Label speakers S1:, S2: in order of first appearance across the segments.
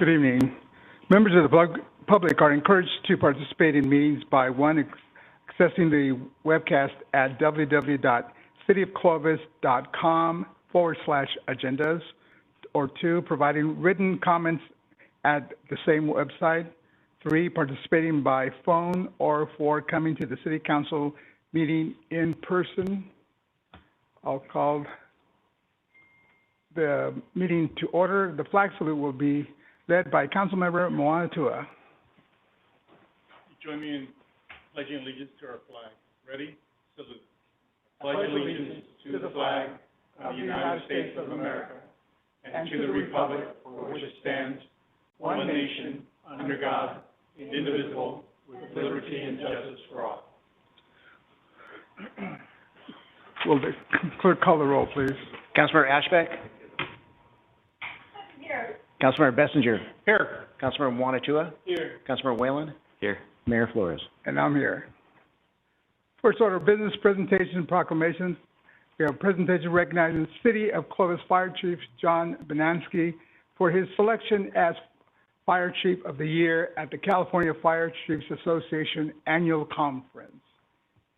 S1: Good evening. Members of the public are encouraged to participate in meetings by one, accessing the webcast at www.cityofclovis.com/agendas, or two, providing written comments at the same website. Three, participating by phone, or four, coming to the City Council meeting in person. I'll call the meeting to order. The flag salute will be led by Councilmember Moana Tua.
S2: Join me in pledging allegiance to our flag. Ready? Salute. Pledge allegiance to the flag of the United States of America and to the republic for which it stands, one nation, under God, indivisible, with liberty and justice for all.
S1: Will the clerk call the roll, please?
S3: Councilmember Ashbeck?
S2: Here.
S3: Councilmember Bessinger?
S2: Here.
S3: Councilmember Moana Tua?
S2: Here.
S3: Councilmember Whalen?
S4: Here.
S3: Mayor Flores?
S1: And I'm here. First order of business, presentation and proclamations. We have a presentation recognizing City of Clovis Fire Chief John Banansky for his selection as Fire Chief of the Year at the California Fire Chiefs Association Annual Conference.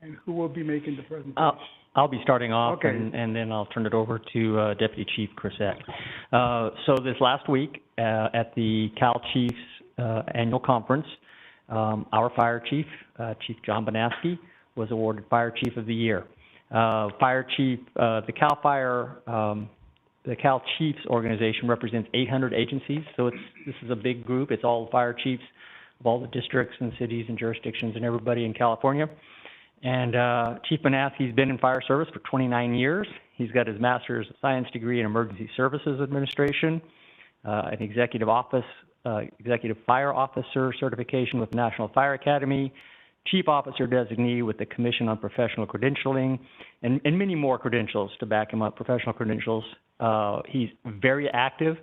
S1: And who will be making the presentation?
S4: I'll be starting off,
S1: okay.
S4: and then I'll turn it over to Deputy Chief Chris Eck. So this last week at the Cal Chiefs Annual Conference, our Fire Chief, Chief John Banansky, was awarded Fire Chief of the Year. Fire Chief, the Cal Chiefs organization represents 800 agencies, so this is a big group. It's all fire chiefs of all the districts and cities and jurisdictions and everybody in California. And Chief Banansky's been in fire service for 29 years. He's got his Master's of Science degree in Emergency Services Administration, an executive fire officer certification with National Fire Academy, Chief Officer Designee with the Commission on Professional Credentialing, and many more credentials to back him up, professional credentials. He's very active.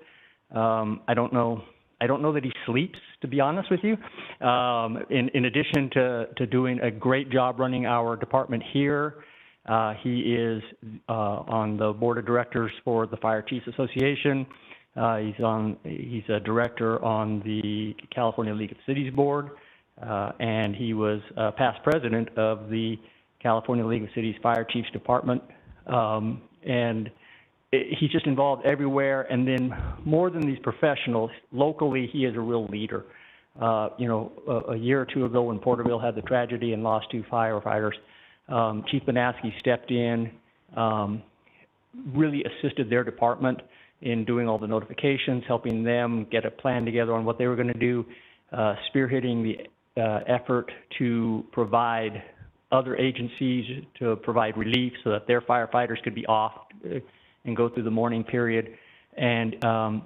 S4: I don't know that he sleeps, to be honest with you. In addition to doing a great job running our department here, he is on the board of directors for the Fire Chiefs Association. He's a director on the California League of Cities board, and he was past president of the California League of Cities Fire Chiefs Department. And he's just involved everywhere, and then more than these professionals, locally he is a real leader. A year or two ago when Porterville had the tragedy and lost 2 firefighters, Chief Banansky stepped in, really assisted their department in doing all the notifications, helping them get a plan together on what they were going to do, spearheading the effort to provide other agencies to provide relief so that their firefighters could be off and go through the morning period. And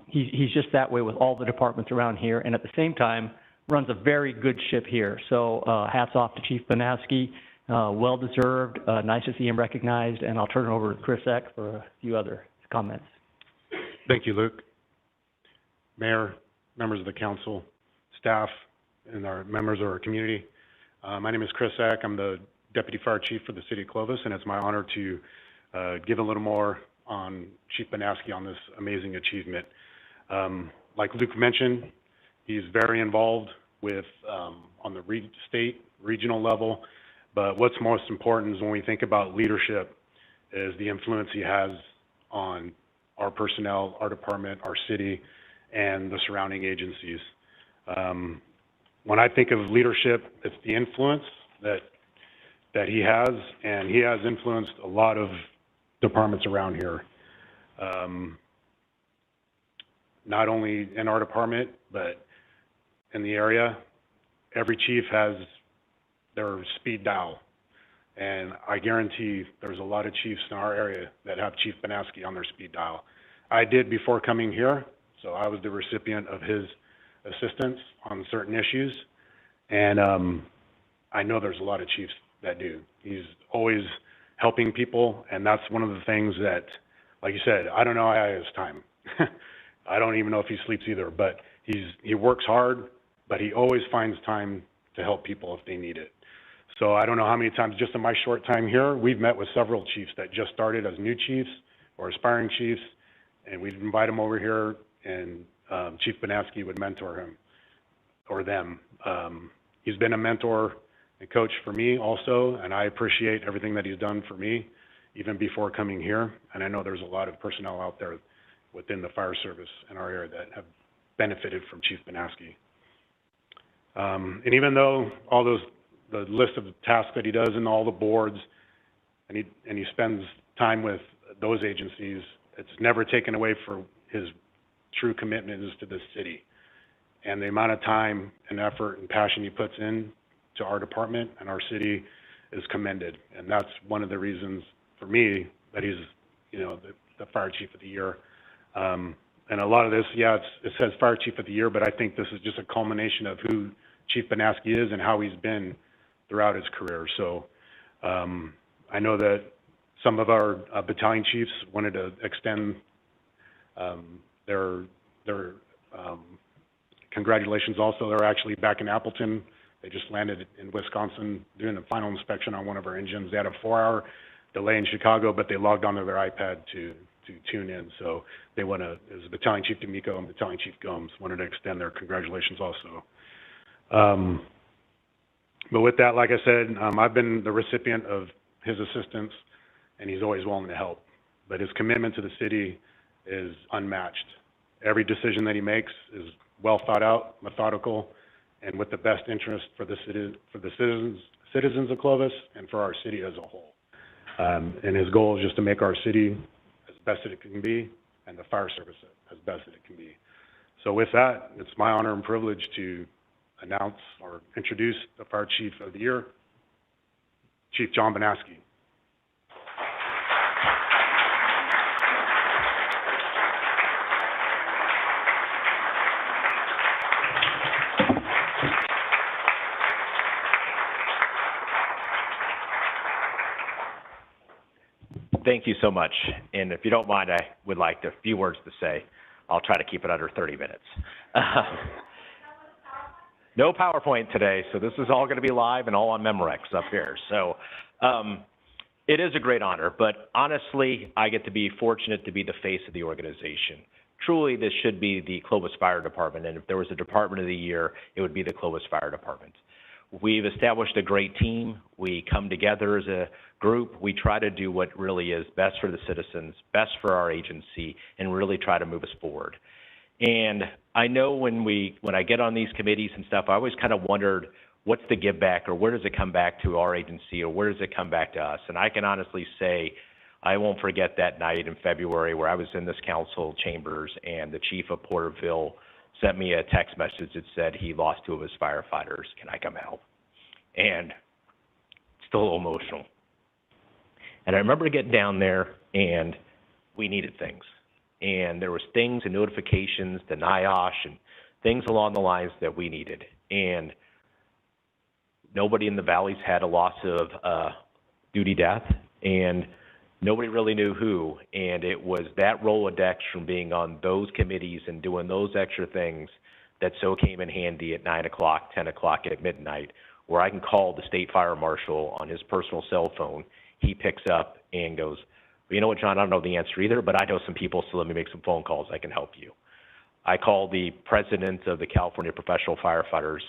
S4: he's just that way with all the departments around here, and at the same time runs a very good ship here. So hats off to Chief Banansky, well deserved, nice to see him recognized, and I'll turn it over to Chris Eck for a few other comments.
S5: Thank you, Luke. Mayor, members of the council, staff, and our members of our community. My name is Chris Eck. I'm the Deputy Fire Chief for the City of Clovis, and it's my honor to give a little more on Chief Banansky on this amazing achievement. Like Luke mentioned, he's very involved with on the state, regional level, but what's most important is when we think about leadership is the influence he has on our personnel, our department, our city, and the surrounding agencies. When I think of leadership, it's the influence that he has, and he has influenced a lot of departments around here. Not only in our department, but in the area. Every chief has their speed dial, and I guarantee there's a lot of chiefs in our area that have Chief Banansky on their speed dial. I did before coming here, so I was the recipient of his assistance on certain issues, and I know there's a lot of chiefs that do. He's always helping people, and that's one of the things that, like you said, I don't know how he has time. I don't even know if he sleeps either, but he works hard, but he always finds time to help people if they need it. So I don't know how many times, just in my short time here, we've met with several chiefs that just started as new chiefs or aspiring chiefs, and we'd invite them over here and Chief Banaski would mentor him or them. He's been a mentor and coach for me also, and I appreciate everything that he's done for me even before coming here. And I know there's a lot of personnel out there within the fire service in our area that have benefited from Chief Banaski. And even though the list of tasks that he does in all the boards, and he spends time with those agencies, it's never taken away for his true commitment is to this city. And the amount of time and effort and passion he puts in to our department and our city is commended. And that's one of the reasons for me that he's, you know, the Fire Chief of the Year. And a lot of this, yeah, it says Fire Chief of the Year, but I think this is just a culmination of who Chief Banaski is and how he's been throughout his career. So I know that some of our battalion chiefs wanted to extend their congratulations also. They're actually back in Appleton. They just landed in Wisconsin doing the final inspection on one of our engines. They had a 4-hour delay in Chicago, but they logged onto their iPad to tune in. So they want to, as Battalion Chief D'Amico and Battalion Chief Gomes, wanted to extend their congratulations also. But with that, like I said, I've been the recipient of his assistance, and he's always willing to help. But his commitment to the city is unmatched. Every decision that he makes is well thought out, methodical, and with the best interest for the citizens of Clovis and for our city as a whole. And his goal is just to make our city as best as it can be, and the fire service as best as it can be. So with that, it's my honor and privilege to announce or introduce the Fire Chief of the Year, Chief John Banaski.
S6: Thank you so much. And if you don't mind, I would like a few words to say. I'll try to keep it under 30 minutes. No PowerPoint today, so this is all going to be live and all on Memorex up here. So it is a great honor, but honestly, I get to be fortunate to be the face of the organization. Truly, this should be the Clovis Fire Department, and if there was a Department of the Year, it would be the Clovis Fire Department. We've established a great team. We come together as a group. We try to do what really is best for the citizens, best for our agency, and really try to move us forward. And I know when I get on these committees and stuff, I always kind of wondered, what's the give back, or where does it come back to our agency, or where does it come back to us? And I can honestly say, I won't forget that night in February where I was in this council chambers and the chief of Porterville sent me a text message that said he lost 2 of his firefighters. Can I come help? And still a little emotional. And I remember getting down there and we needed things. And there was things and notifications to NIOSH and things along the lines that we needed. And nobody in the valleys had a loss of duty death, and nobody really knew who. And it was that Rolodex from being on those committees and doing those extra things that so came in handy at 9 o'clock, 10 o'clock at midnight, where I can call the state fire marshal on his personal cell phone. He picks up and goes, well, you know what, John, I don't know the answer either, but I know some people, so let me make some phone calls. I can help you. I called the president of the California Professional Firefighters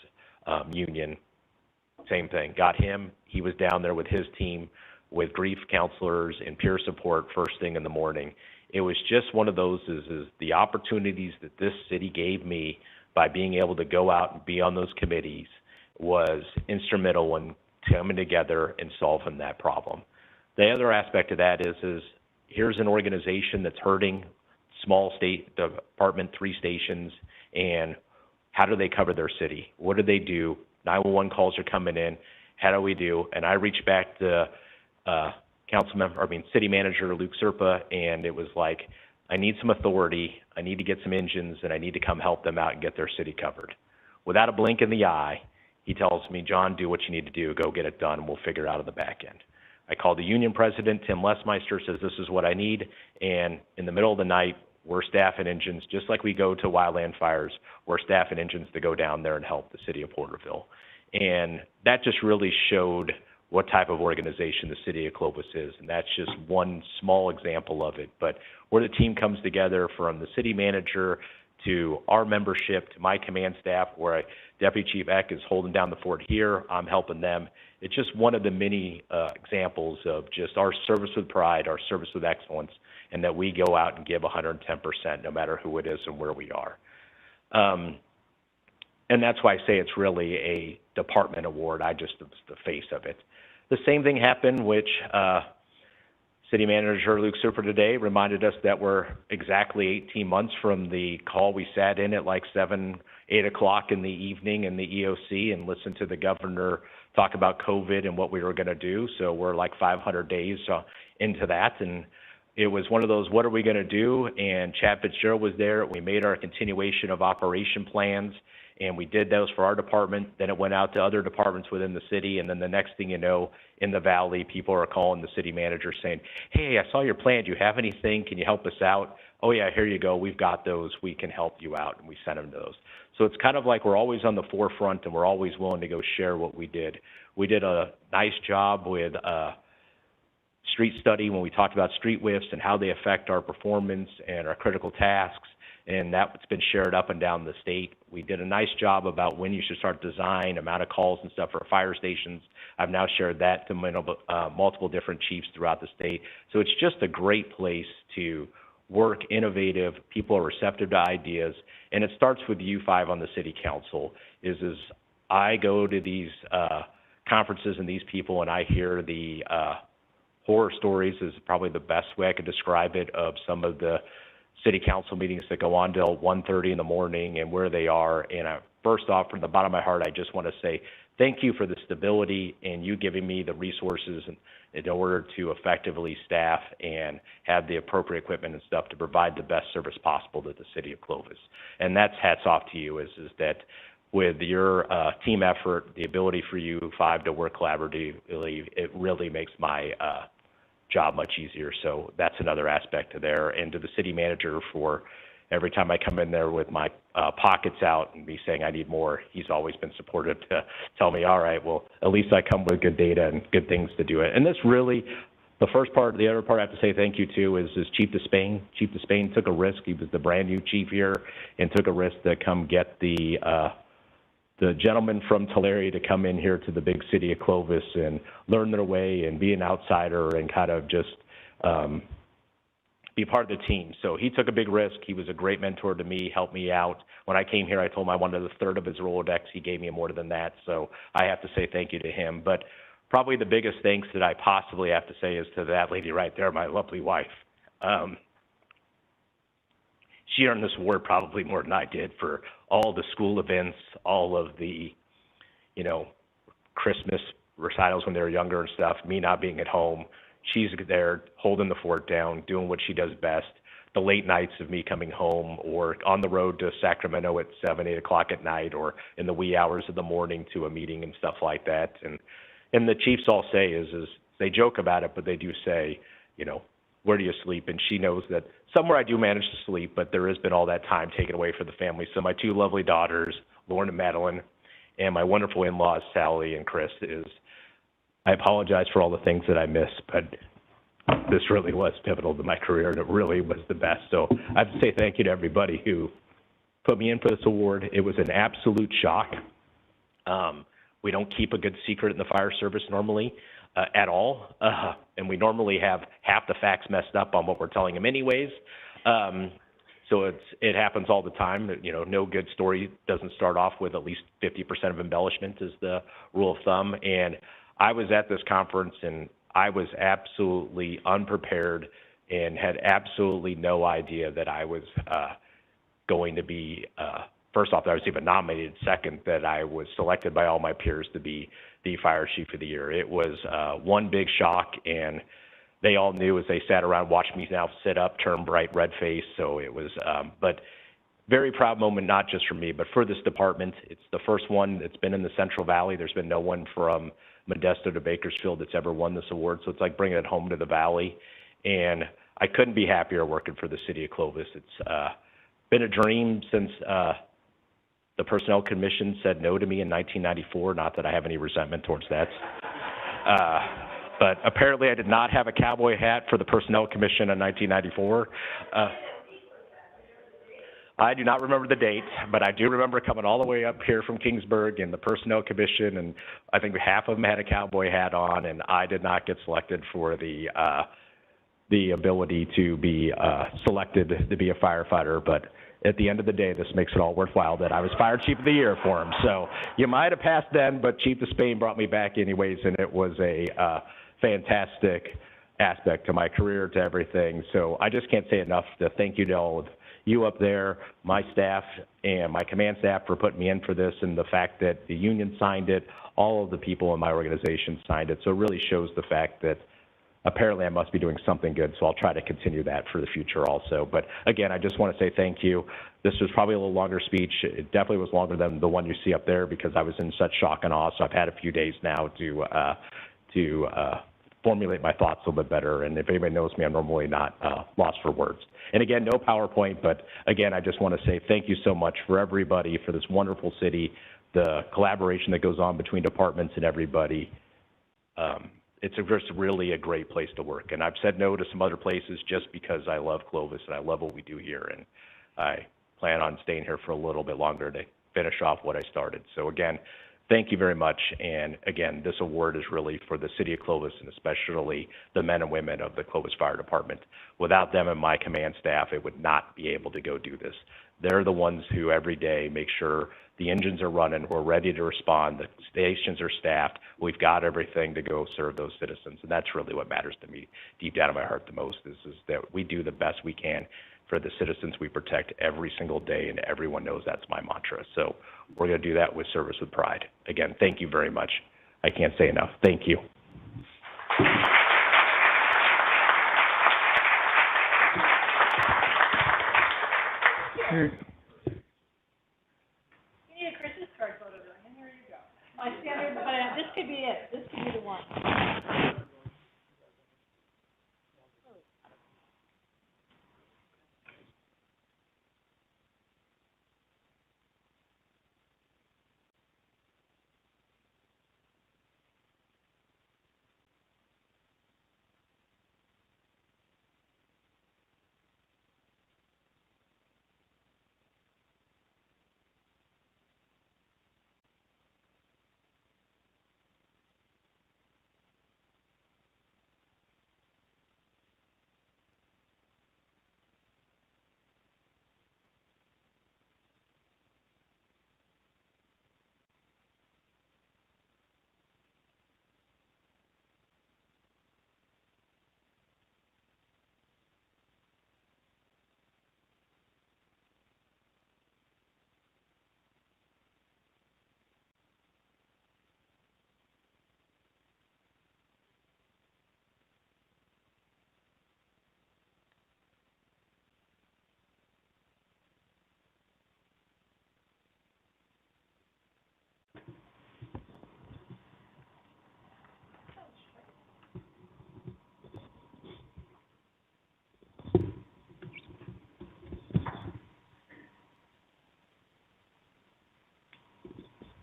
S6: Union. Same thing. Got him. He was down there with his team with grief counselors and peer support first thing in the morning. It was just one of those is the opportunities that this city gave me by being able to go out and be on those committees was instrumental in coming together and solving that problem. The other aspect of that is here's an organization that's hurting, small state department, 3 stations, and how do they cover their city? What do they do? 911 calls are coming in. How do we do? And I reached back to city manager Luke Serpa, and it was like, I need some authority, I need to get some engines, and I need to come help them out and get their city covered. Without a blink in the eye, he tells me, John, do what you need to do, go get it done, and we'll figure it out on the back end. I called the union president, Tim Lesmeister, says this is what I need, and in the middle of the night, we're staffing engines, just like we go to wildland fires, we're staffing engines to go down there and help the city of Porterville. And that just really showed what type of organization the city of Clovis is, and that's just one small example of it. But where the team comes together, from the city manager to our membership, to my command staff, where Deputy Chief Eck is holding down the fort here, I'm helping them. It's just one of the many examples of just our service with pride, our service with excellence, and that we go out and give 110% no matter who it is and where we are. And that's why I say it's really a department award. I just was the face of it. The same thing happened, which City Manager Luke Super today reminded us that we're exactly 18 months from the call we sat in at like 7, 8 o'clock in the evening in the EOC and listened to the governor talk about COVID and what we were going to do. So we're like 500 days into that. And it was one of those, what are we going to do? And Chad Fitzgerald was there. We made our continuation of operation plans, and we did those for our department. Then it went out to other departments within the city. And then the next thing you know, in the valley, people are calling the city manager saying, hey, I saw your plan. Do you have anything? Can you help us out? Oh, yeah, here you go. We've got those. We can help you out. And we sent them to those. So it's kind of like we're always on the forefront, and we're always willing to go share what we did. We did a nice job with street study when we talked about street whiffs and how they affect our performance and our critical tasks, and that's been shared up and down the state. We did a nice job about when you should start design, amount of calls and stuff for fire stations. I've now shared that to multiple different chiefs throughout the state. So it's just a great place to work, innovative, people are receptive to ideas, and it starts with you 5 on the city council. Is I go to these conferences and these people, and I hear the horror stories is probably the best way I could describe it, of some of the city council meetings that go on till 1:30 in the morning and where they are. And first off, from the bottom of my heart, I just want to say thank you for the stability and you giving me the resources in order to effectively staff and have the appropriate equipment and stuff to provide the best service possible to the city of Clovis. And that's hats off to you, is that with your team effort, the ability for you 5 to work collaboratively, it really makes my job much easier. So that's another aspect to there. And to the city manager, for every time I come in there with my pockets out and me saying I need more, he's always been supportive to tell me, all right, well, at least I come with good data and good things to do it. And that's really the first part. The other part I have to say thank you to is Chief Despain. Chief Despain took a risk. He was the brand new chief here and took a risk to come get the gentleman from Tulare to come in here to the big city of Clovis and learn their way and be an outsider and kind of just be part of the team. So he took a big risk. He was a great mentor to me, helped me out. When I came here, I told him I wanted a third of his Rolodex. He gave me more than that. So I have to say thank you to him. But probably the biggest thanks that I possibly have to say is to that lady right there, my lovely wife. She earned this award probably more than I did for all the school events, all of the, Christmas recitals when they were younger and stuff, me not being at home. She's there holding the fort down, doing what she does best. The late nights of me coming home or on the road to Sacramento at 7, 8 o'clock at night, or in the wee hours of the morning to a meeting and stuff like that. And the chiefs all say is they joke about it, but they do say, where do you sleep? And she knows that somewhere I do manage to sleep, but there has been all that time taken away for the family. So my 2 lovely daughters, Lauren and Madeline, and my wonderful in-laws, Sally and Chris, I apologize for all the things that I missed, but this really was pivotal to my career, and it really was the best. So I have to say thank you to everybody who put me in for this award. It was an absolute shock. We don't keep a good secret in the fire service normally. At all, and we normally have half the facts messed up on what we're telling them anyways. So it happens all the time. No good story doesn't start off with at least 50% of embellishment is the rule of thumb. And I was at this conference and I was absolutely unprepared and had absolutely no idea that I was going to be, first off, that I was even nominated. Second, that I was selected by all my peers to be the fire chief of the year. It was one big shock, and they all knew as they sat around watching me now sit up, turn bright red face. So it was, but very proud moment, not just for me, but for this department. It's the first one that's been in the Central Valley. There's been no one from Modesto to Bakersfield that's ever won this award. So it's like bringing it home to the Valley. And I couldn't be happier working for the city of Clovis. It's been a dream since the Personnel Commission said no to me in 1994. Not that I have any resentment towards that. But apparently I did not have a cowboy hat for the Personnel Commission in 1994. I do not remember the date, but I do remember coming all the way up here from Kingsburg and the Personnel Commission, and I think half of them had a cowboy hat on, and I did not get selected for the ability to be selected to be a firefighter. But at the end of the day, this makes it all worthwhile that I was Fire Chief of the Year for him. So you might have passed then, but Chief of Spain brought me back anyways, and it was a fantastic aspect to my career, to everything. So I just can't say enough to thank you to all of you up there, my staff, and my command staff for putting me in for this, and the fact that the union signed it, all of the people in my organization signed it. So it really shows the fact that apparently I must be doing something good, so I'll try to continue that for the future also. But again, I just want to say thank you. This was probably a little longer speech. It definitely was longer than the one you see up there because I was in such shock and awe. So I've had a few days now to formulate my thoughts a little bit better. And if anybody knows me, I'm normally not lost for words. And again, no PowerPoint, but again, I just want to say thank you so much for everybody, for this wonderful city, the collaboration that goes on between departments and everybody. It's just really a great place to work. And I've said no to some other places just because I love Clovis and I love what we do here. And I plan on staying here for a little bit longer to finish off what I started. So again, thank you very much. And again, this award is really for the city of Clovis and especially the men and women of the Clovis Fire Department. Without them and my command staff, it would not be able to go do this. They're the ones who every day make sure the engines are running, we're ready to respond, the stations are staffed, we've got everything to go serve those citizens. And that's really what matters to me deep down in my heart the most is that we do the best we can for the citizens we protect every single day, and everyone knows that's my mantra. So we're going to do that with service with pride. Again, thank you very much. I can't say enough. Thank you.
S1: Here.
S7: You need a Christmas card photo, and here you go. My standard, but this could be it. This could be the one.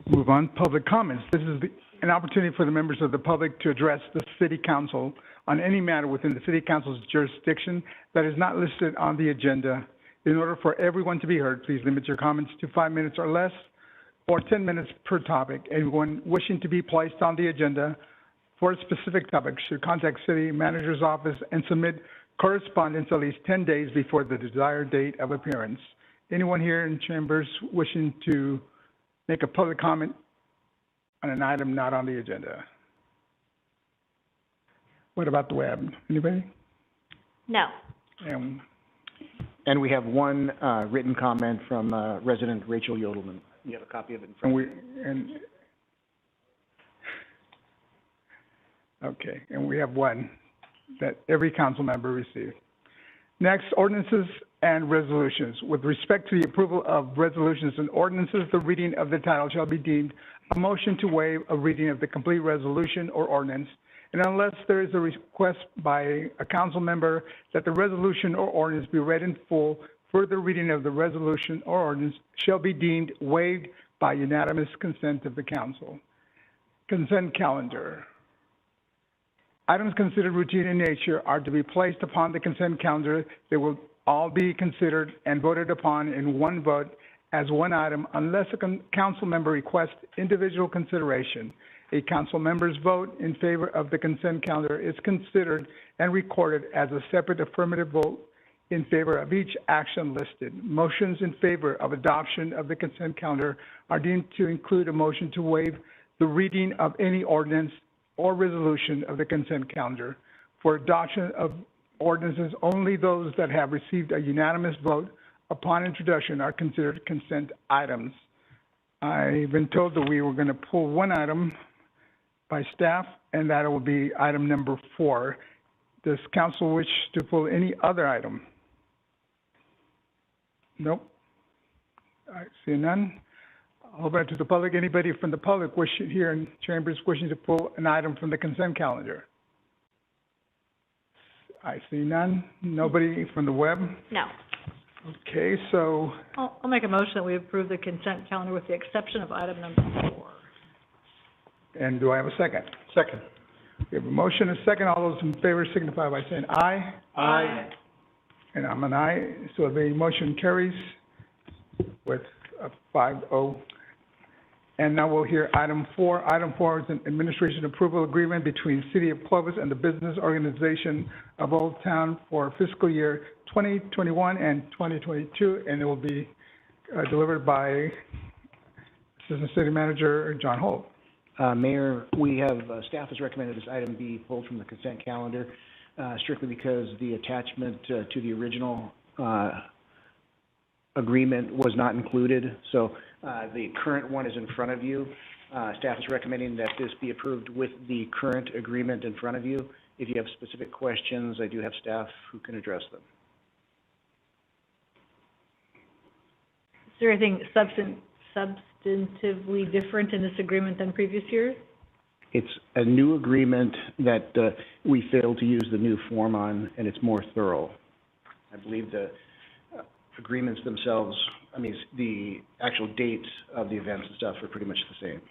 S1: Move on, public comments. This is an opportunity for the members of the public to address the City Council on any matter within the City Council's jurisdiction that is not listed on the agenda. In order for everyone to be heard, please limit your comments to 5 minutes or less, or 10 minutes per topic. Anyone wishing to be placed on the agenda for a specific topic should contact City Manager's Office and submit correspondence at least 10 days before the desired date of appearance. Anyone here in chambers wishing to make a public comment on an item not on the agenda? What about the web? Anybody?
S7: No.
S3: And we have one written comment from resident Rachel Yodelman. You have a copy of it in front of you.
S1: Okay, and we have one that every council member received. Next, ordinances and resolutions. With respect to the approval of resolutions and ordinances, the reading of the title shall be deemed a motion to waive a reading of the complete resolution or ordinance, and unless there is a request by a council member that the resolution or ordinance be read in full, further reading of the resolution or ordinance shall be deemed waived by unanimous consent of the council. Consent calendar. Items considered routine in nature are to be placed upon the consent calendar. They will all be considered and voted upon in one vote as one item unless a council member requests individual consideration. A council member's vote in favor of the consent calendar is considered and recorded as a separate affirmative vote in favor of each action listed. Motions in favor of adoption of the consent calendar are deemed to include a motion to waive the reading of any ordinance or resolution of the consent calendar. For adoption of ordinances, only those that have received a unanimous vote upon introduction are considered consent items. I've been told that we were going to pull one item by staff, and that will be item number 4. Does council wish to pull any other item? Nope. I see none. I'll open it to the public. Anybody from the public wishing here in chambers wishing to pull an item from the consent calendar? I see none. Nobody from the web?
S7: No.
S1: Okay, so
S7: I'll make a motion that we approve the consent calendar with the exception of item number 4.
S1: and do I have a second?
S2: Second.
S1: We have a motion and a second. All those in favor signify by saying aye.
S2: Aye.
S1: And I'm an aye, so the motion carries with a 5-0. And now we'll hear item 4. Item 4 is an administration approval agreement between City of Clovis and the Business Organization of Old Town for fiscal year 2021 and 2022, and it will be delivered by Assistant City Manager John Holt.
S3: Mayor, we have, staff has recommended this item be pulled from the consent calendar, strictly because the attachment to the original agreement was not included. So the current one is in front of you. Staff is recommending that this be approved with the current agreement in front of you. If you have specific questions, I do have staff who can address them.
S7: Is there anything substantively different in this agreement than previous years?
S3: It's a new agreement that we failed to use the new form on, and it's more thorough. I believe the agreements themselves, I mean, the actual dates of the events and stuff are pretty much the same.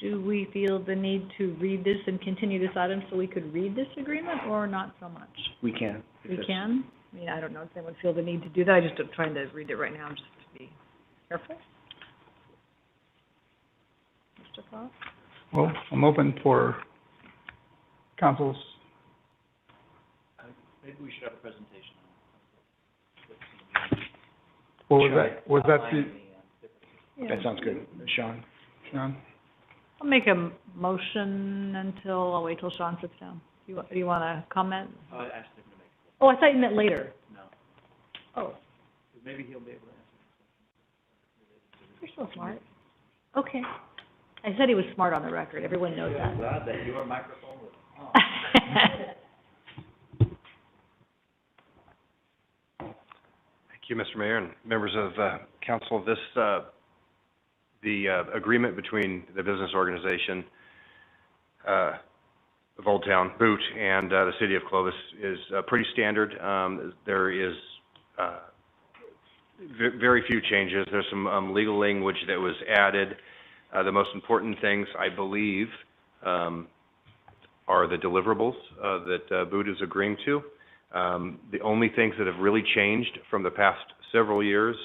S7: Do we feel the need to read this and continue this item so we could read this agreement, or not so much?
S3: We can.
S7: We can? I mean, I don't know if anyone feel the need to do that. I just am trying to read it right now just to be careful. Mr. Fox?
S1: Well, I'm open for council's.
S8: Maybe we should have a presentation
S1: What was that? Was that the,
S7: Yeah.
S3: That sounds good. Sean?
S1: Sean?
S7: I'll make a motion I'll wait till Sean sits down. Do you want to comment?
S8: I asked him to make it.
S7: Oh, I thought you meant later.
S8: No,
S7: Oh,
S8: maybe he'll be able to answer.
S7: you're so smart. Okay. I said he was smart on the record. Everyone knows that.
S8: Glad that your microphone was on.
S5: Thank you, Mr. Mayor and members of council. This, the agreement between the business organization of Old Town, Boot, and the City of Clovis is pretty standard. There is very few changes. There's some legal language that was added. The most important things, I believe, are the deliverables that Boot is agreeing to. The only things that have really changed from the past several years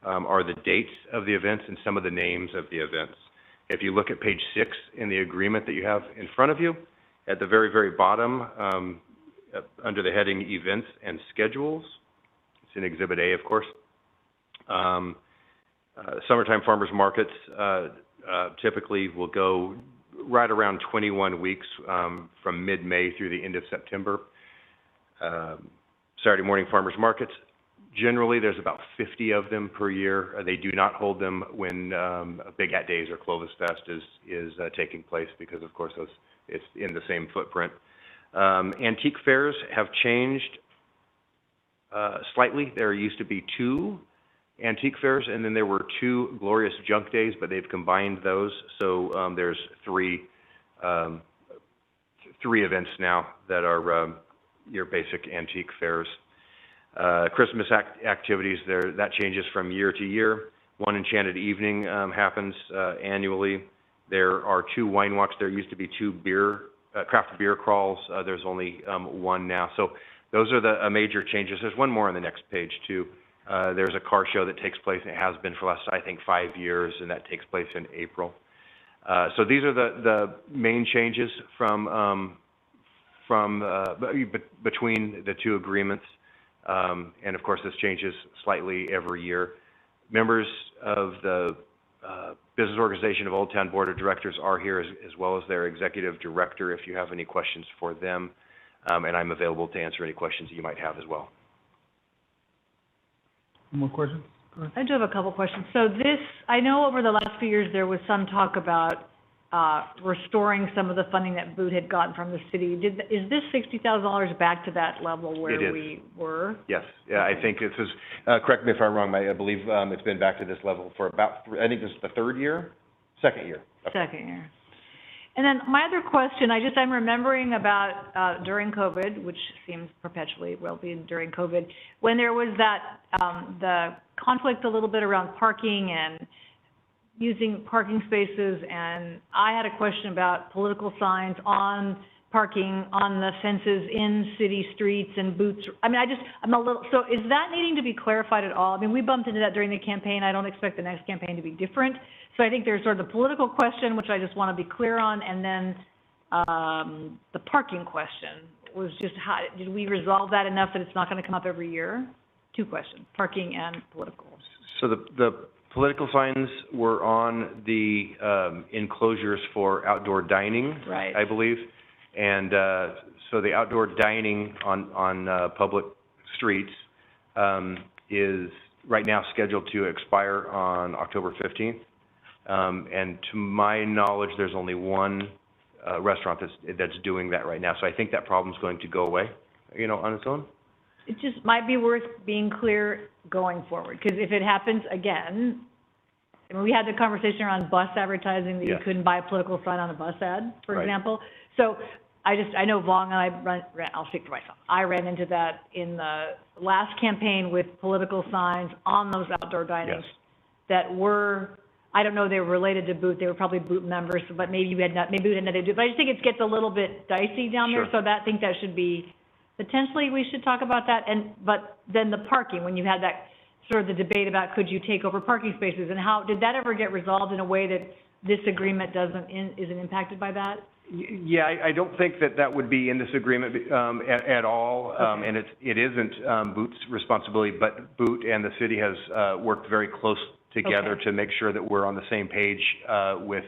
S5: are the dates of the events and some of the names of the events. If you look at page 6 in the agreement that you have in front of you, at the very, very bottom, under the heading Events and Schedules, it's in Exhibit A, of course. Summertime farmers markets typically will go right around 21 weeks from mid-May through the end of September. Saturday morning farmers markets, generally there's about 50 of them per year. They do not hold them when Big Hat Days or Clovis Fest is taking place because, of course, it's in the same footprint. Antique fairs have changed slightly. There used to be 2 antique fairs, and then there were 2 glorious junk days, but they've combined those. So there's 3 events now that are your basic antique fairs. Christmas activities, that changes from year to year. One Enchanted Evening happens annually.
S9: There are 2 wine walks. There used to be 2 craft beer crawls. There's only 1 now. So those are the major changes. There's one more on the next page, too. There's a car show that takes place, and it has been for the last, I think, 5 years, and that takes place in April. So these are the main changes between the 2 agreements. And of course, this changes slightly every year. Members of the Business Organization of Old Town Board of Directors are here, as well as their executive director, if you have any questions for them. And I'm available to answer any questions that you might have as well.
S1: More questions? Go ahead.
S7: I do have a couple questions. So this, I know over the last few years, there was some talk about restoring some of the funding that Boot had gotten from the city. Is this $60,000 back to that level where
S9: It is.
S7: we were?
S9: Yes, yeah, I think this is, correct me if I'm wrong, I believe it's been back to this level for about, I think this is the 3rd year? 2nd year. Okay.
S7: Second year. And then my other question, I'm remembering about during COVID, which seems perpetually will be during COVID, when there was that, the conflict a little bit around parking and using parking spaces, and I had a question about political signs on parking on the fences in city streets and Boots. I mean, I'm a little, so is that needing to be clarified at all? I mean, we bumped into that during the campaign. I don't expect the next campaign to be different. So I think there's sort of the political question, which I just want to be clear on, and then the parking question was just how, did we resolve that enough that it's not going to come up every year? 2 questions, parking and political.
S9: So the political signs were on the enclosures for outdoor dining,
S7: Right.
S9: I believe. And so the outdoor dining on public streets is right now scheduled to expire on October 15th. And to my knowledge, there's only 1 restaurant that's doing that right now. So I think that problem's going to go away, on its own.
S7: It just might be worth being clear going forward, because if it happens again, I mean, we had the conversation around bus advertising that you
S9: Yes.
S7: couldn't buy a political sign on a bus ad, for
S9: Right.
S7: example. So I know Vong and I'll speak for myself. I ran into that in the last campaign with political signs on those outdoor dinings
S9: Yes.
S7: that were, I don't know, they were related to Boot. They were probably Boot members, but maybe we had nothing to do. But I just think it gets a little bit dicey down there.
S9: Sure.
S7: So I think that should be, potentially we should talk about that. But then the parking, when you had that sort of the debate about could you take over parking spaces, and how, did that ever get resolved in a way that this agreement isn't impacted by that?
S9: Yeah, I don't think that would be in this agreement at all.
S7: Okay.
S9: And it isn't Boot's responsibility, but Boot and the city has worked very close together
S7: Okay.
S9: to make sure that we're on the same page with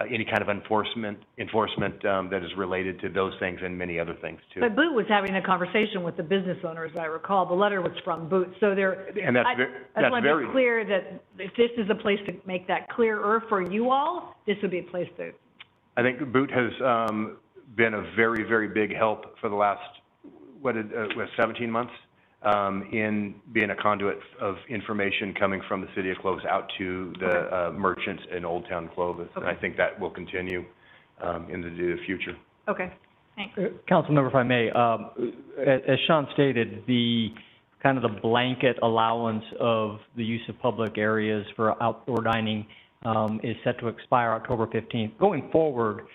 S9: any kind of enforcement that is related to those things and many other things too.
S7: But Boot was having a conversation with the business owner, as I recall. The letter was from Boot, so there.
S9: And
S7: I just want to be clear that if this is a place to make that clearer for you all, this would be a place to.
S9: I think Boot has been a very, very big help for the last, 17 months, in being a conduit of information coming from the city of Clovis out to the merchants in Old Town Clovis.
S7: Okay.
S9: And I think that will continue in the future.
S7: Okay, thanks.
S4: Councilmember, if I may, as Sean stated, the kind of the blanket allowance of the use of public areas for outdoor dining is set to expire October 15th. Going forward,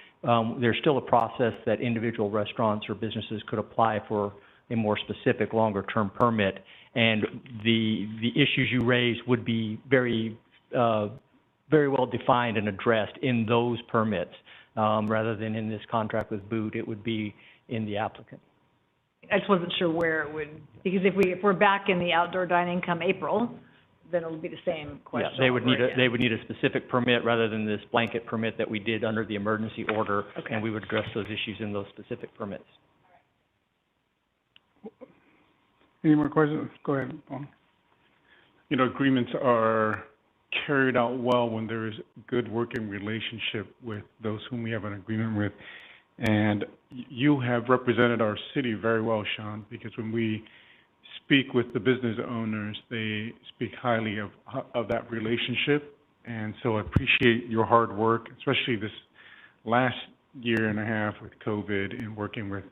S4: there's still a process that individual restaurants or businesses could apply for a more specific, longer-term permit, and the issues you raised would be very well defined and addressed in those permits, rather than in this contract with Boot. It would be in the applicant.
S7: I just wasn't sure where it would, because if we're back in the outdoor dining come April, then it'll be the same question.
S4: Yeah, they would
S7: over again.
S4: need a specific permit rather than this blanket permit that we did under the emergency order,
S7: Okay.
S4: and we would address those issues in those specific permits.
S1: Any more questions? Go ahead, Paul.
S2: Agreements are carried out well when there is good working relationship with those whom we have an agreement with. And you have represented our city very well, Sean, because when we speak with the business owners, they speak highly of that relationship. And so I appreciate your hard work, especially this last year and a half with COVID and working with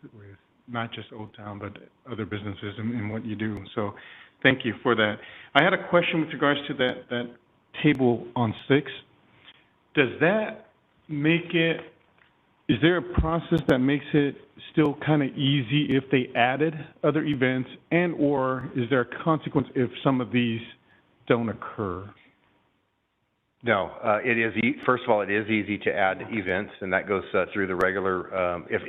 S2: not just Old Town, but other businesses and what you do. So thank you for that. I had a question with regards to that table on 6. Does that
S10: is there a process that makes it still kind of easy if they added other events, and or is there a consequence if some of these don't occur?
S9: No, it is, first of all, it is easy to add events, and that goes through the regular, if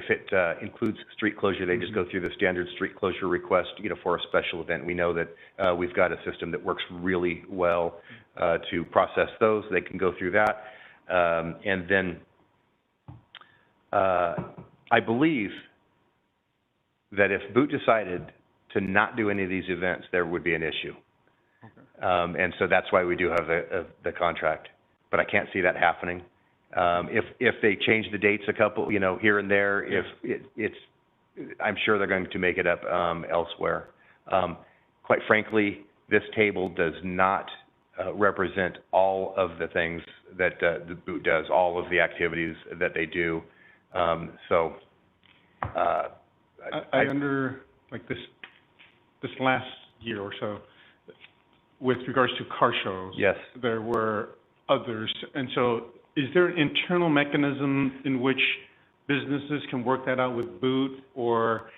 S9: it includes street closure, they just go through the standard street closure request, for a special event. We know that we've got a system that works really well to process those. They can go through that. And then I believe that if Boot decided to not do any of these events, there would be an issue. And so that's why we do have the contract, but I can't see that happening. If they change the dates a couple, here and there, I'm sure they're going to make it up elsewhere. Quite frankly, this table does not represent all of the things that the Boot does, all of the activities that they do. I
S10: under like this last year or so, with regards to car shows,
S9: yes,
S10: there were others, and so is there an internal mechanism in which businesses can work that out with Boot, or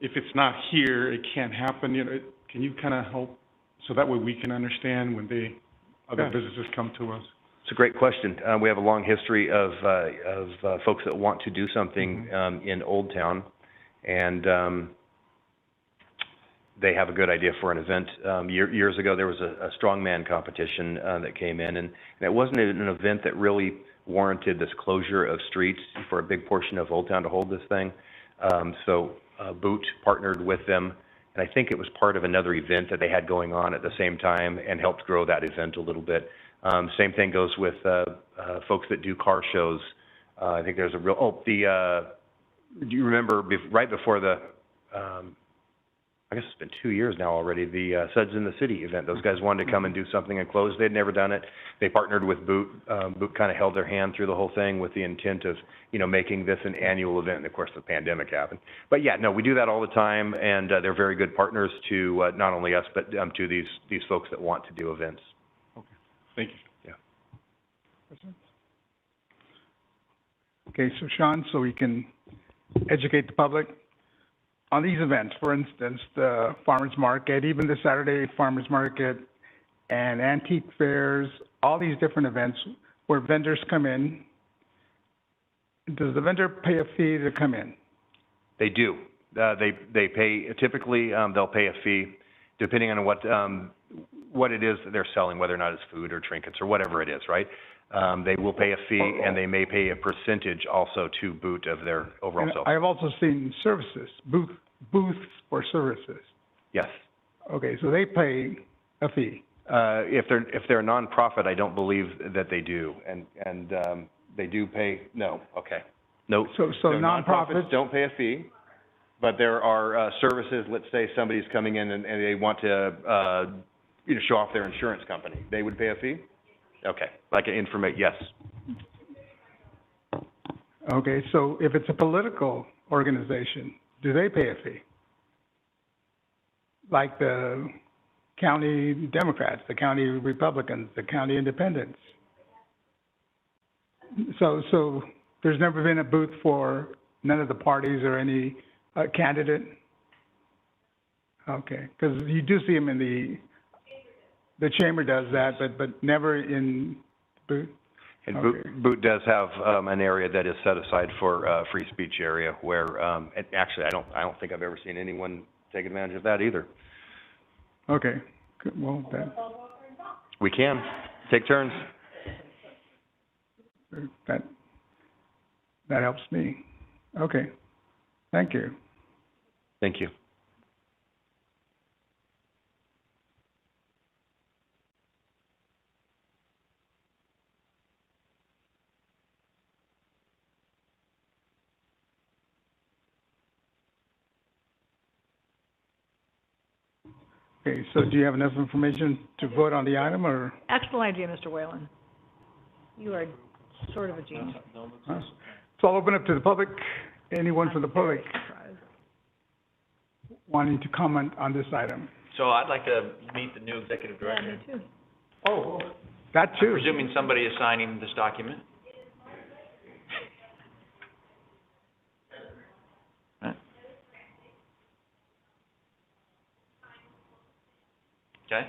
S10: if it's not here, it can't happen? Can you kind of help so that way we can understand when other businesses come to us?
S9: It's a great question. We have a long history of folks that want to do something in Old Town, and they have a good idea for an event. Years ago, there was a strongman competition that came in, and it wasn't an event that really warranted this closure of streets for a big portion of Old Town to hold this thing. So Boot partnered with them, and I think it was part of another event that they had going on at the same time and helped grow that event a little bit. Same thing goes with folks that do car shows. I think there's a real, do you remember right before the, I guess it's been 2 years now already, the Suds in the City event. Those guys wanted to come and do something and close. They'd never done it. They partnered with Boot. Boot kind of held their hand through the whole thing with the intent of, making this an annual event. And of course, the pandemic happened. But yeah, no, we do that all the time, and they're very good partners to not only us, but to these folks that want to do events.
S10: Okay, thank you.
S9: Yeah.
S1: Okay, so Sean, so we can educate the public on these events, for instance, the farmers market, even the Saturday farmers market and antique fairs, all these different events where vendors come in. Does the vendor pay a fee to come in?
S9: They do. They pay, typically, they'll pay a fee depending on what it is that they're selling, whether or not it's food or trinkets or whatever it is, right? They will pay a fee, and they may pay a percentage also to Boot of their overall sales.
S1: I've also seen services, booths for services.
S9: Yes.
S1: Okay, so they pay a fee.
S9: If they're a nonprofit, I don't believe that they do, and they do pay. No. Okay. No.
S1: So nonprofits
S9: don't pay a fee, but there are services. Let's say somebody's coming in and they want to show off their insurance company. They would pay a fee. Okay, like an yes.
S1: Okay, so if it's a political organization, do they pay a fee? Like the county Democrats, the county Republicans, the county Independents. So there's never been a booth for none of the parties or any candidate? Okay, because you do see them in the chamber does that, but never in Boot?
S9: And
S1: Okay.
S9: Boot does have an area that is set aside for free speech area where, actually, I don't think I've ever seen anyone take advantage of that either.
S1: Okay, good. Well,
S9: We can take turns.
S1: that helps me. Okay, thank you.
S9: Thank you.
S1: Okay, so do you have enough information to vote on the item, or?
S7: Excellent idea, Mr. Whalen. You are sort of a genius.
S1: Huh? So I'll open up to the public. Anyone from the public wanting to comment on this item?
S8: So I'd like to meet the new executive director.
S7: Yeah, me too.
S1: Oh, that too.
S8: Presuming somebody is signing this document. Okay?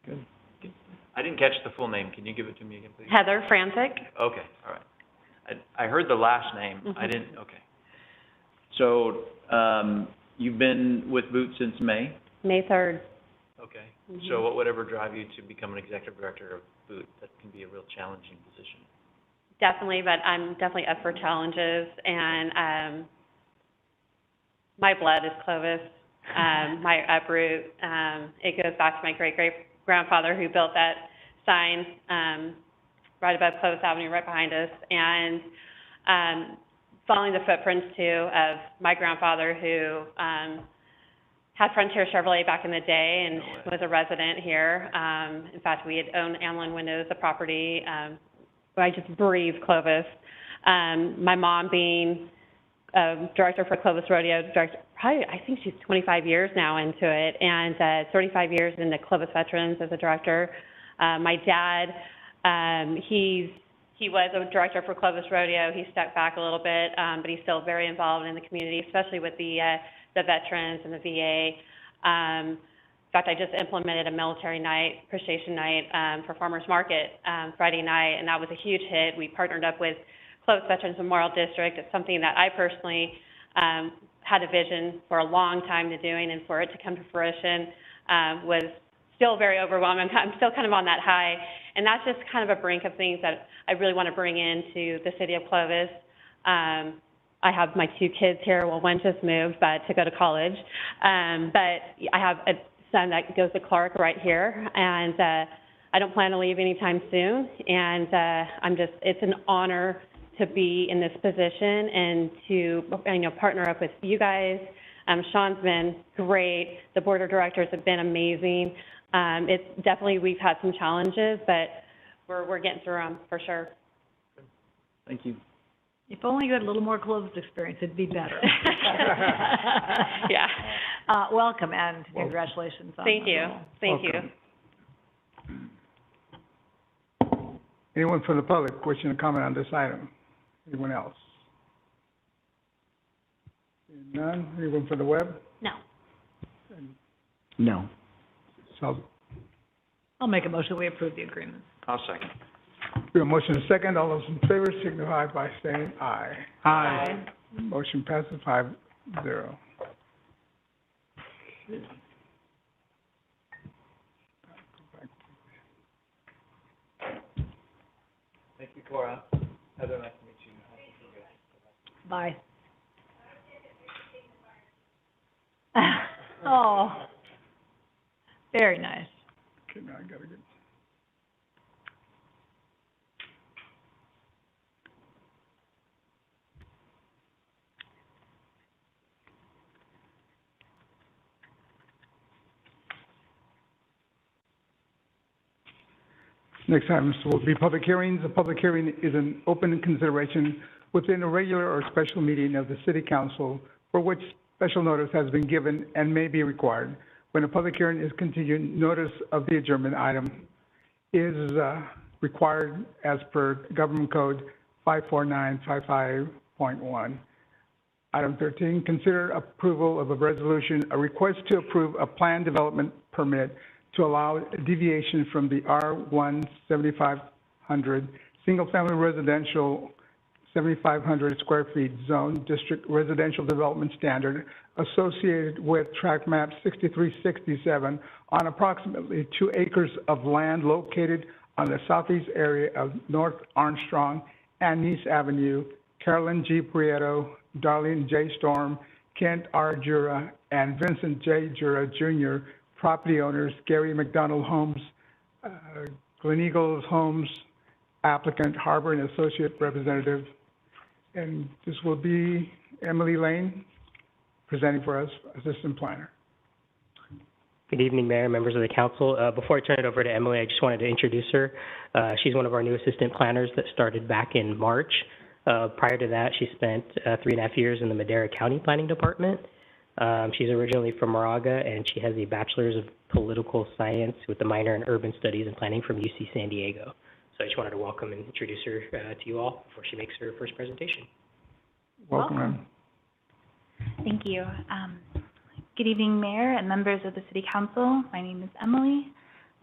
S4: Good.
S8: I didn't catch the full name. Can you give it to me again, please?
S11: Heather Frantic.
S8: Okay, all right. I heard the last name. I
S11: Mhm.
S8: didn't, okay. So, you've been with Boot since May?
S11: May 3rd.
S8: Okay.
S11: Mhm.
S8: So what would ever drive you to become an executive director of Boot? That can be a real challenging position.
S11: Definitely, but I'm definitely up for challenges, and my blood is Clovis. My uproot, it goes back to my great-great-grandfather who built that sign right above Clovis Avenue, right behind us, and following the footprints, too, of my grandfather who had Frontier Chevrolet back in the day and was a resident here. In fact, we had owned Amlin Windows, the property. I just breathe Clovis. My mom being director for Clovis Rodeo, probably, I think she's 25 years now into it, and 35 years into Clovis Veterans as a director. My dad, he was a director for Clovis Rodeo. He stepped back a little bit, but he's still very involved in the community, especially with the veterans and the VA. In fact, I just implemented a military night, appreciation night for Farmers Market Friday night, and that was a huge hit. We partnered up with Clovis Veterans Memorial District. It's something that I personally had a vision for a long time to doing, and for it to come to fruition was still very overwhelming. I'm still kind of on that high, and that's just kind of a brink of things that I really want to bring into the city of Clovis. I have my 2 kids here. Well, one just moved but to go to college, but I have a son that goes to Clark right here, and I don't plan to leave anytime soon, and it's an honor to be in this position and to, partner up with you guys. Sean's been great. The board of directors have been amazing. It's definitely, we've had some challenges, but we're getting through them for sure.
S8: Thank you.
S7: If only you had a little more Clovis experience, it'd be better.
S11: Yeah.
S7: Welcome, and congratulations on
S11: Thank
S7: the
S11: you.
S7: role.
S11: Thank you.
S1: Anyone from the public wishing to comment on this item? Anyone else? Seeing none. Anyone from the web?
S11: No.
S3: No.
S1: So,
S7: I'll make a motion, we approve the agreement.
S8: I'll second.
S1: we have a motion and a second. All those in favor signify by saying aye.
S7: Aye.
S1: Motion passes 5-0.
S8: Thank you, Cora. Heather, nice to meet you.
S7: Bye. Oh, very nice.
S1: Okay, now I gotta get. Next item will be public hearings. A public hearing is an open consideration within a regular or special meeting of the City Council for which special notice has been given and may be required. When a public hearing is continued, notice of the adjournment item is required as per Government Code 54955.1. Item 13, consider approval of a resolution, a request to approve a plan development permit to allow deviation from the R1 7500 single-family residential 7,500 square feet zone district residential development standard associated with tract map 6367 on approximately 2 acres of land located on the southeast area of North Armstrong and Nice Avenue, Carolyn G. Prieto, Darlene J. Storm, Kent R. Jura, and Vincent J. Jura Jr., property owners, Gary McDonald Homes, Glen Eagles Homes, applicant, Harbor and Associate Representative. And this will be Emily Lane presenting for us, Assistant Planner.
S12: Good evening, Mayor, members of the council. Before I turn it over to Emily, I just wanted to introduce her. She's one of our new assistant planners that started back in March. Prior to that, she spent 3.5 years in the Madera County Planning Department. She's originally from Moraga, and she has a Bachelor's of Political Science with a minor in Urban Studies and Planning from UC San Diego. So I just wanted to welcome and introduce her to you all before she makes her first presentation.
S1: Welcome, ma'am.
S13: Thank you. Good evening, Mayor and members of the City Council. My name is Emily.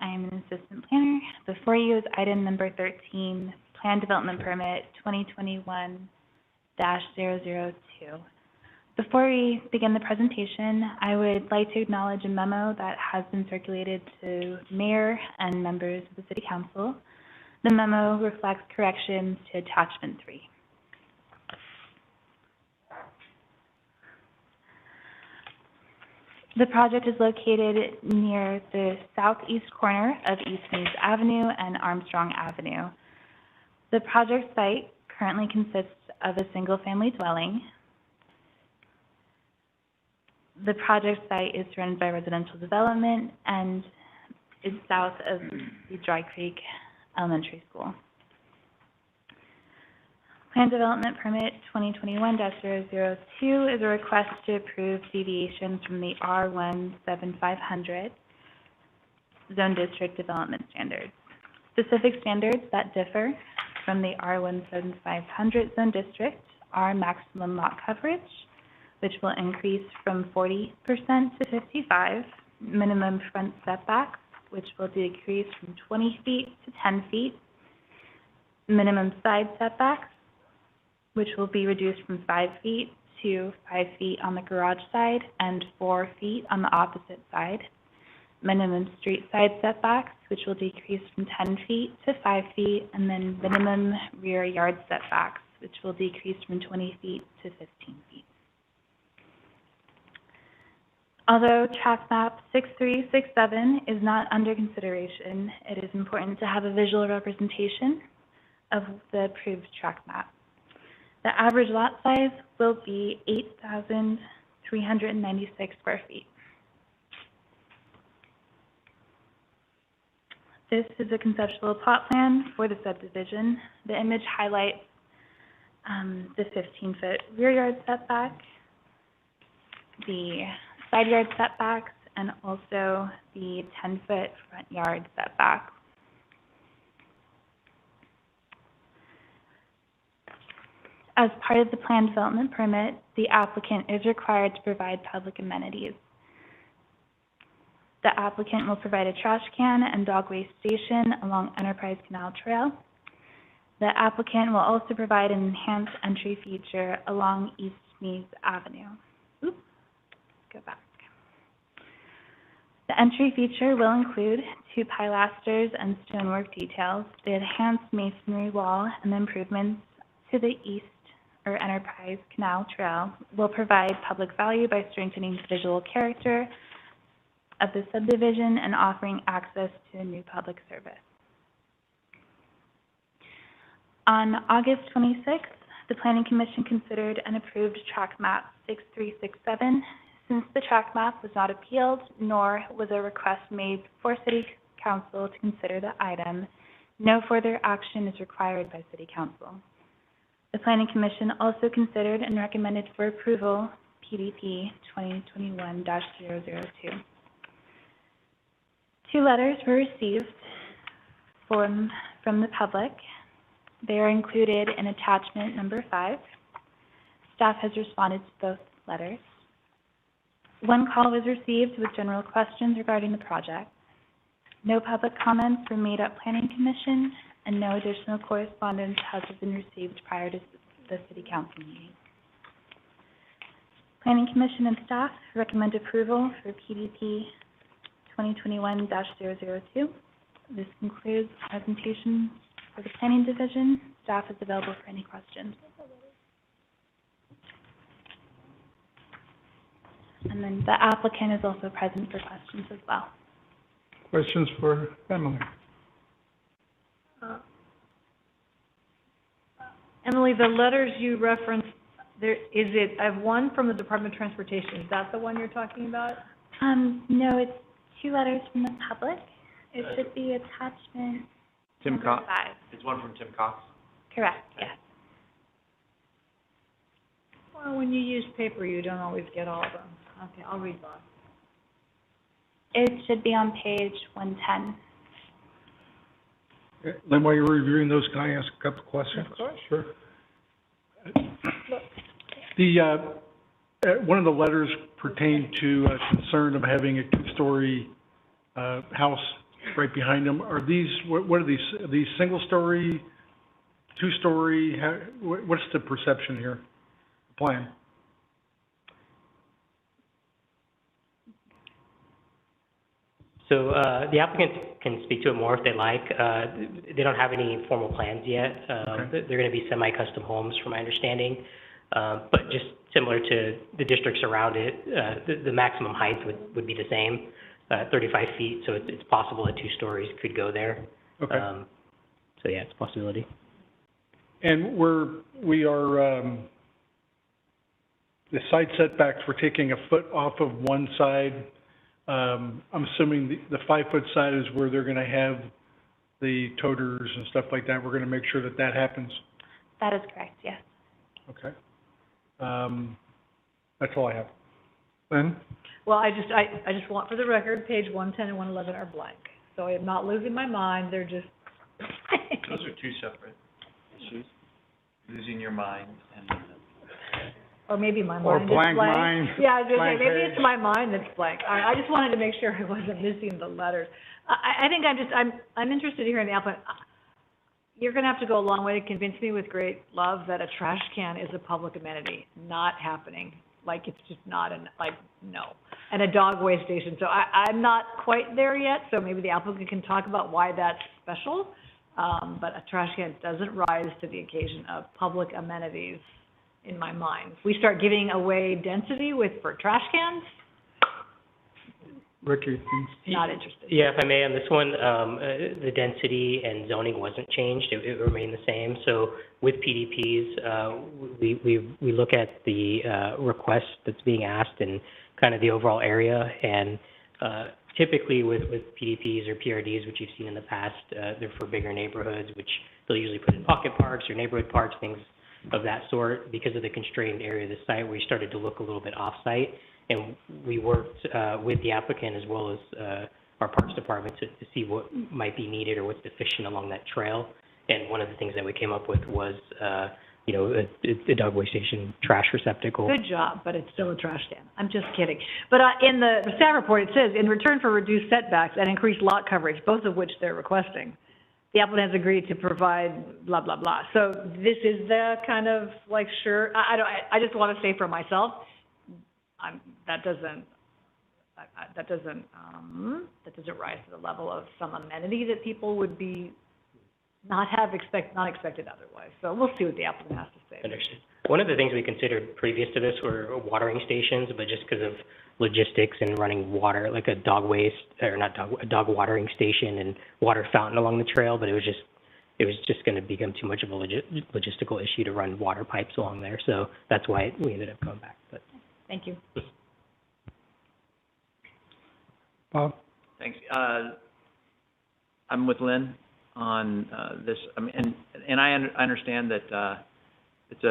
S13: I am an assistant planner. Before you is item number 13, Plan Development Permit 2021-002. Before we begin the presentation, I would like to acknowledge a memo that has been circulated to Mayor and members of the City Council. The memo reflects corrections to Attachment 3. The project is located near the southeast corner of East Meads Avenue and Armstrong Avenue. The project site currently consists of a single-family dwelling. The project site is surrounded by residential development and is south of the Dry Creek Elementary School. Plan Development Permit 2021-002 is a request to approve deviations from the R17500 Zone District Development Standards. Specific standards that differ from the R17500 Zone District are maximum lot coverage, which will increase from 40% to 55%, minimum front setbacks, which will decrease from 20 feet to 10 feet, minimum side setbacks, which will be reduced from 5 feet to 5 feet on the garage side and 4 feet on the opposite side, minimum street side setbacks, which will decrease from 10 feet to 5 feet, and then minimum rear yard setbacks, which will decrease from 20 feet to 15 feet. Although Track Map 6367 is not under consideration, it is important to have a visual representation of the approved track map. The average lot size will be 8,396 square feet. This is a conceptual plot plan for the subdivision. The image highlights the 15-foot rear yard setback, the side yard setbacks, and also the 10-foot front yard setback. As part of the plan development permit, the applicant is required to provide public amenities. The applicant will provide a trash can and dog waste station along Enterprise Canal Trail. The applicant will also provide an enhanced entry feature along East Meads Avenue. Oops, go back. The entry feature will include 2 pilasters and stonework details, the enhanced masonry wall, and the improvements to the east or Enterprise Canal Trail will provide public value by strengthening the visual character of the subdivision and offering access to a new public service. On August 26th, the Planning Commission considered and approved Track Map 6367. Since the track map was not appealed, nor was a request made for City Council to consider the item, no further action is required by City Council. The Planning Commission also considered and recommended for approval PDP 2021-002. 2 letters were received from the public. They are included in attachment number 5. Staff has responded to both letters. 1 call was received with general questions regarding the project. No public comments were made at Planning Commission, and no additional correspondence has been received prior to the City Council meeting. Planning Commission and staff recommend approval for PDP 2021-002. This concludes the presentation for the Planning Division. Staff is available for any questions. And then the applicant is also present for questions as well.
S1: Questions for Emily?
S7: Emily, the letters you referenced, I have one from the Department of Transportation. Is that the one you're talking about?
S13: No, it's 2 letters from the public. It should be attachment
S8: Tim
S13: number
S8: Cox.
S13: 5.
S8: It's one from Tim Cox.
S13: Correct, yes.
S7: Well, when you use paper, you don't always get all of them. Okay, I'll read Bob.
S13: It should be on page 110.
S14: Lynn, while you're reviewing those, can I ask a couple of questions?
S7: Of course.
S14: Sure. One of the letters pertained to a concern of having a two-story, house right behind them. Are these, what are these? Are these single-story, two-story? What's the perception here, the plan?
S12: So, the applicant can speak to it more if they like. They don't have any formal plans yet.
S14: Okay.
S12: They're gonna be semi-custom homes, from my understanding. But just similar to the districts around it, the maximum height would be the same, 35 feet. So it's possible that 2 stories could go there.
S14: Okay.
S12: So yeah, it's a possibility.
S14: And we are, the side setbacks, we're taking a foot off of one side. I'm assuming the 5-foot side is where they're gonna have the toters and stuff like that. We're gonna make sure that that happens.
S13: That is correct, yes.
S14: Okay. That's all I have. Lynn?
S7: Well, I just want, for the record, page 110 and 111 are blank. So I'm not losing my mind, they're just.
S8: Those are two separate issues, losing your mind and.
S7: Or maybe my
S14: Or
S7: mind is
S14: blank
S7: blank.
S14: mind.
S7: Yeah, I was gonna say,
S14: Blank
S7: maybe
S14: page.
S7: it's my mind that's blank. I just wanted to make sure I wasn't missing the letters. I think I'm interested to hear in the applicant. You're gonna have to go a long way to convince me with great love that a trash can is a public amenity. Not happening. Like, it's just not, no. And a dog waste station. So I'm not quite there yet, so maybe the applicant can talk about why that's special. But a trash can doesn't rise to the occasion of public amenities in my mind. If we start giving away density for trash cans,
S14: Ricky?
S7: not interested.
S12: Yeah, if I may, on this one, the density and zoning wasn't changed. It remained the same. So with PDPs, we look at the request that's being asked and kind of the overall area. And typically with PDPs or PRDs, which you've seen in the past, they're for bigger neighborhoods, which they'll usually put in pocket parks or neighborhood parks, things of that sort. Because of the constrained area of the site, we started to look a little bit off-site. And we worked with the applicant as well as our parks department to see what might be needed or what's deficient along that trail. And one of the things that we came up with was, a dog waste station trash receptacle.
S7: Good job, but it's still a trash can. I'm just kidding. But in the staff report, it says, in return for reduced setbacks and increased lot coverage, both of which they're requesting, the applicant has agreed to provide blah, blah, blah. So this is the kind of sure, I just want to say for myself, that doesn't rise to the level of some amenity that people would be not expected otherwise. So we'll see what the applicant has to say.
S12: Understood. One of the things we considered previous to this were watering stations, but just because of logistics and running water, like a dog watering station and water fountain along the trail, but it was just going to become too much of a logistical issue to run water pipes along there. So that's why we ended up going back. But
S7: thank you.
S14: Bob?
S8: Thanks. I'm with Lynn on this. I mean, and I understand that it's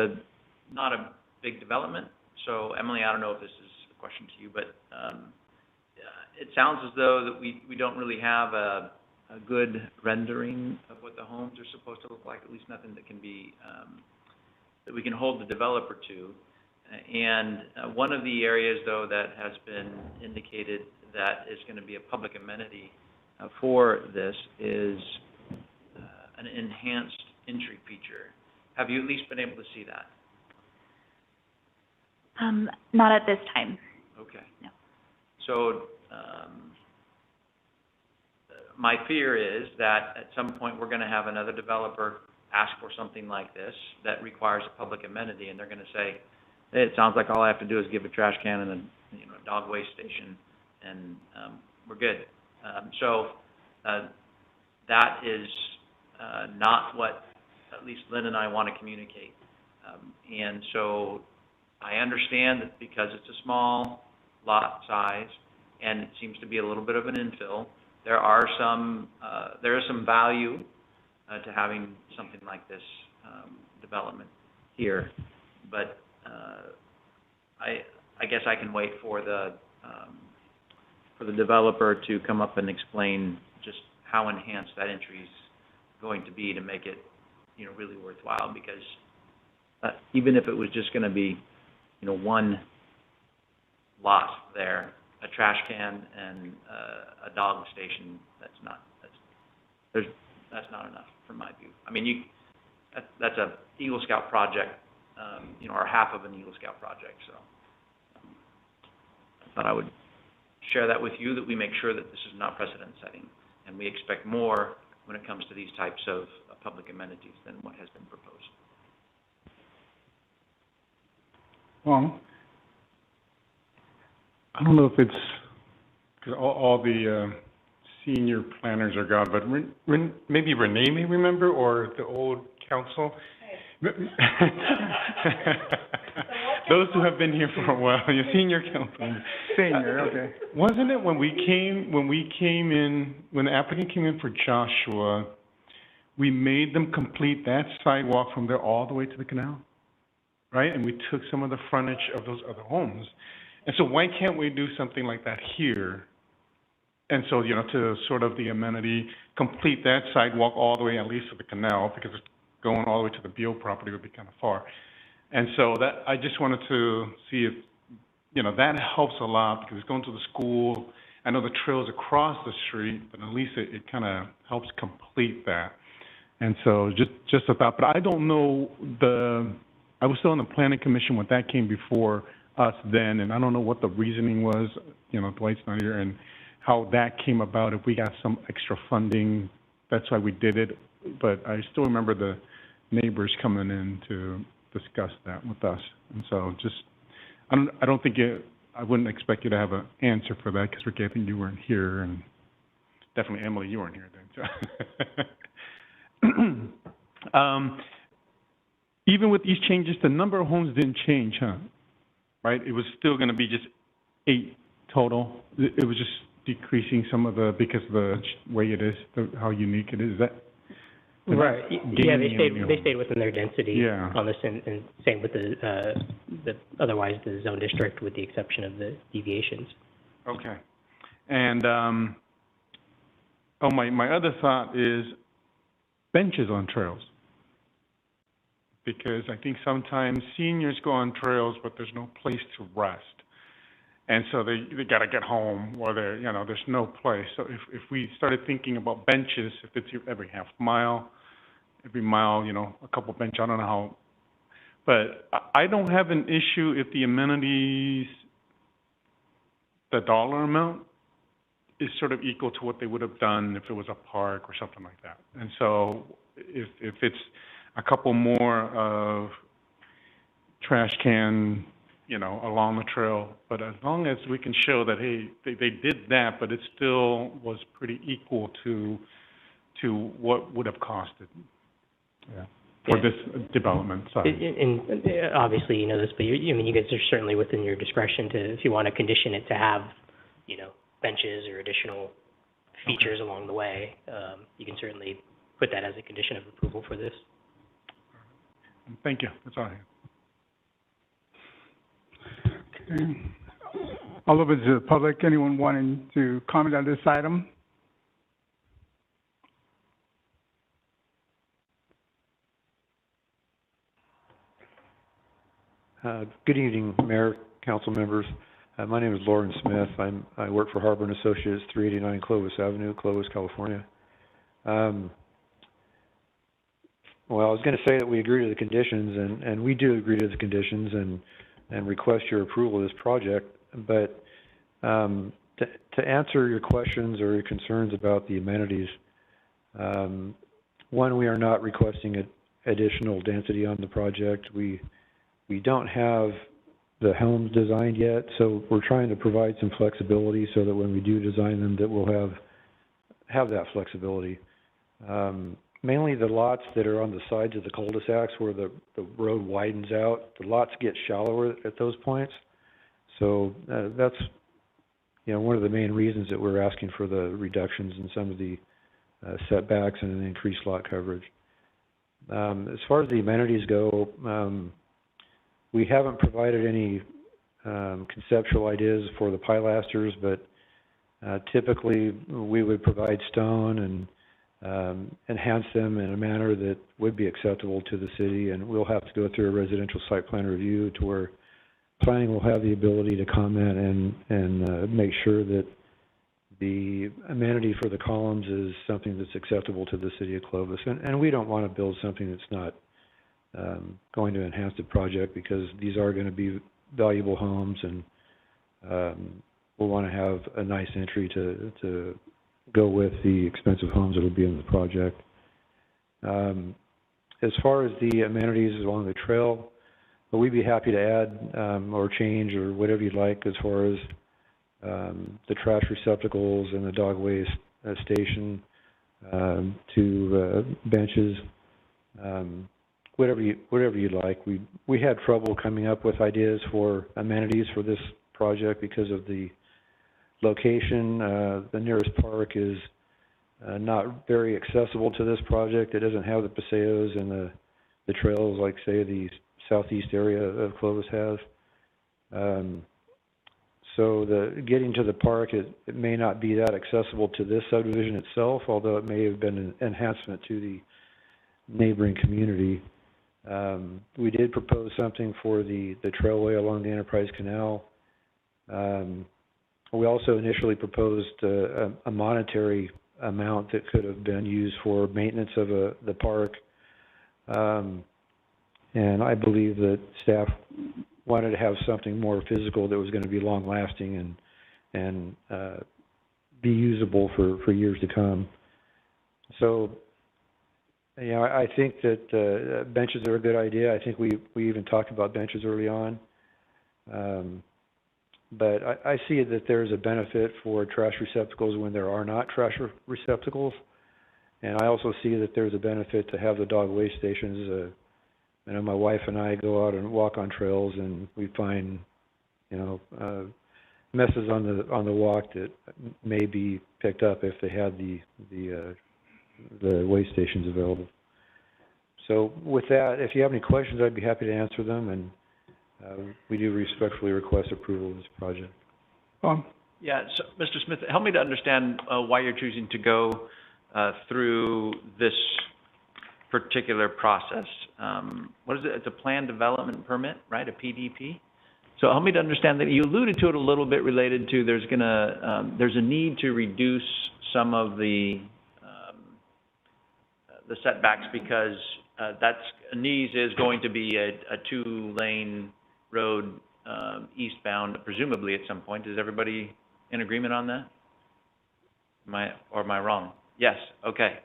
S8: not a big development. So Emily, I don't know if this is a question to you, but it sounds as though that we don't really have a good rendering of what the homes are supposed to look like. At least nothing that can be that we can hold the developer to. And one of the areas, though, that has been indicated that is going to be a public amenity for this is an enhanced entry feature. Have you at least been able to see that?
S13: Not at this time.
S8: Okay.
S13: No.
S8: So my fear is that at some point we're going to have another developer ask for something like this that requires a public amenity, and they're going to say, hey, it sounds like all I have to do is give a trash can and a dog waste station, and we're good. So that is not what at least Lynn and I want to communicate. And so I understand that because it's a small lot size and it seems to be a little bit of an infill, there is some value to having something like this development here. But I guess I can wait for the developer to come up and explain just how enhanced that entry is going to be to make it, you know, really worthwhile, because even if it was just gonna be, you know, one lot there, a trash can and a dog station, that's not enough from my view. I mean, that's a Eagle Scout project, you know, or half of an Eagle Scout project, so I thought I would share that with you, that we make sure that this is not precedent setting, and we expect more when it comes to these types of public amenities than what has been proposed.
S10: Well, I don't know if it's, because all the senior planners are gone, but maybe Renee may remember, or the old council. Those who have been here for a while, your senior council.
S1: Senior, okay.
S10: Wasn't it when the applicant came in for Joshua, we made them complete that sidewalk from there all the way to the canal, right? And we took some of the frontage of those other homes. And so why can't we do something like that here? And so, you know, to sort of the amenity, complete that sidewalk all the way at least to the canal, because it's going all the way to the Beal property would be kind of far. And so that, I just wanted to see if, you know, that helps a lot, because it's going to the school. I know the trail's across the street, but at least it kind of helps complete that. And so just a thought, but I don't know I was still on the planning commission when that came before us then, and I don't know what the reasoning was, you know, Dwight's not here, and how that came about, if we got some extra funding, that's why we did it. But I still remember the neighbors coming in to discuss that with us. And so just, I don't think I wouldn't expect you to have an answer for that, because Rick, I think you weren't here, and definitely Emily, you weren't here then. So. Even with these changes, the number of homes didn't change, huh? Right? It was still going to be just 8 total. It was just decreasing some of because of the way it is, how unique it is. Is that
S12: right? Yeah, they stayed within their density on this, and same with the otherwise the zone district, with the exception of the deviations.
S10: Okay. And my other thought is benches on trails. Because I think sometimes seniors go on trails, but there's no place to rest. And so they got to get home, or there's no place. So if we started thinking about benches, if it's every half mile, every mile, you know, a couple benches, I don't know how. But I don't have an issue if the amenities, the dollar amount, is sort of equal to what they would have done if it was a park or something like that. And so if it's a couple more of trash can, you know, along the trail, but as long as we can show that, hey, they did that, but it still was pretty equal to what would have costed for this development.
S12: And obviously, you know this, but you guys are certainly within your discretion to, if you want to condition it to have, you know, benches or additional features along the way, you can certainly put that as a condition of approval for this.
S10: Thank you. That's all I have.
S1: Okay. All over to the public. Anyone wanting to comment on this item?
S15: Good evening, Mayor, council members. My name is Lauren Smith. I work for Harbor & Associates, 389 Clovis Avenue, Clovis, California. Well, I was going to say that we agree to the conditions, and we do agree to the conditions and request your approval of this project. But to answer your questions or your concerns about the amenities, one, we are not requesting additional density on the project. We don't have the homes designed yet, so we're trying to provide some flexibility so that when we do design them, that we'll have that flexibility. Mainly the lots that are on the sides of the cul-de-sacs where the road widens out, the lots get shallower at those points. So that's, you know, one of the main reasons that we're asking for the reductions in some of the setbacks and an increased lot coverage. As far as the amenities go, we haven't provided any, conceptual ideas for the pilasters, but, typically, we would provide stone and, enhance them in a manner that would be acceptable to the city, and we'll have to go through a residential site plan review to where planning will have the ability to comment and make sure that the amenity for the columns is something that's acceptable to the city of Clovis. And we don't want to build something that's not going to enhance the project, because these are going to be valuable homes, and we'll want to have a nice entry to go with the expensive homes that will be in the project. As far as the amenities along the trail, we'd be happy to add or change or whatever you'd like as far as the trash receptacles and the dog waste station, to benches, whatever you'd like. We had trouble coming up with ideas for amenities for this project because of the location. The nearest park is not very accessible to this project. It doesn't have the paseos and the trails like, say, the southeast area of Clovis has. So getting to the park, it may not be that accessible to this subdivision itself, although it may have been an enhancement to the neighboring community. We did propose something for the trailway along the Enterprise Canal. We also initially proposed a monetary amount that could have been used for maintenance of the park. And I believe that staff wanted to have something more physical that was going to be long-lasting and be usable for years to come. So, you know, I think that benches are a good idea. I think we even talked about benches early on. But I see that there's a benefit for trash receptacles when there are not trash receptacles. And I also see that there's a benefit to have the dog waste stations. I know my wife and I go out and walk on trails, and we find, you know, messes on the walk that may be picked up if they had the waste stations available. So with that, if you have any questions, I'd be happy to answer them, and we do respectfully request approval of this project.
S8: Yeah, so Mr. Smith, help me to understand why you're choosing to go through this particular process. What is it? It's a planned development permit, right? A PDP? So help me to understand that. You alluded to it a little bit related to there's a need to reduce some of the setbacks because Nees is going to be a two-lane road eastbound, presumably at some point. Is everybody in agreement on that? Am I wrong? Yes, okay.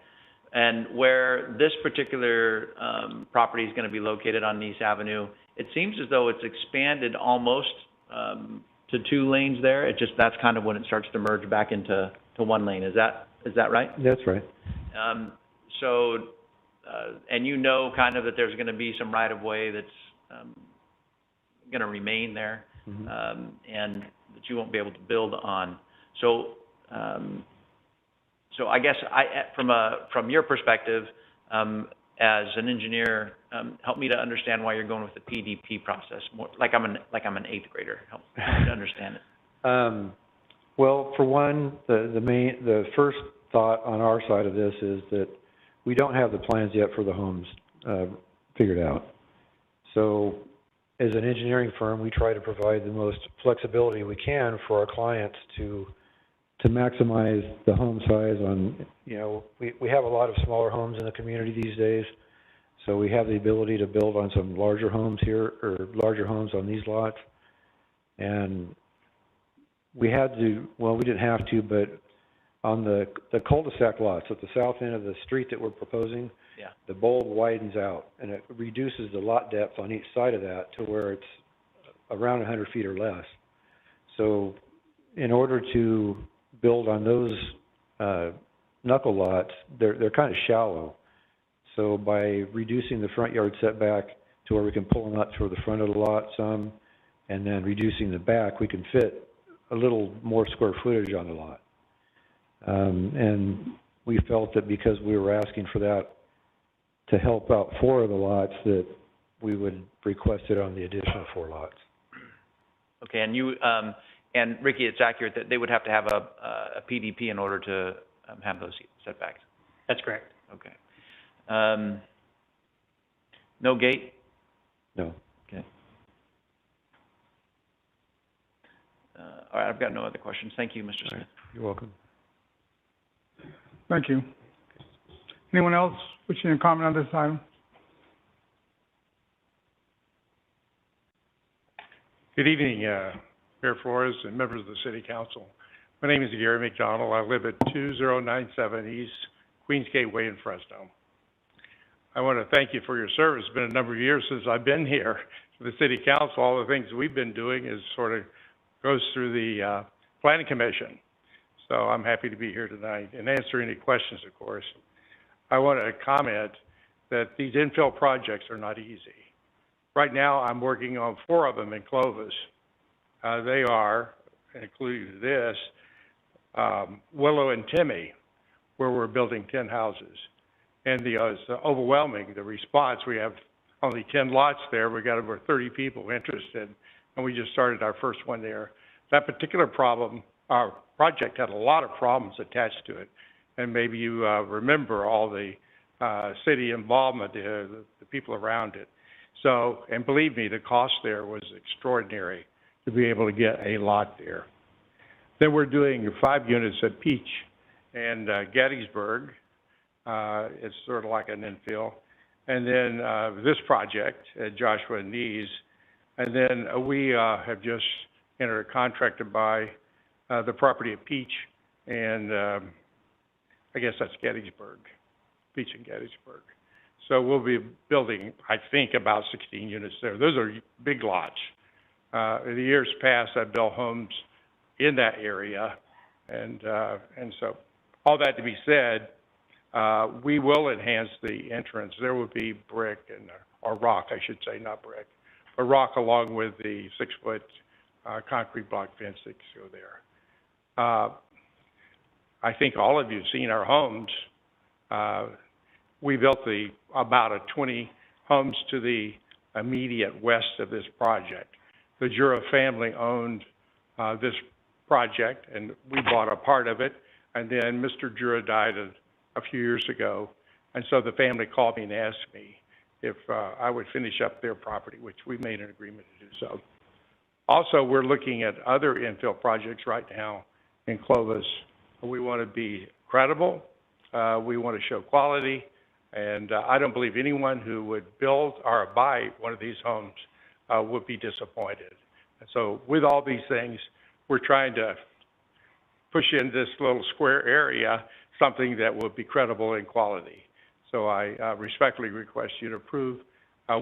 S8: And where this particular property is going to be located on Nees Avenue, it seems as though it's expanded almost to two lanes there. That's kind of when it starts to merge back into one lane. Is that right?
S15: That's right.
S8: And you know kind of that there's going to be some right-of-way that's going to remain there, and that you won't be able to build on. So I guess from your perspective, as an engineer, help me to understand why you're going with the PDP process. More like I'm an eighth grader. Help me to understand it.
S15: Well, for one, the first thought on our side of this is that we don't have the plans yet for the homes figured out. So, as an engineering firm, we try to provide the most flexibility we can for our clients to maximize the home size on, you know, we have a lot of smaller homes in the community these days, so we have the ability to build on some larger homes here, or larger homes on these lots. And we didn't have to, but on the cul-de-sac lots at the south end of the street that we're proposing, the bulb widens out, and it reduces the lot depth on each side of that to where it's around 100 feet or less. So in order to build on those knuckle lots, they're kind of shallow. So by reducing the front yard setback to where we can pull them up toward the front of the lot some, and then reducing the back, we can fit a little more square footage on the lot. And we felt that because we were asking for that to help out 4 of the lots, that we would request it on the additional 4 lots.
S8: Okay, and you, and Ricky, it's accurate that they would have to have a PDP in order to, have those setbacks?
S4: That's correct.
S8: Okay. No gate?
S15: No.
S8: Okay. All right, I've got no other questions. Thank you, Mr. Smith.
S15: You're welcome.
S1: Thank you. Anyone else wishing to comment on this item?
S2: Good evening, Mayor Flores and members of the City Council. My name is Gary McDonald. I live at 2097 East Queens Gateway in Fresno. I want to thank you for your service. It's been a number of years since I've been here to the City Council. All the things we've been doing is sort of goes through the Planning Commission. So I'm happy to be here tonight and answer any questions, of course. I want to comment that these infill projects are not easy. Right now, I'm working on 4 of them in Clovis. They are, including this, Willow and Timmy, where we're building 10 houses. And it's overwhelming, the response. We have only 10 lots there. We got over 30 people interested, and we just started our first one there. That particular our project had a lot of problems attached to it, and maybe you remember all the city involvement, the people around it. So, and believe me, the cost there was extraordinary to be able to get a lot there. Then we're doing 5 units at Peach and Gettysburg. It's sort of like an infill. And then this project at Joshua and Nees. And then we have just entered a contract to buy the property at Peach and I guess that's Gettysburg, Peach and Gettysburg. So we'll be building, I think, about 16 units there. Those are big lots. In the years past, I built homes in that area. And so all that to be said, we will enhance the entrance. There will be brick or rock, I should say, not brick, but rock along with the 6-foot concrete block fence that go there. I think all of you have seen our homes. We built about 20 homes to the immediate west of this project. The Jura family owned this project, and we bought a part of it. And then Mr. Jura died a few years ago, and so the family called me and asked me if I would finish up their property, which we made an agreement to do so. Also, we're looking at other infill projects right now in Clovis. We want to be credible. We want to show quality. And I don't believe anyone who would build or buy one of these homes would be disappointed. And so with all these things, we're trying to push in this little square area something that will be credible in quality. So I respectfully request you to approve.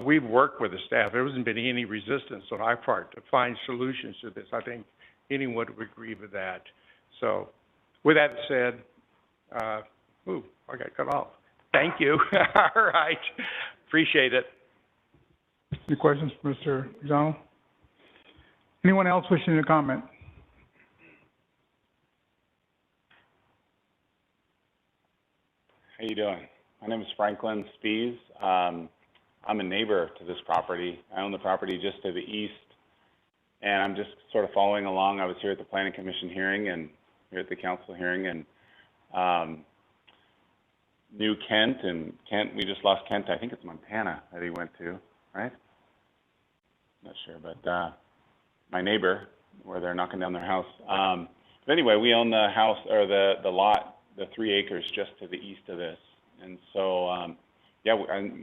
S2: We've worked with the staff. There hasn't been any resistance on our part to find solutions to this. I think anyone would agree with that. So with that said, I got cut off. Thank you. All right. Appreciate it.
S1: Any questions for Mr. McDonald? Anyone else wishing to comment?
S16: How you doing? My name is Franklin Spees. I'm a neighbor to this property. I own the property just to the east, and I'm just sort of following along. I was here at the Planning Commission hearing and here at the council hearing, and knew Kent, we just lost Kent. I think it's Montana that he went to, right? Not sure, but my neighbor, where they're knocking down their house. But anyway, we own the house, or the lot, the 3 acres just to the east of this. And so,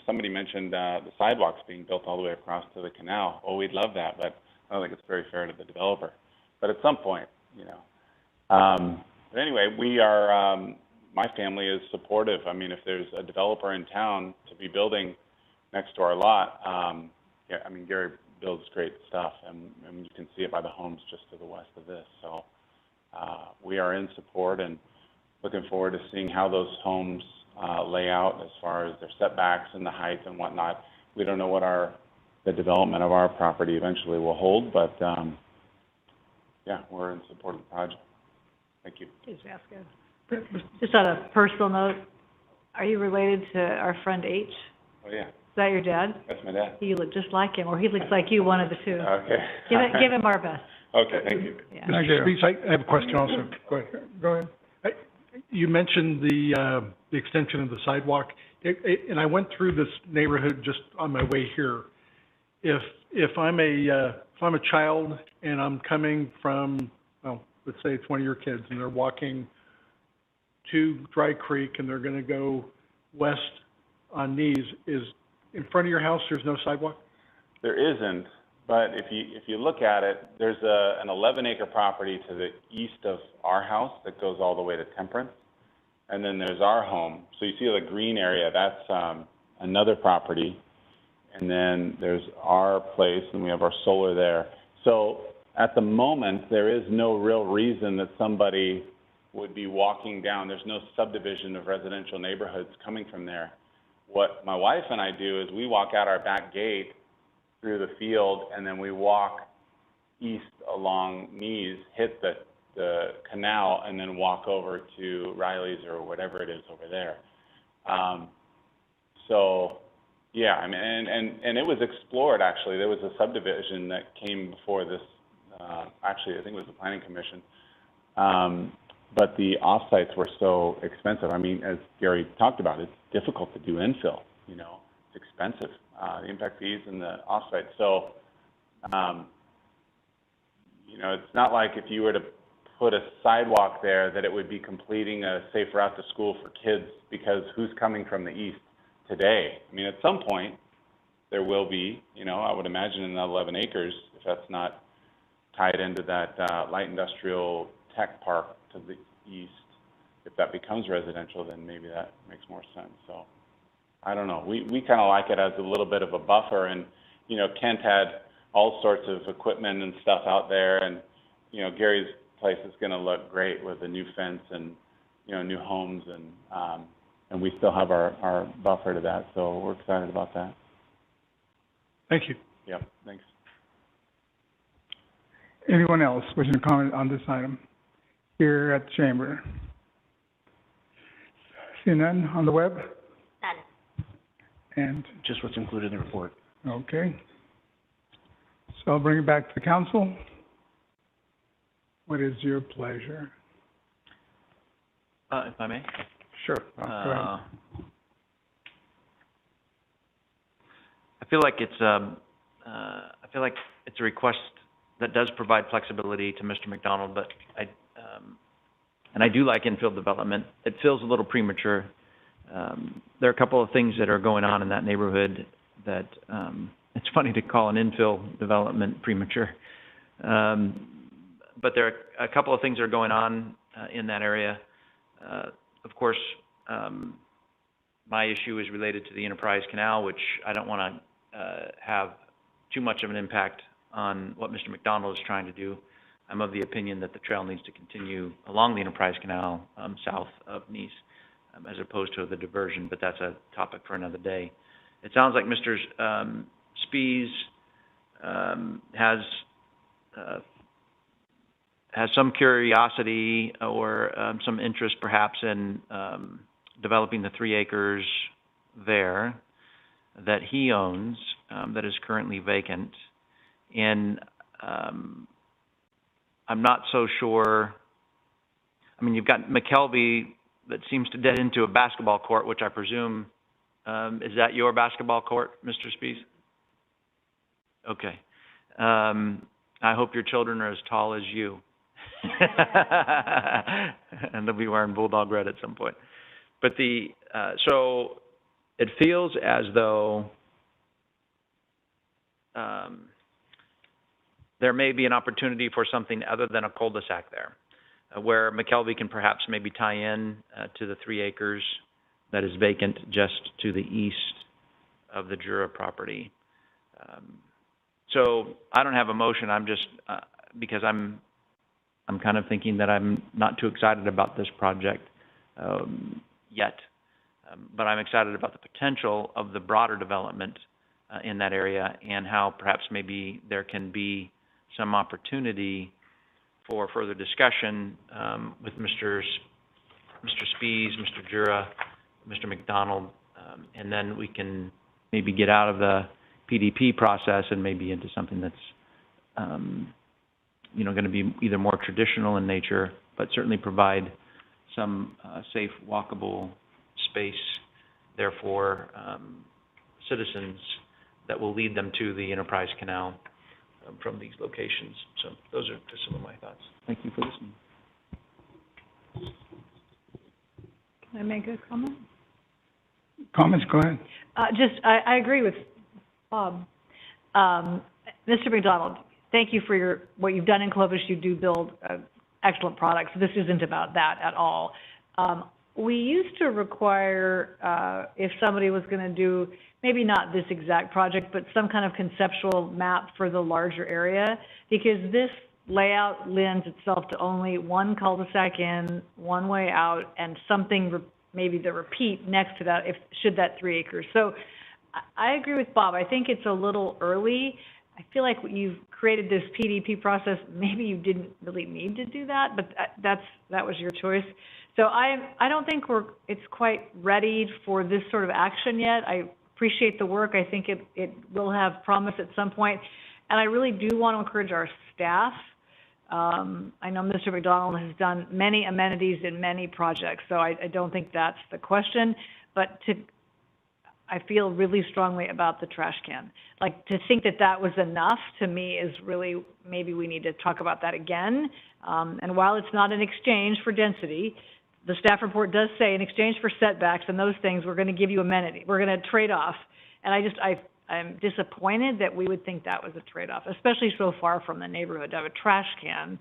S16: somebody mentioned the sidewalks being built all the way across to the canal. Oh, we'd love that, but I don't think it's very fair to the developer. But at some point, but anyway, we are, my family is supportive. I mean, if there's a developer in town to be building next to our lot, Gary builds great stuff, and you can see it by the homes just to the west of this. So we are in support and looking forward to seeing how those homes lay out as far as their setbacks and the height and whatnot. We don't know what the development of our property eventually will hold, but we're in support of the project. Thank you.
S7: Just on a personal note, are you related to our friend H?
S16: Oh, yeah.
S7: that your dad?
S16: That's my dad.
S7: You look just like him, or he looks like you, one of the two.
S16: Okay.
S7: Give him our best.
S16: Okay, thank you.
S7: Yeah.
S14: Mr. Spees, I have a question also. Go ahead.
S1: Go ahead.
S14: You mentioned the extension of the sidewalk, and I went through this neighborhood just on my way here. If I'm a child and I'm coming from, well, let's say it's one of your kids, and they're walking to Dry Creek and they're gonna go west on Knees, is in front of your house, there's no sidewalk?
S16: There isn't, but if you look at it, there's an 11-acre property to the east of our house that goes all the way to Temperance, and then there's our home. So you see the green area, that's another property, and then there's our place, and we have our solar there. So at the moment, there is no real reason that somebody would be walking down. There's no subdivision of residential neighborhoods coming from there. What my wife and I do is we walk out our back gate through the field, and then we walk east along Knees, hit the canal, and then walk over to Riley's or whatever it is over there. So, yeah, I mean, and it was explored, actually. There was a subdivision that came before this, actually, I think it was the Planning Commission. But the offsites were so expensive. I mean, as Gary talked about, it's difficult to do infill, you know, it's expensive, the impact fees and the offsite. So, you know, it's not like if you were to put a sidewalk there that it would be completing a safe route to school for kids, because who's coming from the east today? I mean, at some point, there will be, you know, I would imagine in the 11 acres, if that's not tied into that light industrial tech park to the east, if that becomes residential, then maybe that makes more sense. So, I don't know. We kind of like it as a little bit of a buffer, and, you know, Kent had all sorts of equipment and stuff out there, and, you know, Gary's place is going to look great with a new fence and, you know, new homes, and we still have our buffer to that, so we're excited about that.
S14: Thank you.
S16: Yep, thanks.
S1: Anyone else wishing to comment on this item here at the chamber? Seeing none on the web?
S11: None.
S1: And,
S3: Just what's included in the report.
S1: okay. So I'll bring it back to the council. What is your pleasure?
S8: If I may?
S1: Sure. Go ahead.
S8: I feel like it's a request that does provide flexibility to Mr. McDonald, but I do like infill development. It feels a little premature. There are a couple of things that are going on in that neighborhood that it's funny to call an infill development premature. But there are a couple of things that are going on in that area. Of course, my issue is related to the Enterprise Canal, which I don't want to have too much of an impact on what Mr. McDonald is trying to do. I'm of the opinion that the trail needs to continue along the Enterprise Canal south of Nice, as opposed to the diversion, but that's a topic for another day. It sounds like Mr. Spees has some curiosity or some interest perhaps in developing the 3 acres there that he owns, that is currently vacant. And I'm not so sure. I mean, you've got McKelvey that seems to dead into a basketball court, which I presume, is that your basketball court, Mr. Spees? Okay. I hope your children are as tall as you. And they'll be wearing Bulldog red at some point. But so it feels as though there may be an opportunity for something other than a cul-de-sac there, where McKelvey can perhaps maybe tie in to the 3 acres that is vacant just to the east of the Jura property. So I don't have a motion. I'm just because I'm kind of thinking that I'm not too excited about this project yet, but I'm excited about the potential of the broader development in that area, and how perhaps maybe there can be some opportunity for further discussion with Mr. Spees, Mr. Jura, Mr. McDonald, and then we can maybe get out of the PDP process and maybe into something that's, you know, gonna be either more traditional in nature, but certainly provide some, safe, walkable space there for, citizens that will lead them to the Enterprise Canal from these locations. So those are just some of my thoughts. Thank you for listening.
S7: Can I make a comment?
S1: Comments, go ahead.
S7: I agree with Bob. Mr. McDonald, thank you for what you've done in Clovis. You do build excellent products. This isn't about that at all. We used to require, if somebody was going to do, maybe not this exact project, but some kind of conceptual map for the larger area, because this layout lends itself to only one cul-de-sac in, one way out, and something, maybe the repeat next to that, should that 3 acres. So I agree with Bob. I think it's a little early. I feel like you've created this PDP process. Maybe you didn't really need to do that, but that was your choice. So I don't think it's quite ready for this sort of action yet. I appreciate the work. I think it will have promise at some point. And I really do want to encourage our staff. I know Mr. McDonald has done many amenities in many projects, so I don't think that's the question. But I feel really strongly about the trash can. Like, to think that was enough, to me, is really, maybe we need to talk about that again. And while it's not an exchange for density, the staff report does say in exchange for setbacks and those things, we're going to give you amenity. We're going to trade off. And I'm disappointed that we would think that was a trade-off, especially so far from the neighborhood to have a trash can.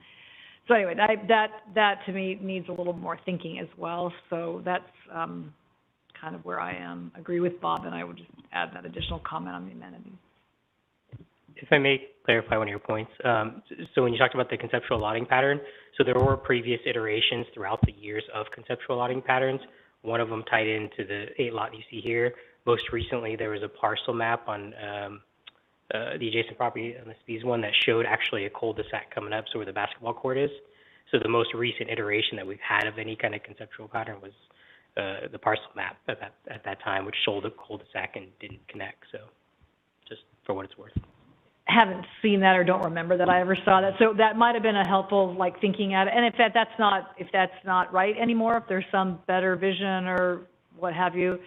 S7: So anyway, that to me needs a little more thinking as well. So that's kind of where I am. Agree with Bob, and I would just add that additional comment on the amenities.
S12: If I may clarify one of your points. So when you talked about the conceptual allotting pattern, so there were previous iterations throughout the years of conceptual allotting patterns. One of them tied into the 8-lot you see here. Most recently, there was a parcel map on the adjacent property on the Spees one that showed actually a cul-de-sac coming up, so where the basketball court is. So the most recent iteration that we've had of any kind of conceptual pattern was the parcel map at that time, which showed a cul-de-sac and didn't connect. So just for what it's worth.
S7: Haven't seen that or don't remember that I ever saw that. So that might have been a helpful, like, thinking at it. And if that's not right anymore, if there's some better vision or what have you,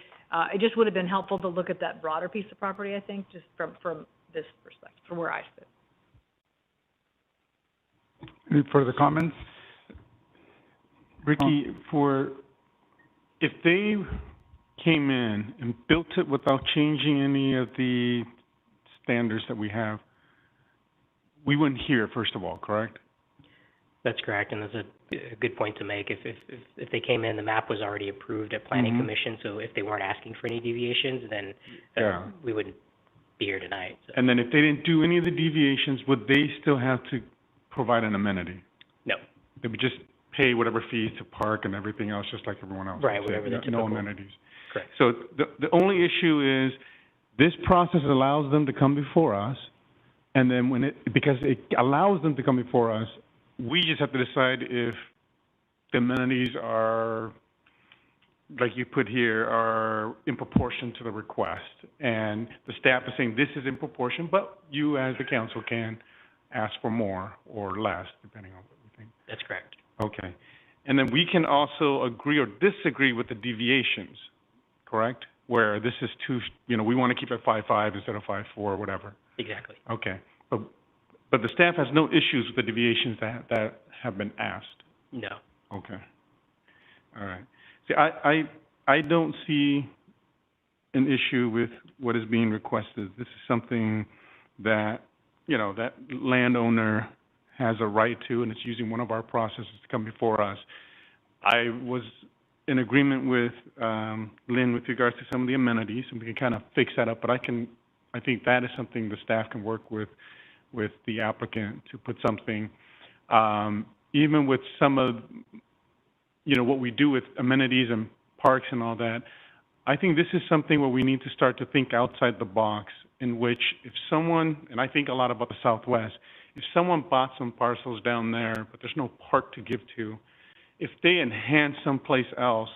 S7: it just would have been helpful to look at that broader piece of property, I think, just from this perspective, from where I sit.
S1: Any further comments?
S10: Ricky, if they came in and built it without changing any of the standards that we have, we wouldn't hear, first of all, correct?
S12: That's correct, and that's a good point to make. If they came in, the map was already approved at Planning Commission, so if they weren't asking for any deviations, then we wouldn't be here tonight. So.
S10: And then if they didn't do any of the deviations, would they still have to provide an amenity?
S12: No.
S10: They would just pay whatever fees to park and everything else, just like everyone else.
S12: Right, whatever the typical.
S10: No amenities.
S12: Correct.
S10: So the only issue is this process allows them to come before us, and then because it allows them to come before us, we just have to decide if the amenities are, like you put here, are in proportion to the request. And the staff is saying this is in proportion, but you as the council can ask for more or less, depending on what we think.
S12: That's correct.
S10: Okay. And then we can also agree or disagree with the deviations, correct? Where this is we want to keep it 5.5 instead of 5.4 or whatever.
S12: Exactly.
S10: Okay. But the staff has no issues with the deviations that have been asked?
S12: No.
S10: Okay. All right. See, I don't see an issue with what is being requested. This is something that, that landowner has a right to, and it's using one of our processes to come before us. I was in agreement with Lynn with regards to some of the amenities, and we can kind of fix that up, but I think that is something the staff can work with the applicant to put something, even with some of, what we do with amenities and parks and all that. I think this is something where we need to start to think outside the box, in which if someone, and I think a lot about the Southwest, if someone bought some parcels down there, but there's no park to give to, if they enhance someplace else,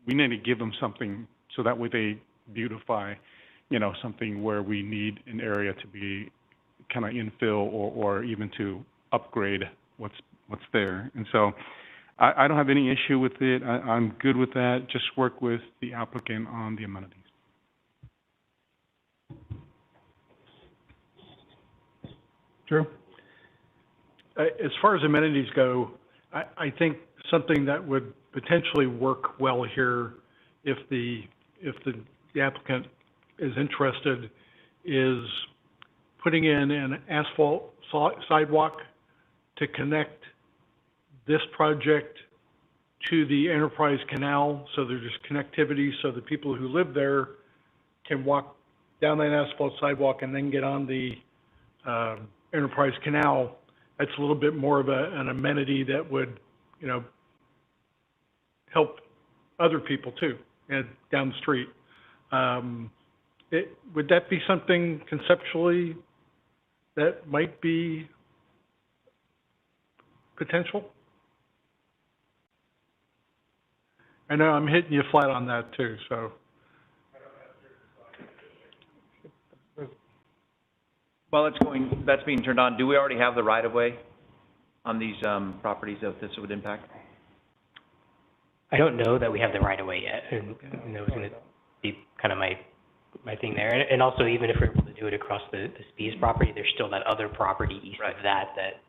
S10: we need to give them something so that way they beautify. you know, something where we need an area to be kind of infill or even to upgrade what's there. And so I don't have any issue with it. I'm good with that. Just work with the applicant on the amenities.
S1: Drew?
S14: As far as amenities go, I think something that would potentially work well here if the applicant is interested is putting in an asphalt sidewalk to connect this project to the Enterprise Canal, so there's connectivity so the people who live there can walk down that asphalt sidewalk and then get on the Enterprise Canal. That's a little bit more of an amenity that would, you know, help other people too, and down the street. Would that be something conceptually that might be potential? I know I'm hitting you flat on that too, so.
S8: Well, that's being turned on. Do we already have the right-of-way on these, properties that this would impact?
S12: I don't know that we have the right of way yet, and that was gonna be kind of my thing there. And also, even if we're able to do it across the Spees property, there's still that other property east of that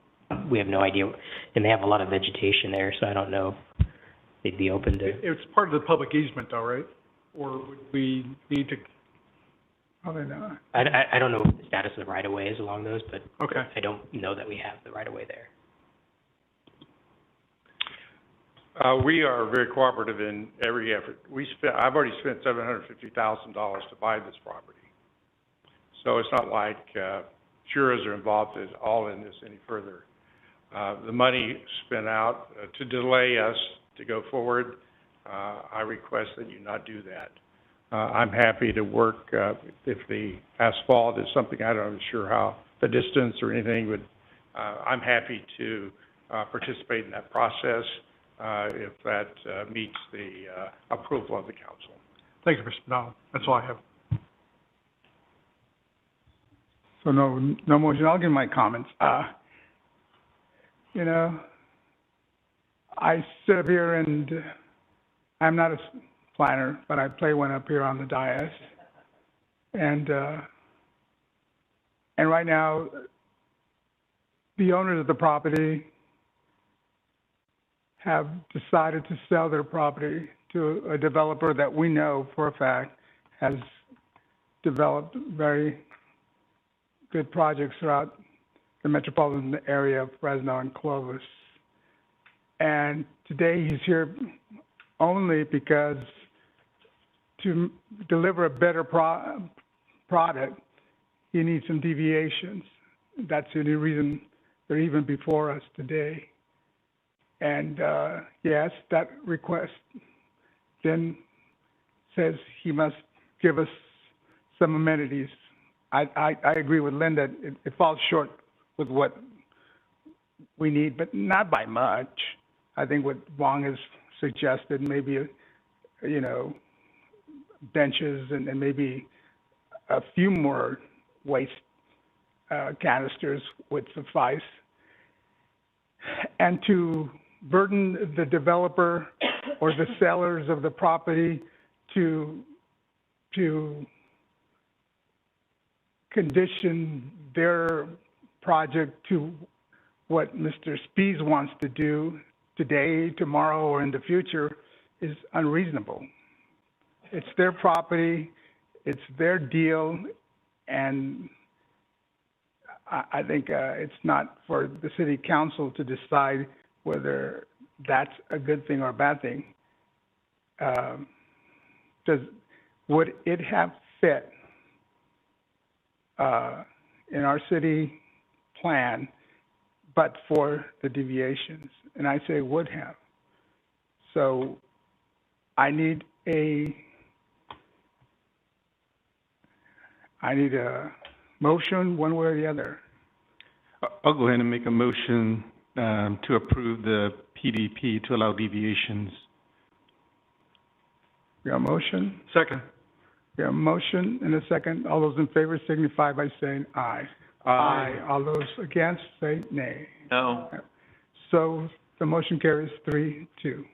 S12: we have no idea, and they have a lot of vegetation there, so I don't know if they'd be open to.
S14: It's part of the public easement though, right? Or would we need to?
S1: Probably not.
S12: I don't know what the status of the right of way is along those, but
S14: okay.
S12: I don't know that we have the right of way there.
S17: We are very cooperative in every effort. I've already spent $750,000 to buy this property. So it's not like, jurors are involved at all in this any further. The money spent out to delay us to go forward. I request that you not do that. I'm happy to work, if the asphalt is something, I'm not sure how, the distance or anything, but, I'm happy to, participate in that process. If that meets the approval of the council.
S14: Thank you, Mr. Donald. That's all I have.
S1: So no motion. I'll give my comments. You know, I sit up here and I'm not a planner, but I play one up here on the dais. And right now, the owners of the property have decided to sell their property to a developer that we know for a fact has developed very good projects throughout the metropolitan area of Fresno and Clovis. And today he's here only because to deliver a better product, he needs some deviations. That's the only reason they're even before us today. And yes, that request then says he must give us some amenities. I agree with Linda. It falls short with what we need, but not by much. I think what Wong has suggested, maybe, you know, benches and maybe a few more waste canisters would suffice. And to burden the developer or the sellers of the property to condition their project to what Mr. Spees wants to do today, tomorrow, or in the future is unreasonable. It's their property, it's their deal, and I think it's not for the city council to decide whether that's a good thing or a bad thing. Would it have fit in our city plan, but for the deviations? And I say would have. So I need a motion one way or the other.
S10: I'll go ahead and make a motion to approve the PDP to allow deviations.
S1: We got a motion?
S14: Second.
S1: We have a motion and a second. All those in favor signify by saying aye. Aye. All those against say nay.
S8: No.
S1: So the motion carries 3-2.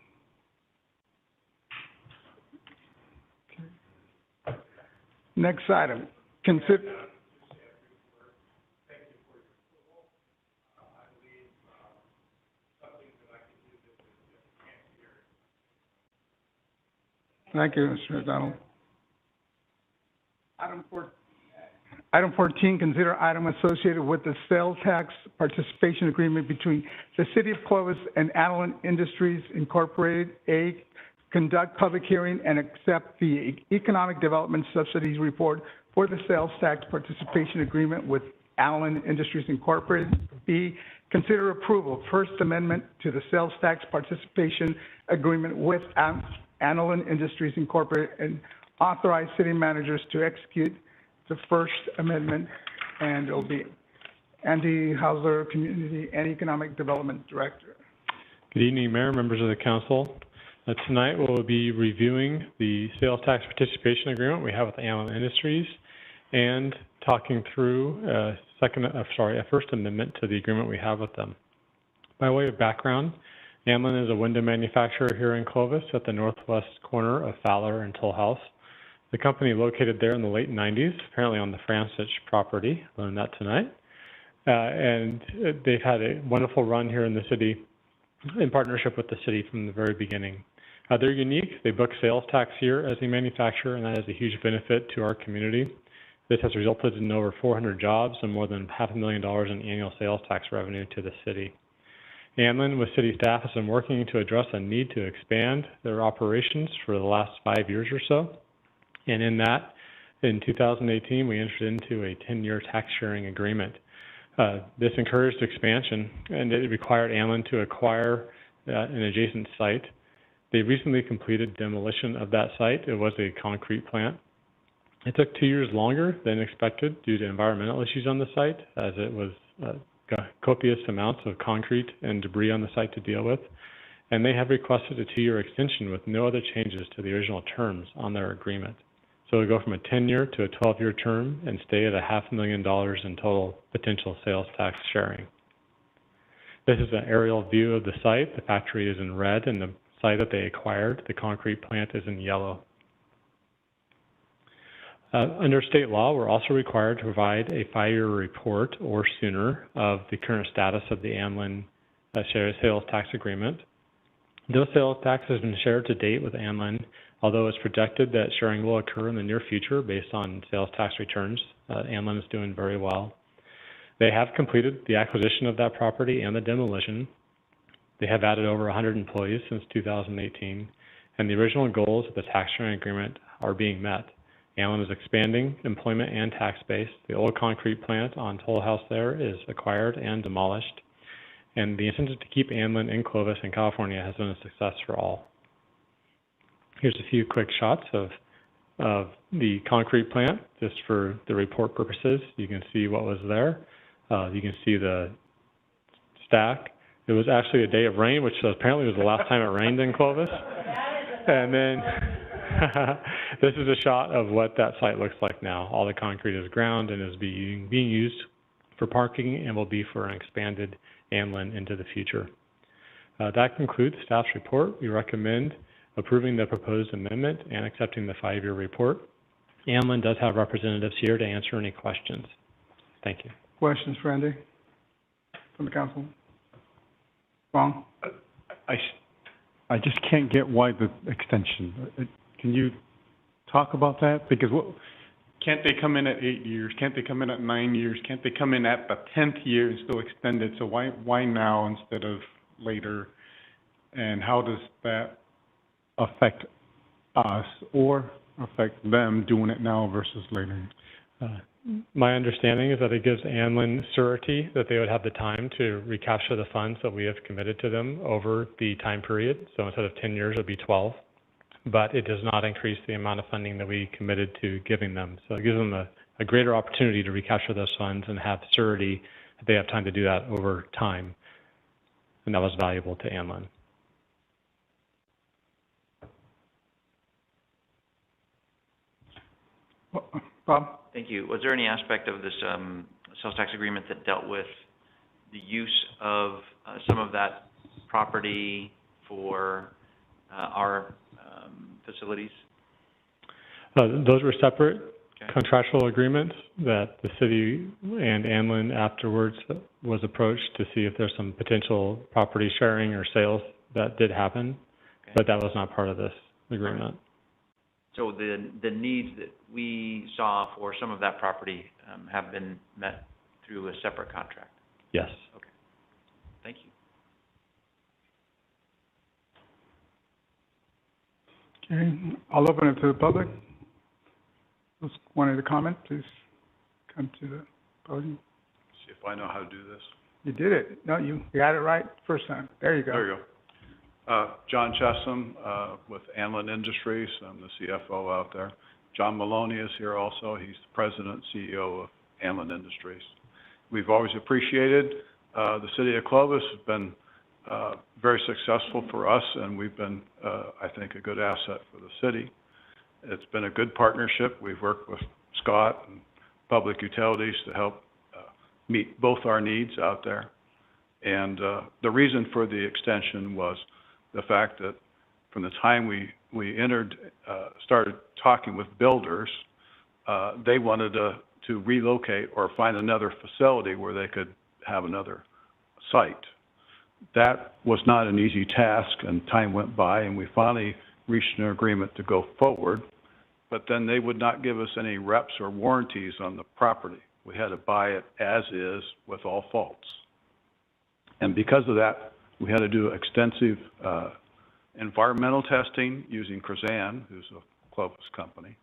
S1: Next item, consider. Thank you, Mr. McDonald. Item 14, consider item associated with the sales tax participation agreement between the City of Clovis and Adeline Industries Incorporated. A, conduct public hearing and accept the Economic Development Subsidies Report for the sales tax participation agreement with Adeline Industries Incorporated. B, consider approval, First Amendment to the sales tax participation agreement with Adeline Industries Incorporated, and authorize city managers to execute the First Amendment. And it'll be Andy Hausler, Community and Economic Development Director.
S18: Good evening, Mayor, members of the council. Tonight we'll be reviewing the sales tax participation agreement we have with Adeline Industries and talking through a First Amendment to the agreement we have with them. By way of background, Adeline is a window manufacturer here in Clovis at the northwest corner of Fowler and Toll House. The company located there in the late 90s, apparently on the Francis property. Learned that tonight. And they've had a wonderful run here in the city in partnership with the city from the very beginning. They're unique. They book sales tax here as a manufacturer, and that is a huge benefit to our community. This has resulted in over 400 jobs and more than $500,000 in annual sales tax revenue to the city. Adeline, with city staff, has been working to address a need to expand their operations for the last 5 years or so. And in that, in 2018, we entered into a 10-year tax sharing agreement. This encouraged expansion, and it required Adeline to acquire an adjacent site. They recently completed demolition of that site. It was a concrete plant. It took 2 years longer than expected due to environmental issues on the site, as it was copious amounts of concrete and debris on the site to deal with. And they have requested a 2-year extension with no other changes to the original terms on their agreement. So we go from a 10-year to a 12-year term and stay at $500,000 in total potential sales tax sharing. This is an aerial view of the site. The factory is in red, and the site that they acquired, the concrete plant, is in yellow. Under state law, we're also required to provide a 5-year report or sooner of the current status of the Adeline sales tax agreement. No sales tax has been shared to date with Adeline, although it's projected that sharing will occur in the near future based on sales tax returns. Adeline is doing very well. They have completed the acquisition of that property and the demolition. They have added over 100 employees since 2018, and the original goals of the tax sharing agreement are being met. Adeline is expanding employment and tax base. The old concrete plant on Toll House there is acquired and demolished, and the incentive to keep Adeline in Clovis and California has been a success for all. Here's a few quick shots of the concrete plant, just for the report purposes. You can see what was there. You can see the stack. It was actually a day of rain, which apparently was the last time it rained in Clovis. And then this is a shot of what that site looks like now. All the concrete is ground and is being used for parking and will be for an expanded Adeline into the future. That concludes staff's report. We recommend approving the proposed amendment and accepting the 5-year report. Adeline does have representatives here to answer any questions. Thank you.
S1: Questions for Andy from the council? Wrong?
S10: I just can't get why the extension. Can you talk about that? Because can't they come in at 8 years? Can't they come in at 9 years? Can't they come in at the 10th year and still extend it? So why now instead of later? And how does that affect us or affect them doing it now versus later?
S18: My understanding is that it gives Adeline surety that they would have the time to recapture the funds that we have committed to them over the time period. So instead of 10 years, it would be 12. But it does not increase the amount of funding that we committed to giving them. So it gives them a greater opportunity to recapture those funds and have surety that they have time to do that over time. And that was valuable to Adeline.
S1: Bob?
S8: Thank you. Was there any aspect of this, sales tax agreement that dealt with the use of, some of that property for, our, facilities?
S18: Those were separate
S8: Okay.
S18: contractual agreements that the city and Anlin afterwards was approached to see if there's some potential property sharing or sales that did happen,
S8: Okay.
S18: but that was not part of this agreement.
S8: So the needs that we saw for some of that property, have been met through a separate contract?
S18: Yes.
S8: Okay. Thank you.
S1: Okay, I'll open it to the public. Those wanting to comment, please come to the podium.
S19: See if I know how to do this.
S1: You did it. No, you got it right first time. There you go.
S19: There you go. John Chessum, with Anlin Industries. I'm the CFO out there. John Maloney is here also. He's the president and CEO of Anlin Industries. We've always appreciated, the city of Clovis has been, very successful for us, and we've been, I think, a good asset for the city. It's been a good partnership. We've worked with Scott and Public Utilities to help, meet both our needs out there. And, the reason for the extension was the fact that from the time we started talking with builders, they wanted to relocate or find another facility where they could have another site. That was not an easy task, and time went by, and we finally reached an agreement to go forward, but then they would not give us any reps or warranties on the property. We had to buy it as is with all faults. And because of that, we had to do extensive environmental testing using Krazan, who's a Clovis company,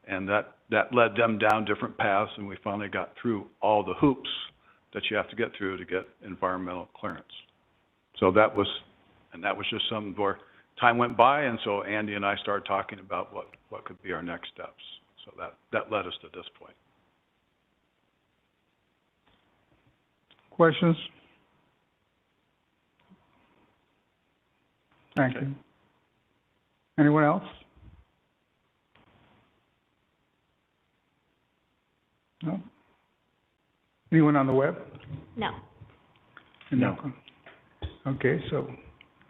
S19: and that led them down different paths, and we finally got through all the hoops that you have to get through to get environmental clearance. So that was just some where time went by, and so Andy and I started talking about what could be our next steps. So that led us to this point.
S1: Questions? Thank you. Anyone else? No? Anyone on the web?
S13: No.
S1: No. Okay, so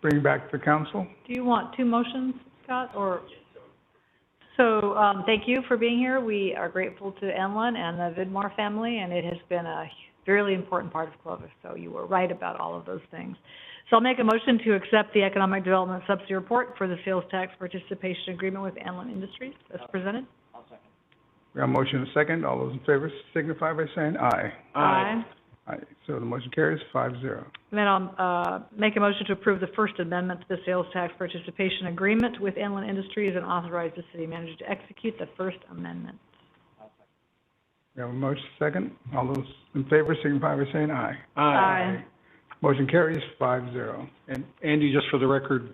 S1: bring it back to the council.
S7: Do you want two motions, Scott, or? So, thank you for being here. We are grateful to Anlin and the Vidmar family, and it has been a really important part of Clovis, so you were right about all of those things. So I'll make a motion to accept the Economic Development Subsidy Report for the Sales Tax Participation Agreement with Anlin Industries as presented.
S8: I'll second.
S1: We have a motion and a second. All those in favor signify by saying aye.
S7: Aye.
S1: Aye. So the motion carries 5-0.
S7: And then I'll, make a motion to approve the First Amendment to the Sales Tax Participation Agreement with Anlin Industries and authorize the city manager to execute the First Amendment.
S1: We have a motion second. All those in favor signify by saying aye.
S7: Aye.
S1: Motion carries 5-0.
S14: And Andy, just for the record,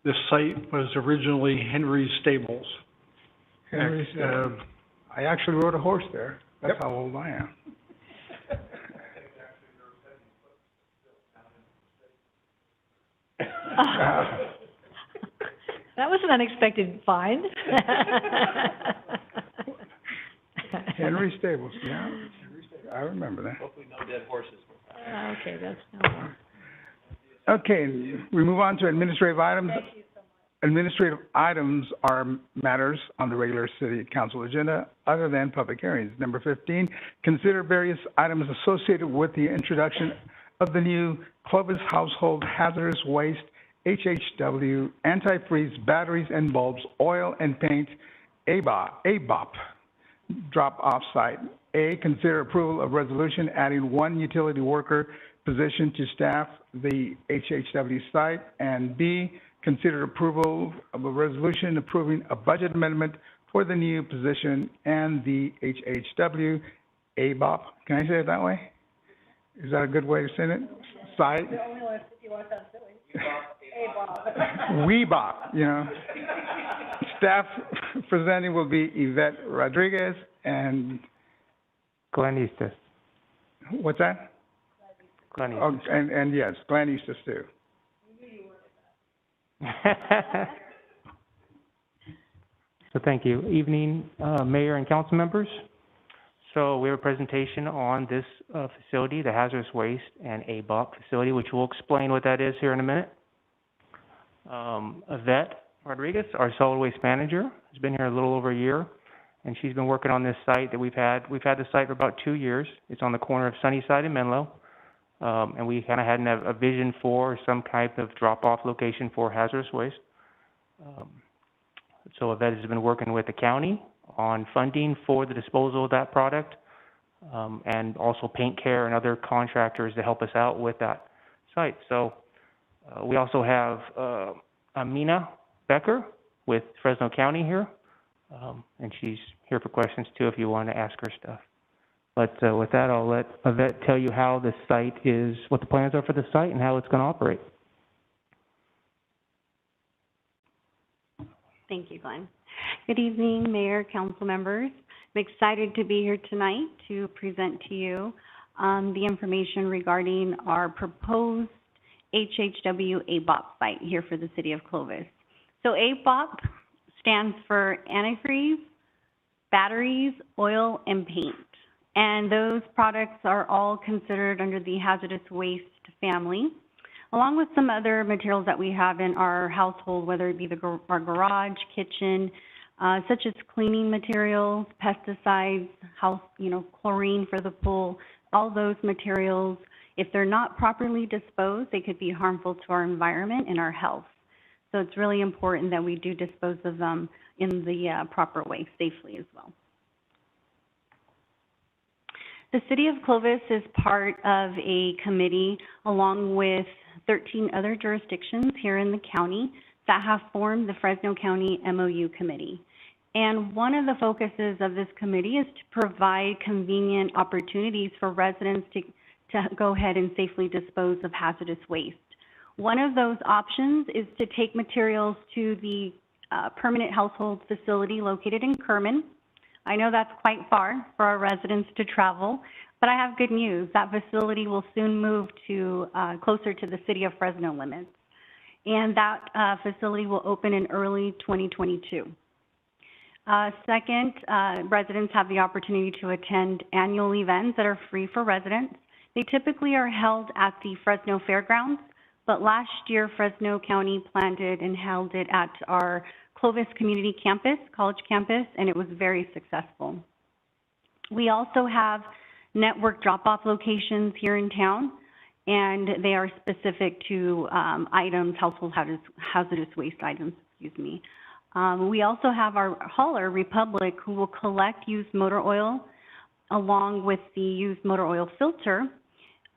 S14: this site was originally Henry's Stables.
S1: Henry's, I actually rode a horse there. That's how old I am.
S7: That was an unexpected find.
S1: Henry Stables, yeah. I remember that.
S8: Hopefully no dead horses.
S7: Okay, that's no more.
S1: Okay, we move on to administrative items. Administrative items are matters on the regular city council agenda other than public hearings. Number 15, consider various items associated with the introduction of the new Clovis Household Hazardous Waste, HHW, antifreeze, batteries and bulbs, oil and paint, ABOP, drop-off site. A, consider approval of resolution adding one utility worker position to staff the HHW site. And B, consider approval of a resolution approving a budget amendment for the new position and the HHW ABOP. Can I say it that way? Is that a good way to say it? Site?
S20: The only one if you want that silly.
S1: WeBop, you know. Staff presenting will be Yvette Rodriguez and
S21: Glenn Eastus.
S1: What's that?
S21: Glenn
S1: Oh,
S21: Eastus.
S1: and yes, Glenn Eastus too.
S21: So thank you. Evening, Mayor and council members. So we have a presentation on this facility, the hazardous waste and ABOP facility, which we'll explain what that is here in a minute. Yvette Rodriguez, our solid waste manager, has been here a little over a year, and she's been working on this site that we've had the site for about 2 years. It's on the corner of Sunnyside and Menlo, and we kind of had a vision for some type of drop-off location for hazardous waste. So Yvette has been working with the county on funding for the disposal of that product, and also Paint Care and other contractors to help us out with that site. So we also have Amina Becker with Fresno County here, and she's here for questions too if you want to ask her stuff. But with that, I'll let Yvette tell you how the site is, what the plans are for the site and how it's going to operate.
S20: Thank you, Glenn. Good evening, Mayor, council members. I'm excited to be here tonight to present to you the information regarding our proposed HHW ABOP site here for the city of Clovis. So ABOP stands for antifreeze, batteries, oil, and paint. And those products are all considered under the hazardous waste family, along with some other materials that we have in our household, whether it be our garage, kitchen, such as cleaning materials, pesticides, chlorine for the pool, all those materials. If they're not properly disposed, they could be harmful to our environment and our health. So it's really important that we do dispose of them in the proper way, safely as well. The city of Clovis is part of a committee along with 13 other jurisdictions here in the county that have formed the Fresno County MOU Committee. And one of the focuses of this committee is to provide convenient opportunities for residents to go ahead and safely dispose of hazardous waste. One of those options is to take materials to the permanent household facility located in Kerman. I know that's quite far for our residents to travel, but I have good news. That facility will soon move to closer to the city of Fresno limits. And that facility will open in early 2022. Second, residents have the opportunity to attend annual events that are free for residents. They typically are held at the Fresno Fairgrounds, but last year Fresno County planned it and held it at our Clovis Community Campus, college campus, and it was very successful. We also have network drop-off locations here in town, and they are specific to items, household hazardous waste items, excuse me. We also have our hauler, Republic, who will collect used motor oil along with the used motor oil filter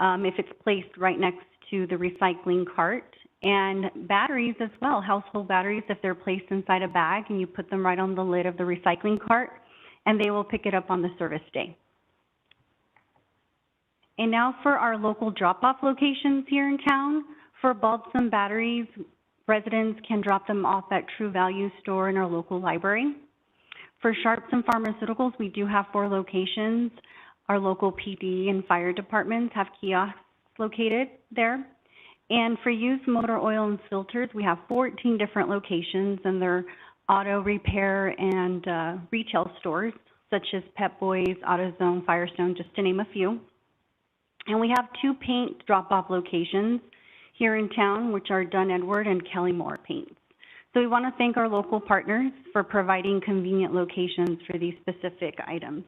S20: if it's placed right next to the recycling cart, and batteries as well, household batteries if they're placed inside a bag and you put them right on the lid of the recycling cart, and they will pick it up on the service day. And now for our local drop-off locations here in town. For bulbs and batteries, residents can drop them off at True Value store in our local library. For sharps and pharmaceuticals, we do have 4 locations. Our local PD and fire departments have kiosks located there. And for used motor oil and filters, we have 14 different locations, and they're auto repair and retail stores, such as Pep Boys, AutoZone, Firestone, just to name a few. And we have 2 paint drop-off locations here in town, which are Dunn Edward and Kelly Moore Paints. So we want to thank our local partners for providing convenient locations for these specific items.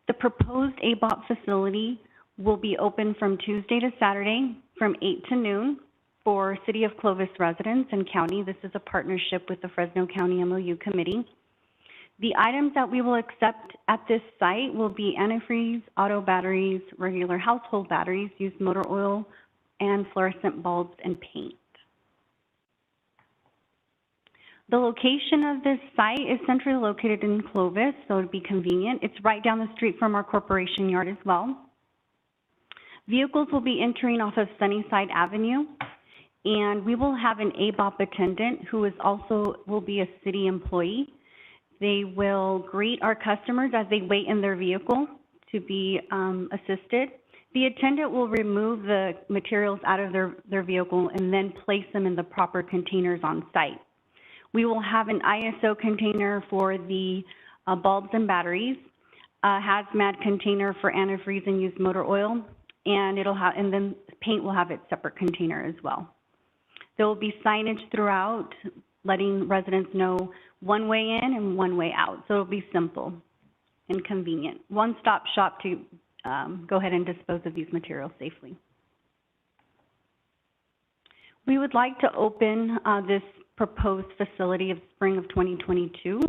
S20: The proposed ABOP facility will be open from Tuesday to Saturday from 8 to noon for City of Clovis residents and county. This is a partnership with the Fresno County MOU Committee. The items that we will accept at this site will be antifreeze, auto batteries, regular household batteries, used motor oil, and fluorescent bulbs and paint. The location of this site is centrally located in Clovis, so it'd be convenient. It's right down the street from our corporation yard as well. Vehicles will be entering off of Sunnyside Avenue, and we will have an ABOP attendant who will be a city employee. They will greet our customers as they wait in their vehicle to be assisted. The attendant will remove the materials out of their vehicle and then place them in the proper containers on site. We will have an ISO container for the bulbs and batteries, a hazmat container for antifreeze and used motor oil, and then paint will have its separate container as well. There will be signage throughout, letting residents know one way in and one way out. So it'll be simple and convenient. One-stop shop to go ahead and dispose of these materials safely. We would like to open this proposed facility of spring of 2022.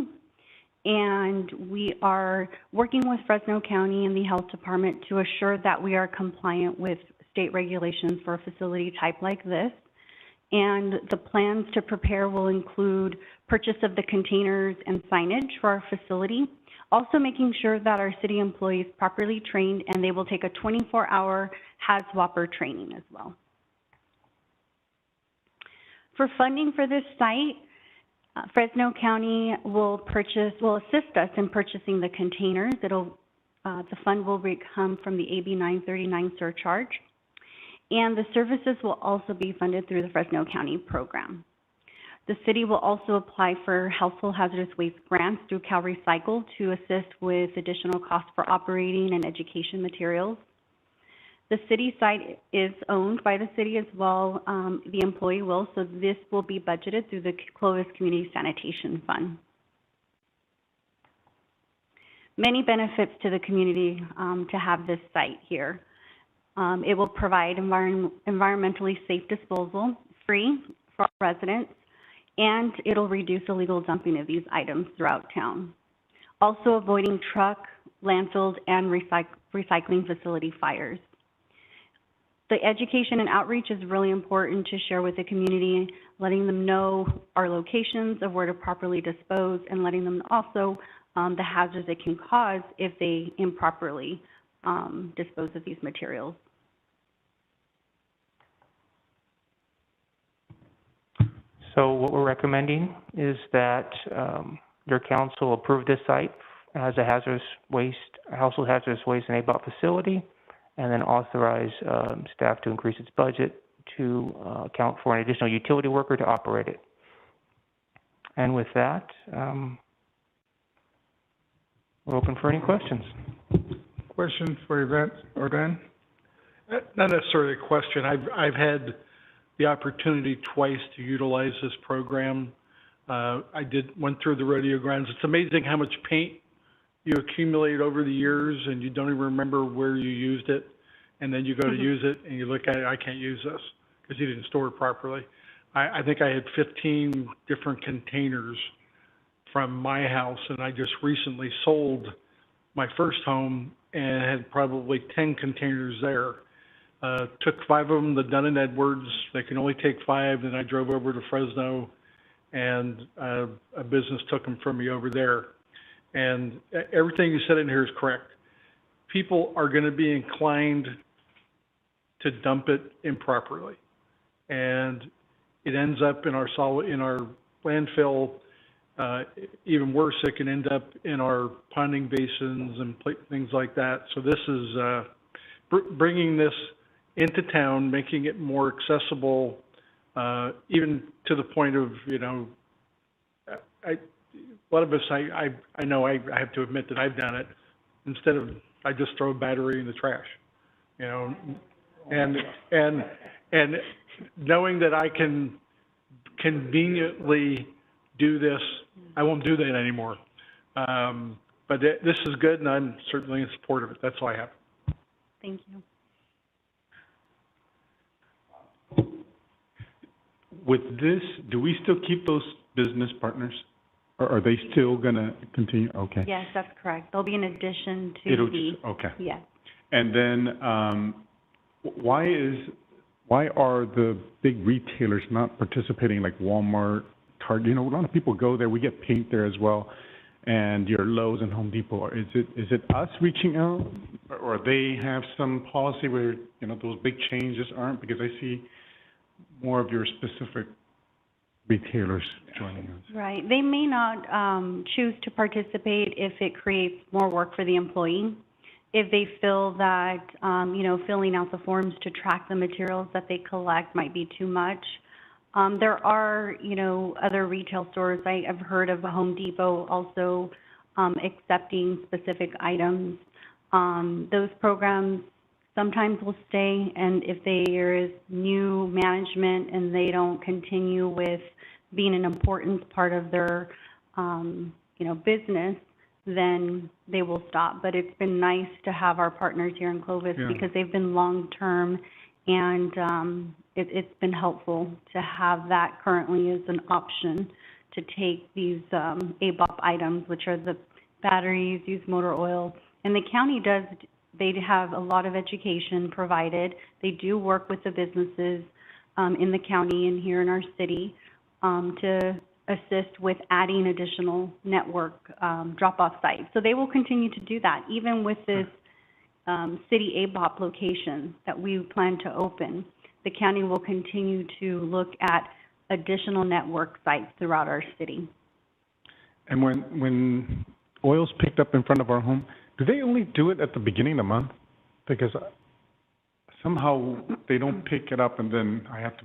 S20: And we are working with Fresno County and the Health Department to assure that we are compliant with state regulations for a facility type like this. And the plans to prepare will include purchase of the containers and signage for our facility, also making sure that our city employees properly trained, and they will take a 24-hour HAZWOPER training as well. For funding for this site, Fresno County will assist us in purchasing the containers. The fund will come from the AB 939 surcharge. And the services will also be funded through the Fresno County program. The city will also apply for household hazardous waste grants through CalRecycle to assist with additional costs for operating and education materials. The city site is owned by the city as well, the employee will, so this will be budgeted through the Clovis Community Sanitation Fund. Many benefits to the community to have this site here. It will provide environmentally safe disposal, free for our residents, and it'll reduce illegal dumping of these items throughout town. Also avoiding truck, landfills, and recycling facility fires. The education and outreach is really important to share with the community, letting them know our locations of where to properly dispose, and letting them also the hazards it can cause if they improperly dispose of these materials.
S21: So what we're recommending is that your council approve this site as a household hazardous waste and ABOT facility, and then authorize staff to increase its budget to account for an additional utility worker to operate it. And with that, we're open for any questions.
S1: Questions for Yvette or Dan?
S14: Not necessarily a question. I've had the opportunity twice to utilize this program. Went through the rodeo grounds. It's amazing how much paint you accumulate over the years, and you don't even remember where you used it. And then you go to use it, and you look at it, I can't use this because you didn't store it properly. I think I had 15 different containers from my house, and I just recently sold my first home and had probably 10 containers there. Took 5 of them to Dun & Edwards. They can only take 5. Then I drove over to Fresno, and a business took them from me over there. And everything you said in here is correct. People are going to be inclined to dump it improperly, and it ends up in our landfill. Even worse, it can end up in our ponding basins and things like that. So this is bringing this into town, making it more accessible, even to the point of, a lot of us, I know I have to admit that I've done it. Instead of, I just throw a battery in the trash, and knowing that I can conveniently do this, I won't do that anymore. But this is good, and I'm certainly in support of it. That's all I have.
S20: Thank you.
S10: With this, do we still keep those business partners? Or are they still going to continue? Okay.
S20: Yes, that's correct. They'll be in addition to
S10: okay.
S20: Yes.
S10: And then why are the big retailers not participating, like Walmart, Target? A lot of people go there. We get paint there as well. And your Lowe's and Home Depot. Is it us reaching out, or they have some policy where those big changes aren't? Because I see more of your specific retailers joining us.
S20: Right. They may not choose to participate if it creates more work for the employee. If they feel that, filling out the forms to track the materials that they collect might be too much. There are, you know, other retail stores. I've heard of Home Depot also accepting specific items. Those programs sometimes will stay, and if there is new management and they don't continue with being an important part of their, you know, business, then they will stop. But it's been nice to have our partners here in Clovis because they've been long-term, and it's been helpful to have that currently as an option to take these ABOP items, which are the batteries, used motor oil. And the county they have a lot of education provided. They do work with the businesses in the county and here in our city to assist with adding additional network drop-off sites. So they will continue to do that, even with this city ABOP location that we plan to open. The county will continue to look at additional network sites throughout our city.
S10: And when oil's picked up in front of our home, do they only do it at the beginning of the month? Because somehow they don't pick it up, and then I have to.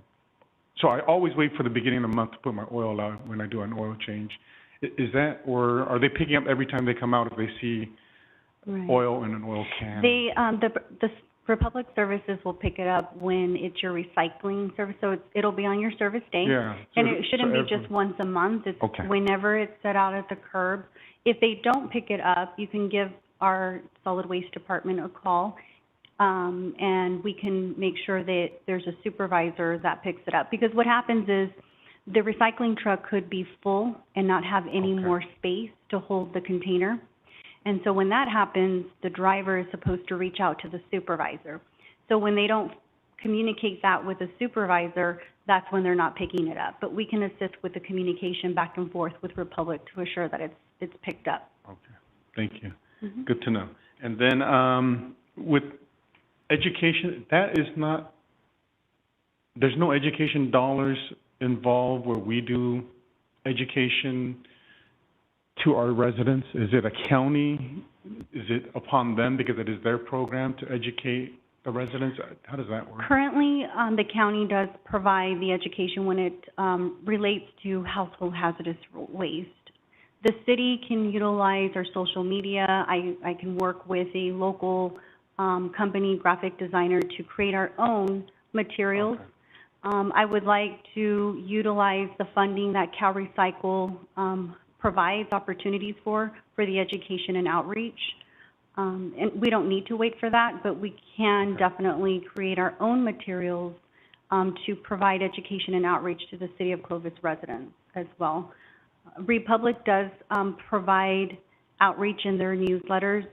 S10: So I always wait for the beginning of the month to put my oil out when I do an oil change. Is that, or are they picking up every time they come out if they see oil in an oil can?
S20: The Republic Services will pick it up when it's your recycling service, so it'll be on your service day.
S10: Yeah.
S20: And it shouldn't be just once a month. It's whenever it's set out at the curb. If they don't pick it up, you can give our solid waste department a call, and we can make sure that there's a supervisor that picks it up. Because what happens is the recycling truck could be full and not have any more space to hold the container. And so when that happens, the driver is supposed to reach out to the supervisor. So when they don't communicate that with the supervisor, that's when they're not picking it up. But we can assist with the communication back and forth with Republic to assure that it's picked up.
S10: Okay, thank you. Good to know. And then with education, that is not, there's no education dollars involved where we do education to our residents? Is it a county? Is it upon them because it is their program to educate the residents? How does that work?
S20: Currently, the county does provide the education when it relates to household hazardous waste. The city can utilize our social media. I can work with a local company, graphic designer, to create our own materials. I would like to utilize the funding that Cal Recycle provides opportunities for the education and outreach. And we don't need to wait for that, but we can definitely create our own materials to provide education and outreach to the City of Clovis residents as well. Republic does provide outreach in their newsletters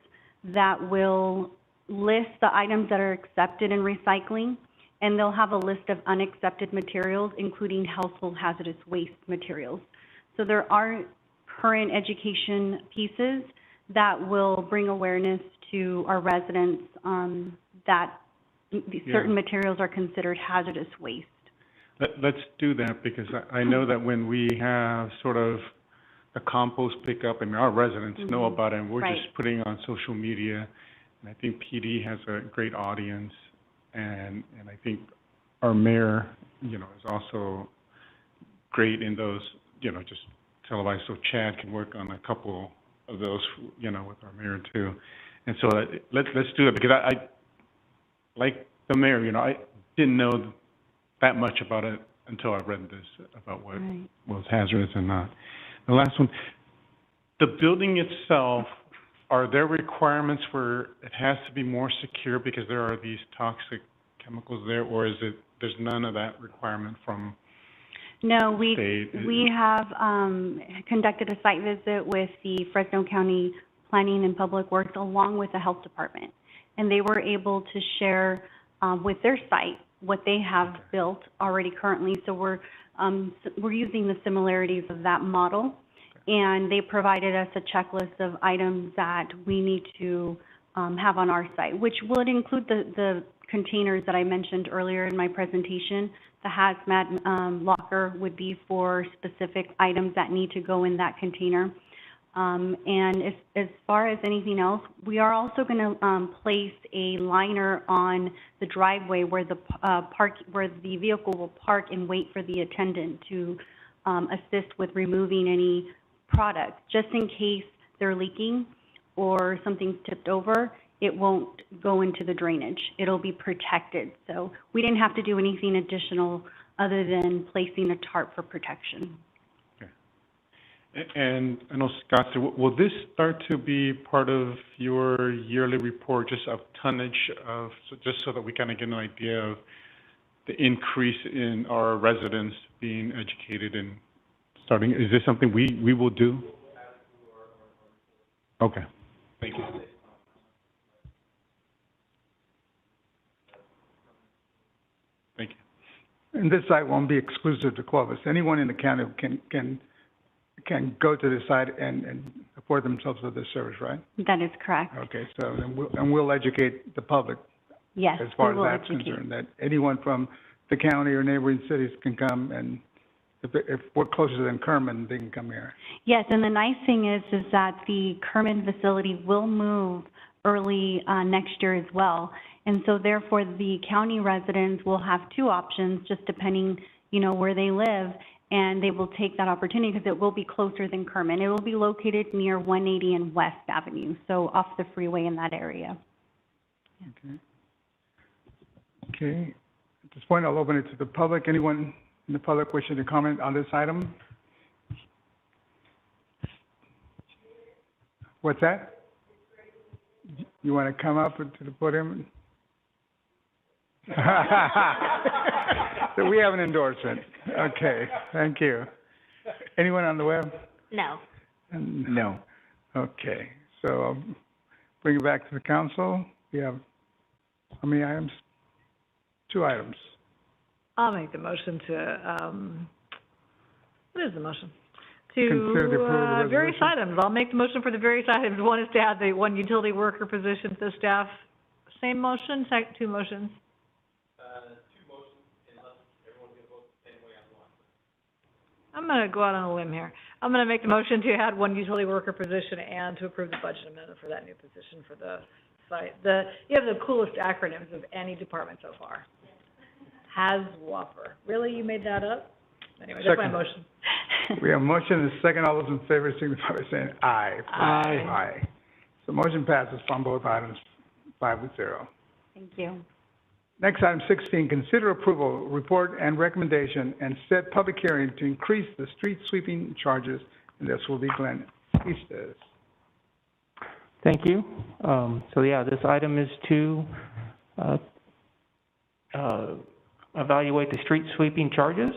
S20: that will list the items that are accepted in recycling, and they'll have a list of unaccepted materials, including household hazardous waste materials. So there are current education pieces that will bring awareness to our residents that certain materials are considered hazardous waste.
S10: Let's do that, because I know that when we have sort of the compost pickup, and our residents know about it, and we're just putting it on social media, and I think PD has a great audience, and I think our mayor, you know, is also great in those, you know, just televised, so Chad can work on a couple of those, you know, with our mayor too. And so let's do it, because I like the mayor, you know, I didn't know that much about it until I read this, about what was hazardous and not. The last one, the building itself, are there requirements where it has to be more secure because there are these toxic chemicals there, or is it, there's none of that requirement from
S20: No,
S10: the state?
S20: we have conducted a site visit with the Fresno County Planning and Public Works along with the Health Department, and they were able to share with their site what they have built already currently. So we're using the similarities of that model, and they provided us a checklist of items that we need to have on our site, which would include the containers that I mentioned earlier in my presentation. The hazmat locker would be for specific items that need to go in that container. And as far as anything else, we are also going to place a liner on the driveway where the where the vehicle will park and wait for the attendant to assist with removing any product, just in case they're leaking or something's tipped over. It won't go into the drainage. It'll be protected. So we didn't have to do anything additional other than placing a tarp for protection.
S10: And I know, Scott, will this start to be part of your yearly report, just of tonnage of, just so that we kind of get an idea of the increase in our residents being educated and starting? Is this something we will do? Okay, thank you. Thank you.
S1: And this site won't be exclusive to Clovis. Anyone in the county can go to the site and afford themselves with this service, right?
S20: That is correct.
S1: Okay, so then we'll educate the public.
S20: Yes,
S1: as far
S20: we will
S1: as that's
S20: educate.
S1: concerned, that anyone from the county or neighboring cities can come, and if we're closer than Kerman, they can come here.
S20: Yes, and the nice thing is that the Kerman facility will move early next year as well. And so therefore, the county residents will have two options, just depending, where they live, and they will take that opportunity because it will be closer than Kerman. It will be located near 180 and West Avenue, so off the freeway in that area.
S1: Okay. At this point, I'll open it to the public. Anyone in the public wishing to comment on this item? What's that? You want to come up to the podium? So we have an endorsement. Okay, thank you. Anyone on the web?
S13: No.
S1: No. Okay, so I'll bring it back to the council. We have, how many items? 2 items.
S7: I'll make the motion to, what is the motion?
S1: Consider the approval of the
S7: Various
S1: resolution.
S7: items. I'll make the motion for the various items. One is to add the one utility worker position to the staff. Same motion, 2 motions? I'm going to go out on a limb here. I'm going to make the motion to add 1 utility worker position and to approve the budget amendment for that new position for the site. You have the coolest acronyms of any department so far. HAZWOPER. Really? You made that up? Anyway, that's my motion.
S1: We have a motion and a second. All those in favor signify by saying aye.
S7: Aye.
S1: Aye. So motion passes on both items, 5-0.
S20: Thank you.
S1: Next, item 16, consider approval, report and recommendation, and set public hearing to increase the street sweeping charges, and this will be Glenn Easton.
S21: Thank you. So yeah, this item is to, evaluate the street sweeping charges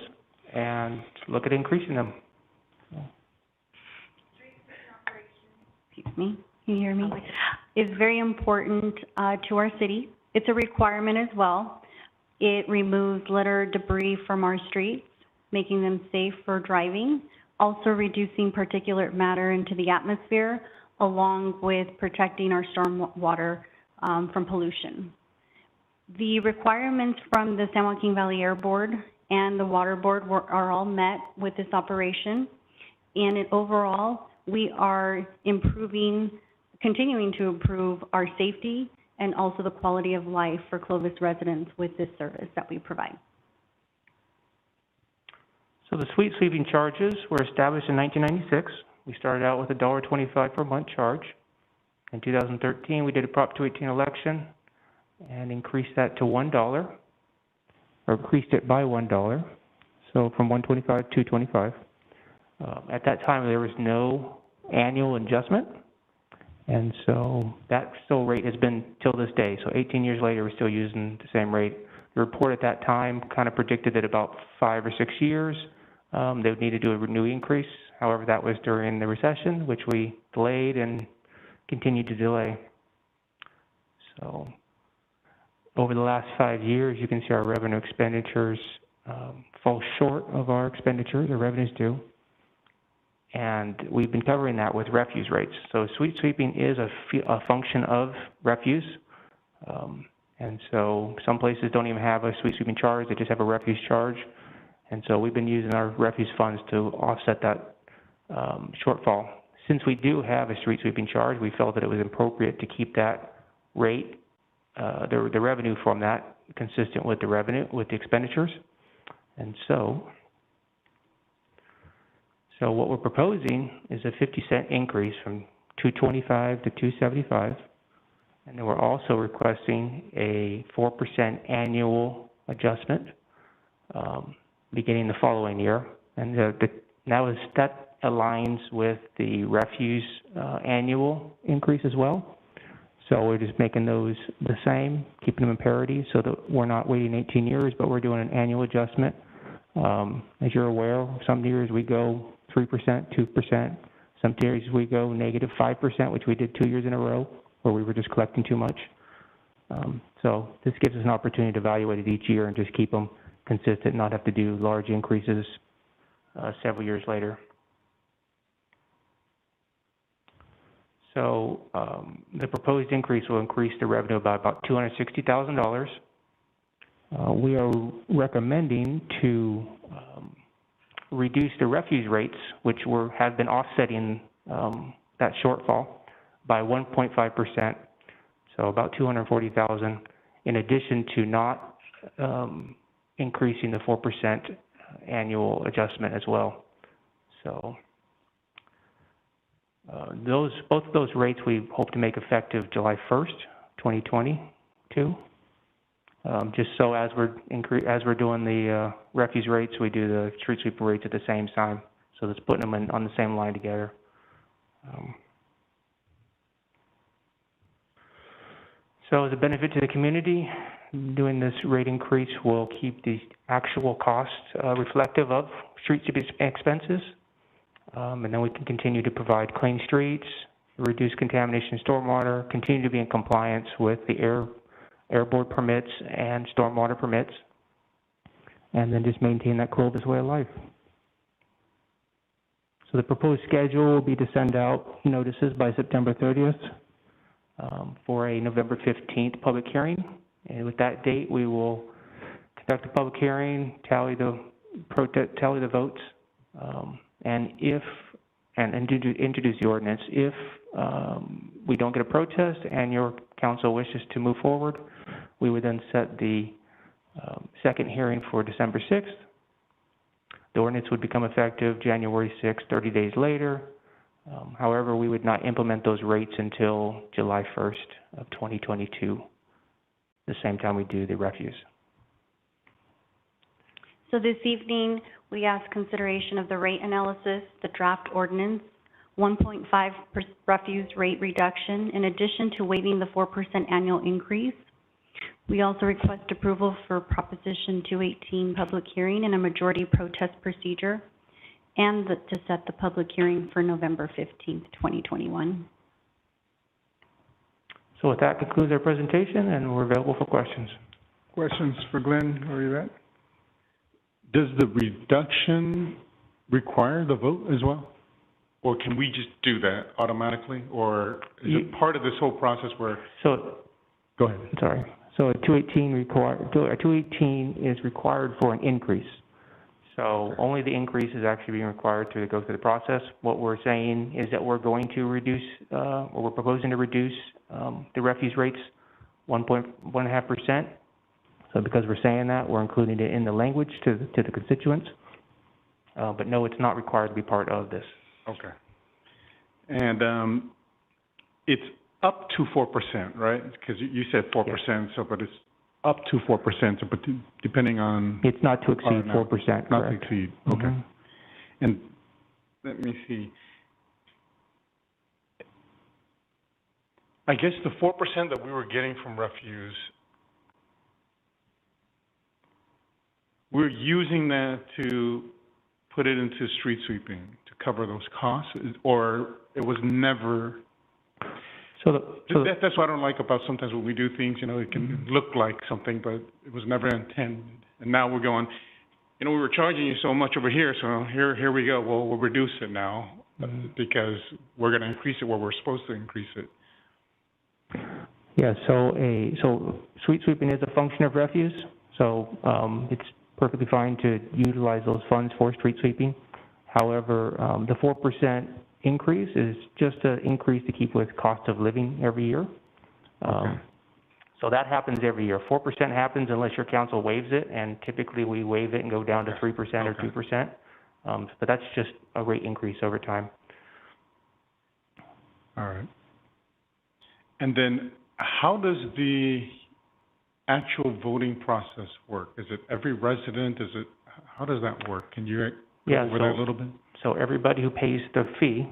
S21: and look at increasing them.
S20: Excuse me, can you hear me? Is very important to our city. It's a requirement as well. It removes litter, debris from our streets, making them safe for driving, also reducing particulate matter into the atmosphere, along with protecting our storm water from pollution. The requirements from the San Joaquin Valley Air Board and the Water Board are all met with this operation. And overall, we are continuing to improve our safety and also the quality of life for Clovis residents with this service that we provide.
S21: So the street sweeping charges were established in 1996. We started out with a $1.25 per month charge. In 2013, we did a Prop 218 election and increased that to $1, or increased it by $1, so from $1.25 to $2.25. At that time, there was no annual adjustment, and so that still rate has been till this day. So 18 years later, we're still using the same rate. The report at that time kind of predicted that about 5 or 6 years, they would need to do a new increase. However, that was during the recession, which we delayed and continued to delay. So over the last 5 years, you can see our revenue expenditures fall short of our expenditures, or revenues do. And we've been covering that with refuse rates. So street sweeping is a function of refuse. And so some places don't even have a street sweeping charge, they just have a refuse charge. And so we've been using our refuse funds to offset that shortfall since we do have a street sweeping charge, we felt that it was appropriate to keep that rate, the revenue from that consistent with the expenditures. And so what we're proposing is a 50-cent increase from $2.25 to $2.75, and then we're also requesting a 4% annual adjustment beginning the following year, and that aligns with the refuse annual increase as well. So we're just making those the same, keeping them in parity, so that we're not waiting 18 years, but we're doing an annual adjustment. As you're aware, some years we go 3%, 2%. Some years we go negative 5%, which we did 2 years in a row, where we were just collecting too much. So this gives us an opportunity to evaluate it each year and just keep them consistent, not have to do large increases several years later. So the proposed increase will increase the revenue by about $260,000. We are recommending to reduce the refuse rates, which have been offsetting that shortfall, by 1.5%, so about $240,000, in addition to not increasing the 4% annual adjustment as well. So both of those rates we hope to make effective July 1st, 2022. Just so as we're doing the refuse rates, we do the street sweeper rates at the same time. So that's putting them on the same line together. So as a benefit to the community, doing this rate increase will keep the actual costs reflective of street sweeping expenses. And then we can continue to provide clean streets, reduce contamination in stormwater, continue to be in compliance with the airborne permits and stormwater permits, and then just maintain that Clovis way of life. So the proposed schedule will be to send out notices by September 30th for a November 15th public hearing. And with that date, we will conduct a public hearing, tally the votes, and introduce the ordinance. If we don't get a protest and your council wishes to move forward, we would then set the second hearing for December 6th. The ordinance would become effective January 6th, 30 days later. However, we would not implement those rates until July 1st of 2022, the same time we do the refuse.
S20: So this evening, we ask consideration of the rate analysis, the draft ordinance, 1.5% refuse rate reduction, in addition to waiving the 4% annual increase. We also request approval for Proposition 218 public hearing and a majority protest procedure, and to set the public hearing for November 15th, 2021.
S21: So with that concludes our presentation, and we're available for questions.
S1: Questions for Glenn or Yvette?
S10: Does the reduction require the vote as well? Or can we just do that automatically? Or is it part of this whole process where... Go ahead.
S21: Sorry. So 218 is required for an increase. So only the increase is actually being required to go through the process. What we're saying is that we're going to reduce, or we're proposing to reduce the refuse rates 1.5%. So because we're saying that, we're including it in the language to the constituents. But no, it's not required to be part of this.
S10: Okay. And it's up to 4%, right? Because you said 4%, yes. So, but it's up to 4%, so, but depending on...
S21: It's not to exceed 4%, correct.
S10: Not to exceed, okay.
S21: Mm-hmm.
S10: And let me see. I guess the 4% that we were getting from refuse, we're using that to put it into street sweeping to cover those costs, or it was never... That's what I don't like about sometimes when we do things, you know, it can look like something, but it was never intended. And now we're going, you know, we were charging you so much over here, so here we go. Well, we'll reduce it now because we're going to increase it where we're supposed to increase it.
S21: Yeah, so street sweeping is a function of refuse, so it's perfectly fine to utilize those funds for street sweeping. However, the 4% increase is just an increase to keep with cost of living every year. So that happens every year. 4% happens unless your council waives it, and typically we waive it and go down to 3% or 2%. But that's just a rate increase over time.
S10: All right. And then how does the actual voting process work? Is it every resident? How does that work? Can you go over that a little bit?
S21: So everybody who pays the fee,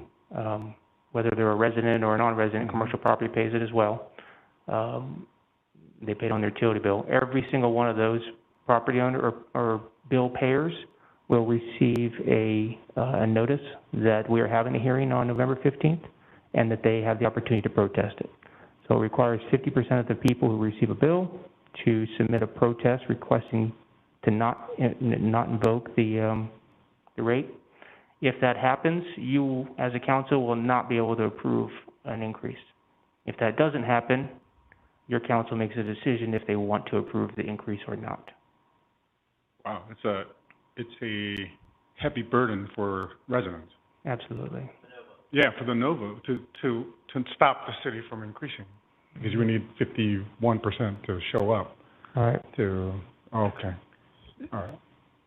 S21: whether they're a resident or a non-resident, commercial property pays it as well. They pay it on their utility bill. Every single one of those property owner or bill payers will receive a notice that we are having a hearing on November 15th and that they have the opportunity to protest it. So it requires 50% of the people who receive a bill to submit a protest requesting to not invoke the rate. If that happens, you as a council will not be able to approve an increase. If that doesn't happen, your council makes a decision if they want to approve the increase or not.
S10: Wow, it's a heavy burden for residents.
S21: Absolutely.
S10: Yeah, for the no vote to stop the city from increasing, because we need 51% to show up.
S21: All right.
S10: All right.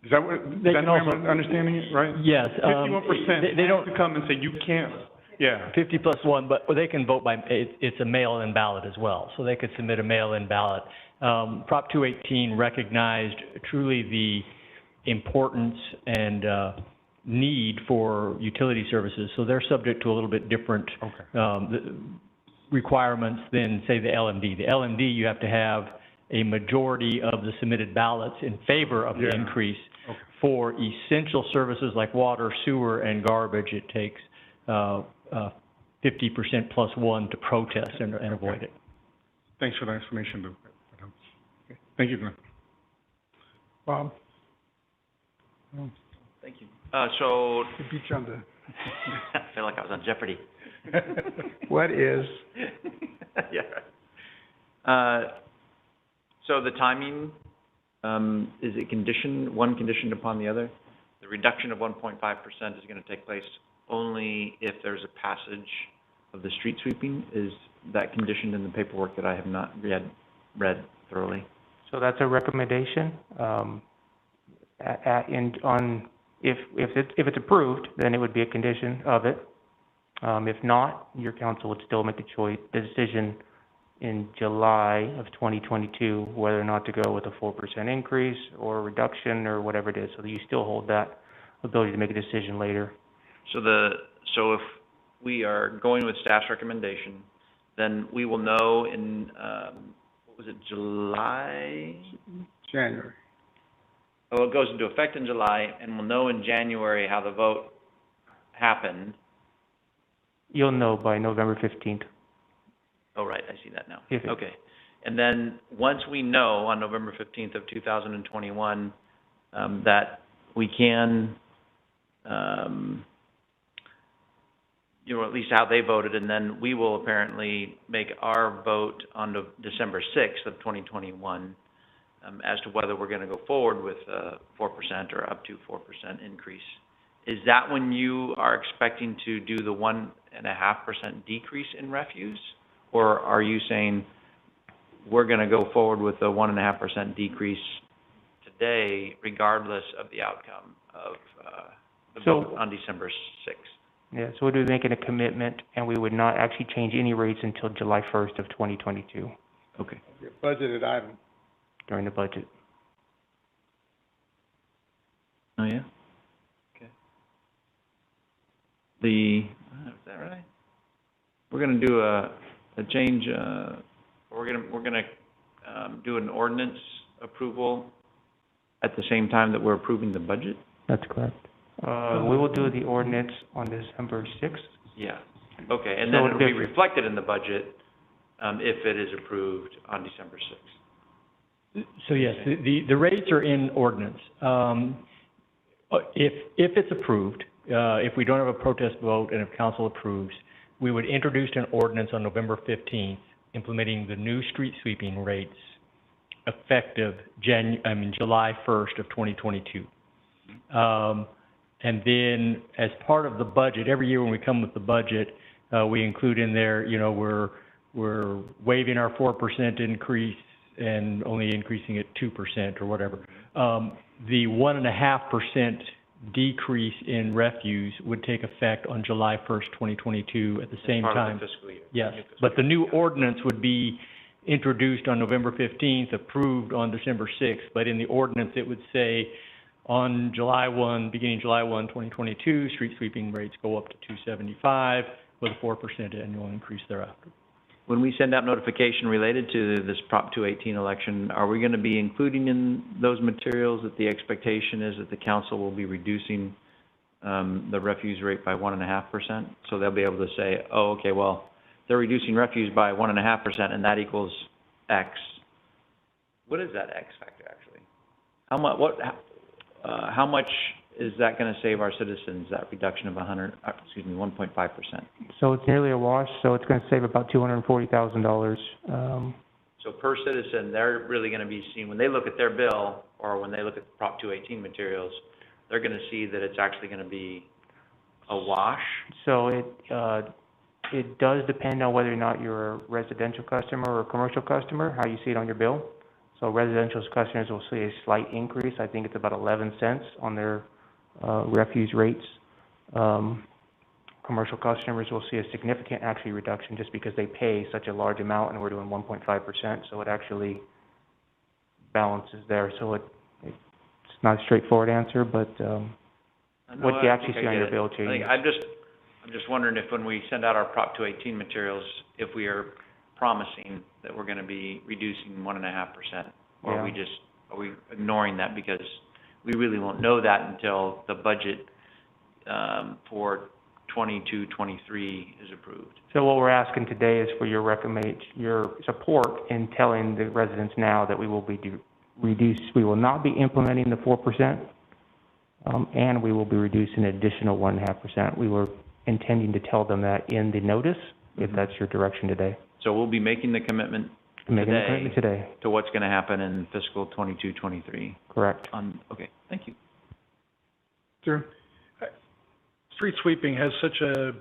S10: Is that what, I'm understanding it, right?
S4: Yes.
S10: 51%
S4: they don't
S10: have to come and say you can't. Yeah.
S4: 50 plus 1, but they can vote by, it's a mail-in ballot as well, so they could submit a mail-in ballot. Prop 218 recognized truly the importance and need for utility services, so they're subject to a little bit different requirements than, say, the LMD. The LMD, you have to have a majority of the submitted ballots in favor of the increase. For essential services like water, sewer, and garbage, it takes 50% plus 1 to protest and avoid it.
S10: Thanks for the explanation, Luke. Thank you, Glenn. Bob?
S8: Thank you. So...
S1: To beat you on the...
S8: I feel like I was on Jeopardy.
S1: What is...
S8: Yeah. So the timing, is it one conditioned upon the other? The reduction of 1.5% is going to take place only if there's a passage of the street sweeping. Is that conditioned in the paperwork that I have not read thoroughly?
S21: So that's a recommendation. If it's approved, then it would be a condition of it. If not, your council would still make the decision in July of 2022 whether or not to go with a 4% increase or reduction or whatever it is. So you still hold that ability to make a decision later.
S8: So if we are going with staff's recommendation, then we will know in what was it, July?
S1: January.
S8: Oh, it goes into effect in July, and we'll know in January how the vote happened.
S21: You'll know by November 15th.
S8: Oh, right, I see that now.
S21: Yes.
S8: Okay. And then, once we know on November 15th of 2021, that we can, at least how they voted, and then we will apparently make our vote on December 6th of 2021 as to whether we're going to go forward with 4% or up to 4% increase. Is that when you are expecting to do the 1.5% decrease in refuse? Or are you saying we're going to go forward with a 1.5% decrease today, regardless of the outcome of the vote on December 6th?
S21: Yeah, so we'd be making a commitment, and we would not actually change any rates until July 1st of 2022.
S8: Okay.
S1: Budgeted item.
S21: During the budget.
S8: Oh, yeah? Okay. Is that right? We're going to do a change, we're gonna do an ordinance approval at the same time that we're approving the budget?
S21: That's correct. We will do the ordinance on December 6th.
S8: Yeah. Okay, and then it'll be reflected in the budget if it is approved on December 6th.
S4: So yes, the rates are in ordinance. If it's approved, if we don't have a protest vote and if council approves, we would introduce an ordinance on November 15th, implementing the new street sweeping rates effective July 1st of 2022. And then, as part of the budget, every year when we come with the budget, we include in there, you know, we're waiving our 4% increase and only increasing it 2% or whatever. The 1.5% decrease in refuse would take effect on July 1st, 2022 at the same time.
S8: Part of the fiscal year.
S4: Yes, but the new ordinance would be introduced on November 15th, approved on December 6th. But in the ordinance, it would say on beginning July 1, 2022, street sweeping rates go up to $275 with a 4% annual increase thereafter.
S8: When we send out notification related to this Prop 218 election, are we going to be including in those materials that the expectation is that the council will be reducing the refuse rate by 1.5%? So they'll be able to say, oh, okay, well, they're reducing refuse by 1.5%, and that equals X. What is that X factor actually? How much is that going to save our citizens, that reduction of 1.5%?
S21: So it's nearly a wash, so it's gonna save about $240,000.
S8: So per citizen, they're really going to be seeing, when they look at their bill, or when they look at the Prop 218 materials, they're going to see that it's actually going to be a wash?
S21: So it does depend on whether or not you're a residential customer or a commercial customer, how you see it on your bill. So residential customers will see a slight increase. I think it's about 11 cents on their refuse rates. Commercial customers will see a significant actually reduction just because they pay such a large amount and we're doing 1.5%, so it actually balances there. So it's not a straightforward answer, but what do you actually see on your bill changes?
S8: I'm just wondering if when we send out our Prop 218 materials, if we are promising that we're going to be reducing 1.5%, or are we ignoring that because we really won't know that until the budget for 22-23 is approved.
S21: So what we're asking today is for your support in telling the residents now that we will be we will not be implementing the 4%, and we will be reducing an additional 1.5%. We were intending to tell them that in the notice, if that's your direction today.
S8: So we'll be making the commitment today to what's going to happen in fiscal 22-23.
S21: Correct.
S8: Okay, thank you.
S14: Sure. Street sweeping has such a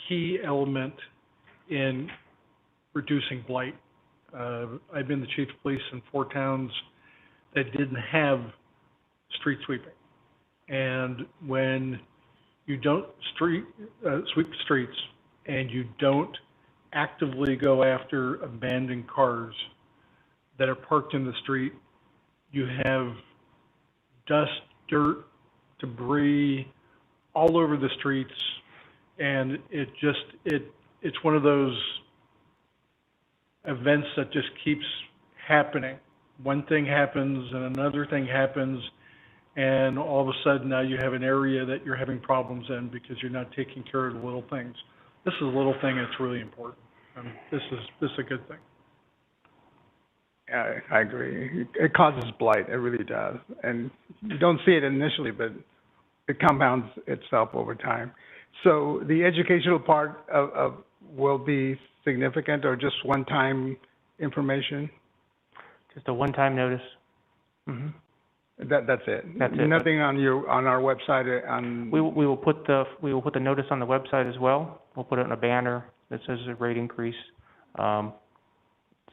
S14: key element in reducing blight. I've been the chief of police in 4 towns that didn't have street sweeping. And when you don't sweep the streets and you don't actively go after abandoned cars that are parked in the street, you have dust, dirt, debris all over the streets, and it's one of those events that just keeps happening. One thing happens and another thing happens, and all of a sudden now you have an area that you're having problems in because you're not taking care of the little things. This is a little thing that's really important. This is a good thing.
S1: Yeah, I agree. It causes blight, it really does. And you don't see it initially, but it compounds itself over time. So the educational part will be significant, or just one-time information?
S21: Just a one-time notice.
S1: Mm-hmm. That's it?
S21: That's it.
S1: Nothing on our website on...
S21: We will put the notice on the website as well. We'll put it in a banner that says a rate increase,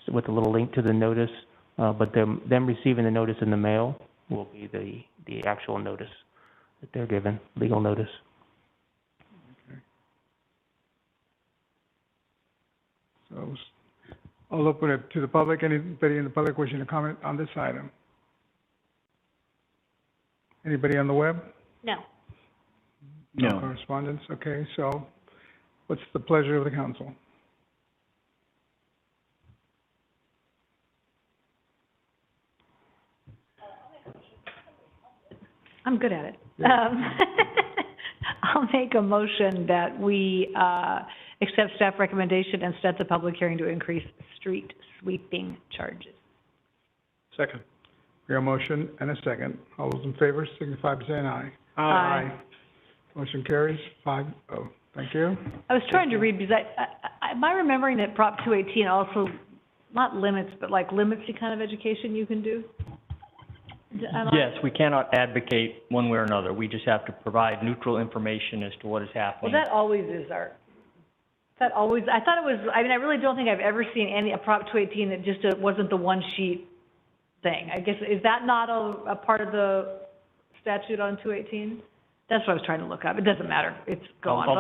S21: with a little link to the notice, but them receiving the notice in the mail will be the actual notice that they're given, legal notice.
S1: Okay. So I'll open it to the public. Anybody in the public wishing to comment on this item? Anybody on the web?
S7: No.
S1: No correspondence? Okay, so what's the pleasure of the council?
S7: I'm good at it. I'll make a motion that we accept staff recommendation and set the public hearing to increase street sweeping charges.
S1: Second. We have a motion and a second. All those in favor signify by saying aye.
S7: Aye.
S1: Motion carries 5-0. Thank you.
S7: I was trying to read, because am I remembering that Prop 218 also, not limits, but like limits the kind of education you can do?
S4: Yes, we cannot advocate one way or another. We just have to provide neutral information as to what is
S7: Well,
S4: happening.
S7: that always is I thought it was, I mean, I really don't think I've ever seen a Prop 218 that just wasn't the one sheet thing. I guess, is that not a part of the statute on 218? That's what I was trying to look up. It doesn't matter. It's gone.
S4: I'll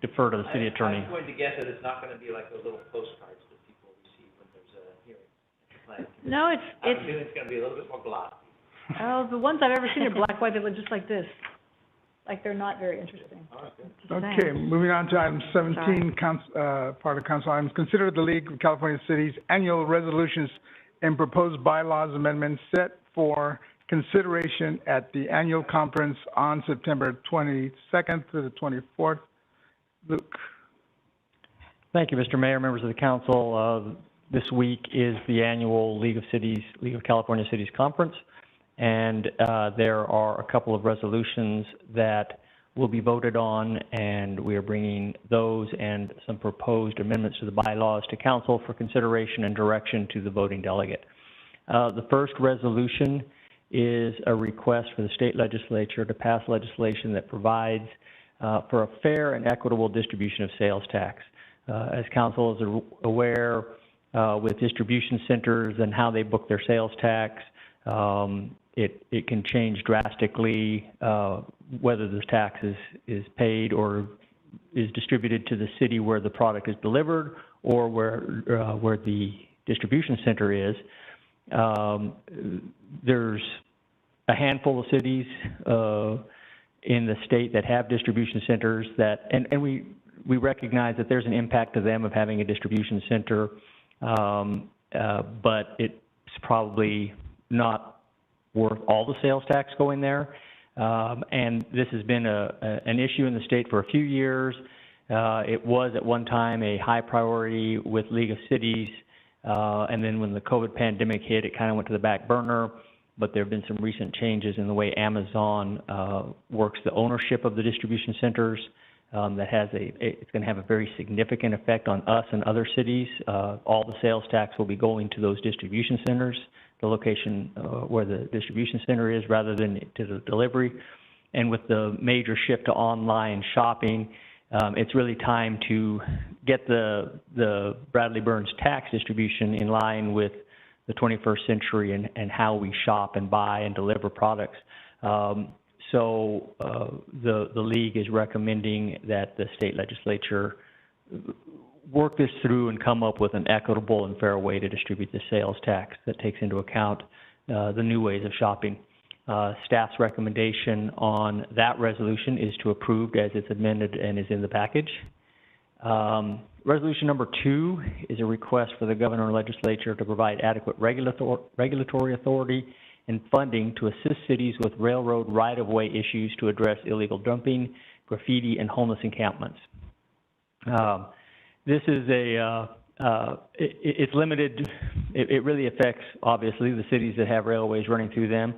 S4: defer to the city attorney.
S8: I'm going to guess that it's not gonna be like those little postcards that people receive when there's a hearing.
S7: No,
S8: I'm assuming it's gonna be a little bit more glossy.
S7: Oh, the ones I've ever seen are black, white, they look just like this. Like, they're not very interesting.
S1: Okay, moving on to item 17, part of council items. Consider the League of California Cities annual resolutions and proposed bylaws amendments set for consideration at the annual conference on September 22nd through the 24th. Luke.
S4: Thank you, Mr. Mayor, members of the council. This week is the annual League of California Cities Conference, and there are a couple of resolutions that will be voted on, and we are bringing those and some proposed amendments to the bylaws to council for consideration and direction to the voting delegate. The first resolution is a request for the state legislature to pass legislation that provides for a fair and equitable distribution of sales tax. As council is aware, with distribution centers and how they book their sales tax, it can change drastically whether the tax is paid or is distributed to the city where the product is delivered or where the distribution center is. There's a handful of cities in the state that have distribution centers that, and we recognize that there's an impact to them of having a distribution center, but it's probably not worth all the sales tax going there. And this has been an issue in the state for a few years. It was at one time a high priority with League of Cities, and then when the COVID pandemic hit, it kind of went to the back burner. But there have been some recent changes in the way Amazon works the ownership of the distribution centers. That has it's going to have a very significant effect on us and other cities. All the sales tax will be going to those distribution centers, the location where the distribution center is, rather than to the delivery. And with the major shift to online shopping, it's really time to get the Bradley Burns tax distribution in line with the 21st century and how we shop and buy and deliver products. So the League is recommending that the state legislature work this through and come up with an equitable and fair way to distribute the sales tax that takes into account the new ways of shopping. Staff's recommendation on that resolution is to approve as it's amended and is in the package. Resolution number 2 is a request for the governor and legislature to provide adequate regulatory authority and funding to assist cities with railroad right-of-way issues to address illegal dumping, graffiti, and homeless encampments. This is it's limited. It really affects, obviously, the cities that have railways running through them.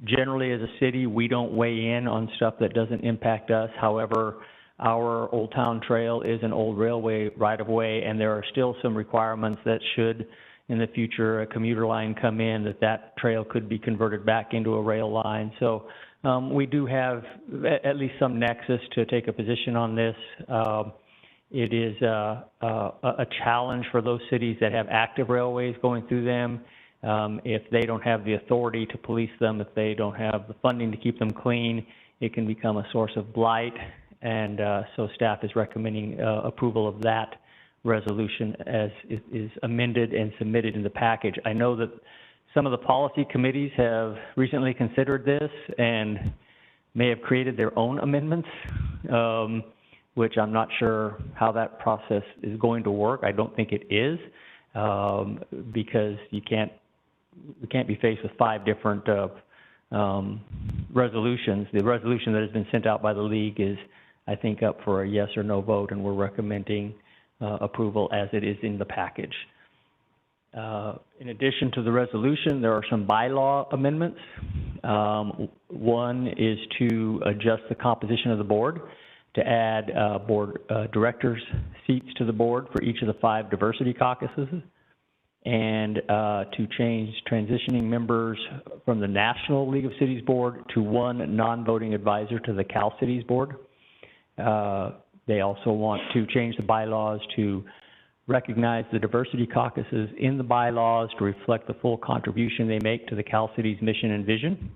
S4: Generally, as a city, we don't weigh in on stuff that doesn't impact us. However, our Old Town Trail is an old railway right-of-way, and there are still some requirements that should, in the future, a commuter line come in, that trail could be converted back into a rail line. So we do have at least some nexus to take a position on this. It is a challenge for those cities that have active railways going through them. If they don't have the authority to police them, if they don't have the funding to keep them clean, it can become a source of blight. And so staff is recommending approval of that resolution as is amended and submitted in the package. I know that some of the policy committees have recently considered this and may have created their own amendments, which I'm not sure how that process is going to work. I don't think it is, because we can't be faced with 5 different resolutions. The resolution that has been sent out by the League is, I think, up for a yes or no vote, and we're recommending approval as it is in the package. In addition to the resolution, there are some bylaw amendments. One is to adjust the composition of the board, to add board directors' seats to the board for each of the 5 diversity caucuses. and to change transitioning members from the National League of Cities Board to one non-voting advisor to the Cal Cities Board. They also want to change the bylaws to recognize the diversity caucuses in the bylaws to reflect the full contribution they make to the Cal Cities mission and vision.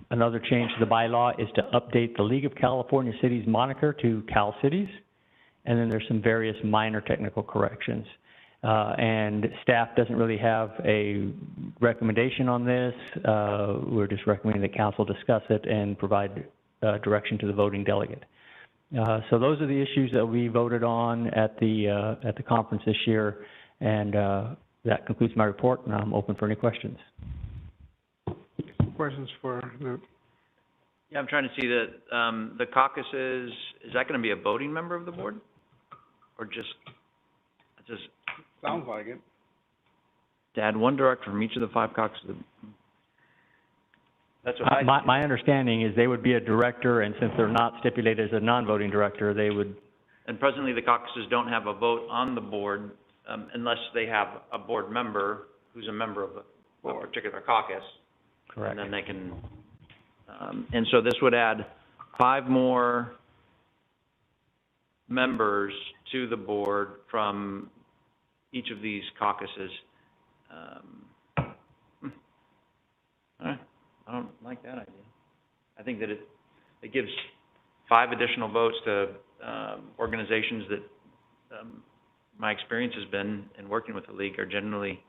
S4: Another change to the bylaw is to update the League of California Cities moniker to Cal Cities. And then there's some various minor technical corrections. And staff doesn't really have a recommendation on this. We're just recommending that council discuss it and provide direction to the voting delegate. So those are the issues that we voted on at the conference this year, and that concludes my report, and I'm open for any questions.
S1: Questions for Luke?
S8: Yeah, I'm trying to see the caucuses, is that gonna be a voting member of the board? Or just
S1: Sounds like it.
S8: to add one director from each of the 5 caucuses? That's what I...
S4: My understanding is they would be a director, and since they're not stipulated as a non-voting director, they would...
S8: And presently, the caucuses don't have a vote on the board, unless they have a board member who's a member of a particular caucus.
S4: Correct.
S8: And then they can, and so this would add 5 more members to the board from each of these caucuses. All right. I don't like that idea. I think that it gives 5 additional votes to organizations that my experience has been in working with the league are generally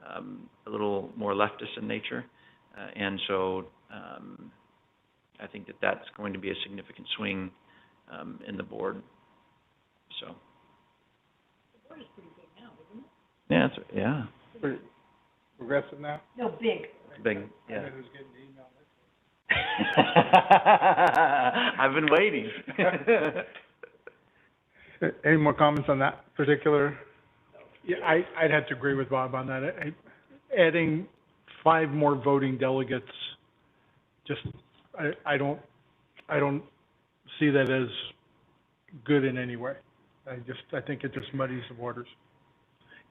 S8: a little more leftist in nature. And so I think that that's going to be a significant swing in the board. So.
S7: The board is pretty big now, isn't it?
S8: Yeah, it's, yeah.
S1: Pretty progressive now?
S7: No, big.
S8: Big, yeah.
S1: I know who's getting the email.
S8: I've been waiting.
S1: Any more comments on that particular? Yeah, I'd have to agree with Bob on that. Adding 5 more voting delegates, just, I don't see that as good in any way. I think it just muddies the waters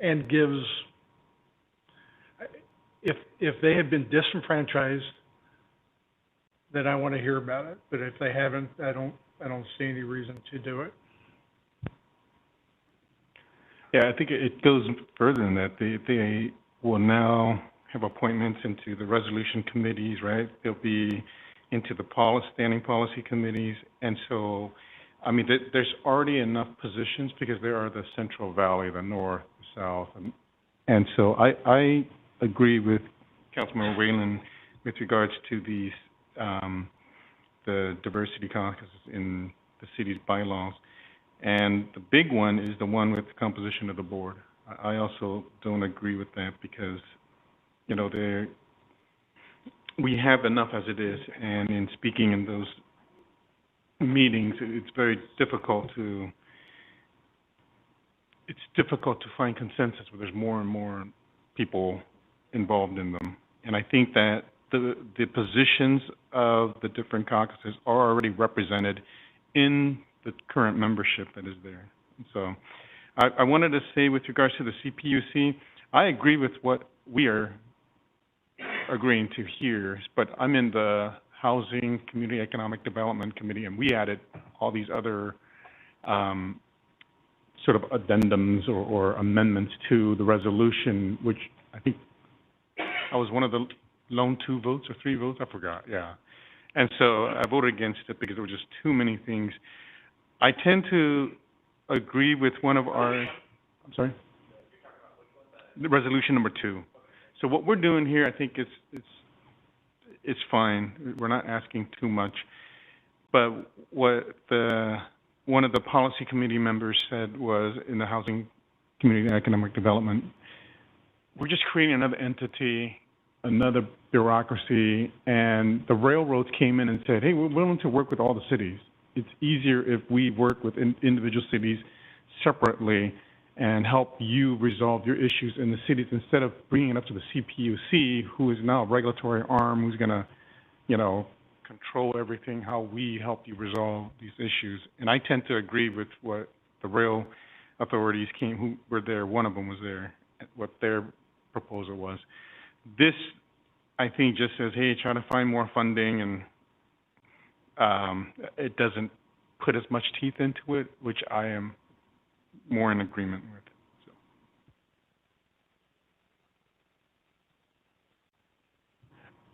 S1: and gives, if they have been disenfranchised, then I want to hear about it. But if they haven't, I don't see any reason to do it.
S10: Yeah, I think it goes further than that. They will now have appointments into the resolution committees, right? They'll be into the standing policy committees. And so, I mean, there's already enough positions because there are the Central Valley, the North, the South. And so I agree with Councilmember Whalen with regards to these, the diversity caucuses in the city's bylaws. And the big one is the one with the composition of the board. I also don't agree with that because, you know, we have enough as it is, and in speaking in those meetings, it's very difficult to find consensus where there's more and more people involved in them. And I think that the positions of the different caucuses are already represented in the current membership that is there. So I wanted to say with regards to the CPUC, I agree with what we are agreeing to here, but I'm in the Housing Community Economic Development Committee, and we added all these other sort of addendums or amendments to the resolution, which I think I was one of the lone 2 votes or 3 votes, I forgot, yeah. And so I voted against it because there were just too many things. I tend to agree with one of our, I'm sorry? The resolution number 2. So what we're doing here, I think it's fine. We're not asking too much. But what one of the policy committee members said was in the Housing Community and Economic Development, we're just creating another entity, another bureaucracy, and the railroads came in and said, hey, we're willing to work with all the cities. It's easier if we work with individual cities separately and help you resolve your issues in the cities instead of bringing it up to the CPUC, who is now a regulatory arm, who's going to, you know, control everything, how we help you resolve these issues. And I tend to agree with what the rail authorities who were there, one of them was there. what their proposal was. This, I think, just says, hey, try to find more funding, and it doesn't put as much teeth into it, which I am more in agreement with. So.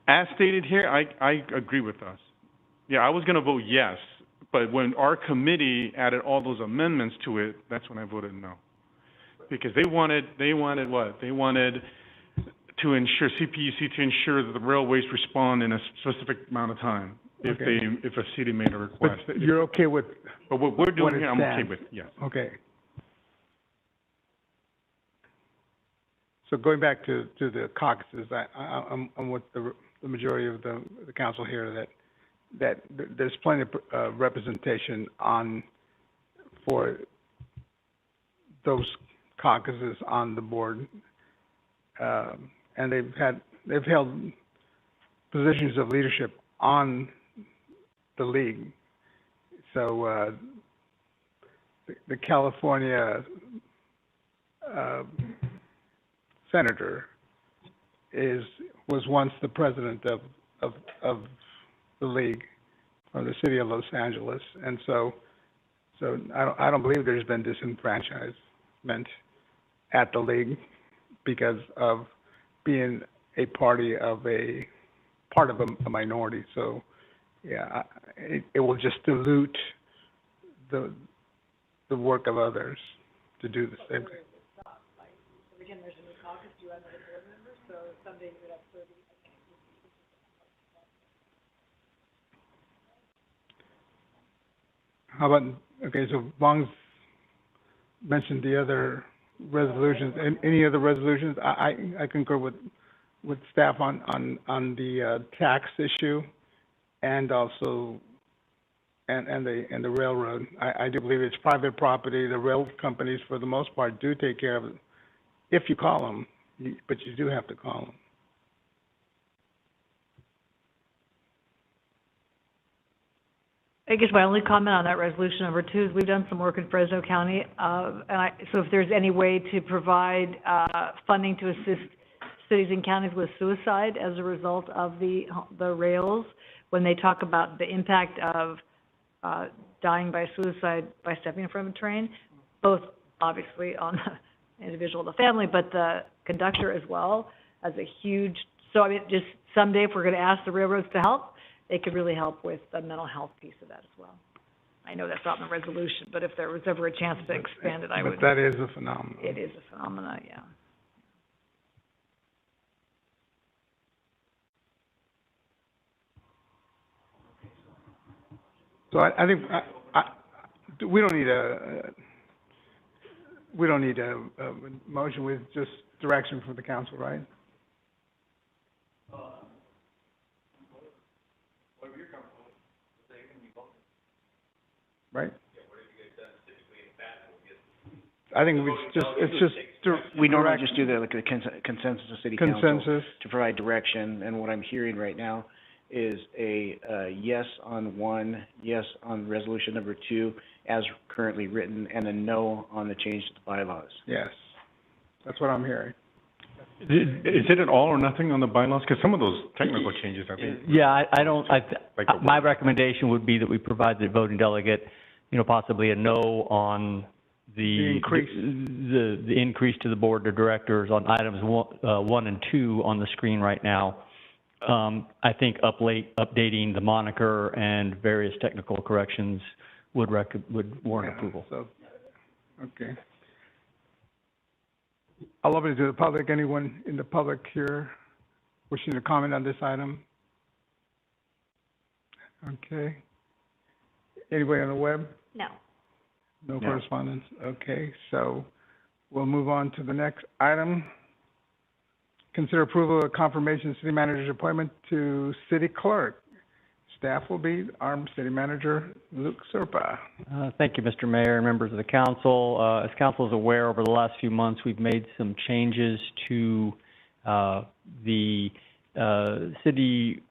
S10: As stated here, I agree with us. Yeah, I was going to vote yes, but when our committee added all those amendments to it, that's when I voted no. Because they wanted what? They wanted to ensure, CPUC to ensure that the railways respond in a specific amount of time if a city made a request.
S1: But you're okay with
S10: But what we're doing here, I'm
S1: stands.
S10: okay with, yes.
S1: Okay. So going back to the caucuses, I'm with the majority of the council here that there's plenty of representation for those caucuses on the board, and they've held positions of leadership on the league. So the California senator was once the president of the league, or the city of Los Angeles, and so I don't believe there's been disenfranchisement at the league because of being a part of a minority. So yeah, it will just dilute the work of others to do the same thing.
S7: Again, there's a new caucus, you have another board member, so someday you could have 30, I think.
S1: How about, okay, so Vong's mentioned the other resolutions. Any other resolutions? I concur with staff on the tax issue and also and the railroad. I do believe it's private property. The rail companies, for the most part, do take care of it if you call them, but you do have to call them.
S7: I guess my only comment on that resolution number 2 is we've done some work in Fresno County, so if there's any way to provide funding to assist cities and counties with suicide as a result of the rails, when they talk about the impact of dying by suicide by stepping in front of a train, both obviously on the individual, the family, but the conductor as well, as a huge, so I mean, just someday if we're going to ask the railroads to help, they could really help with the mental health piece of that as well. I know that's not in the resolution, but if there was ever a chance to expand it, I would.
S1: But that is a phenomenon.
S7: It is a phenomenon, yeah.
S1: So I think we don't need a motion with just direction from the council, right? Right? I think
S3: we normally just do the consensus of city council
S1: consensus
S3: to provide direction, and what I'm hearing right now is a yes on 1, yes on resolution number 2 as currently written, and a no on the change to the bylaws.
S1: Yes, that's what I'm hearing.
S10: Is it an all or nothing on the bylaws? Because some of those technical changes, I think.
S4: Yeah, my recommendation would be that we provide the voting delegate, possibly a no on the
S1: increase.
S4: The increase to the board of directors on items 1 and 2 on the screen right now. I think updating the moniker and various technical corrections would warrant approval.
S1: So, okay. I'll open it to the public. Anyone in the public here wishing to comment on this item? Okay. Anybody on the web?
S11: No.
S1: No correspondence? Okay, so we'll move on to the next item. Consider approval of confirmation of city manager's appointment to city clerk. Staff will be our city manager, Luke Serpa.
S4: Thank you, Mr. Mayor, members of the council. As council is aware, over the last few months, we've made some changes to the city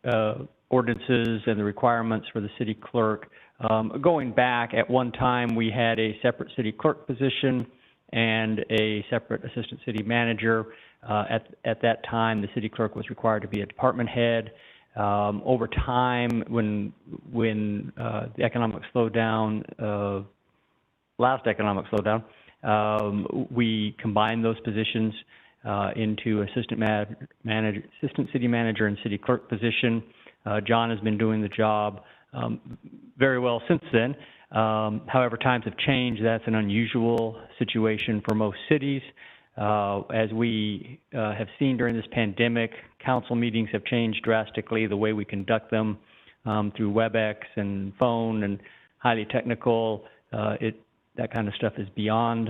S4: ordinances and the requirements for the city clerk. Going back, at one time, we had a separate city clerk position and a separate assistant city manager. At that time, the city clerk was required to be a department head. Over time, when the economic slowdown, last economic slowdown, we combined those positions into assistant city manager and city clerk position. John has been doing the job very well since then. However, times have changed. That's an unusual situation for most cities. As we have seen during this pandemic, council meetings have changed drastically, the way we conduct them through WebEx and phone and highly technical. That kind of stuff is beyond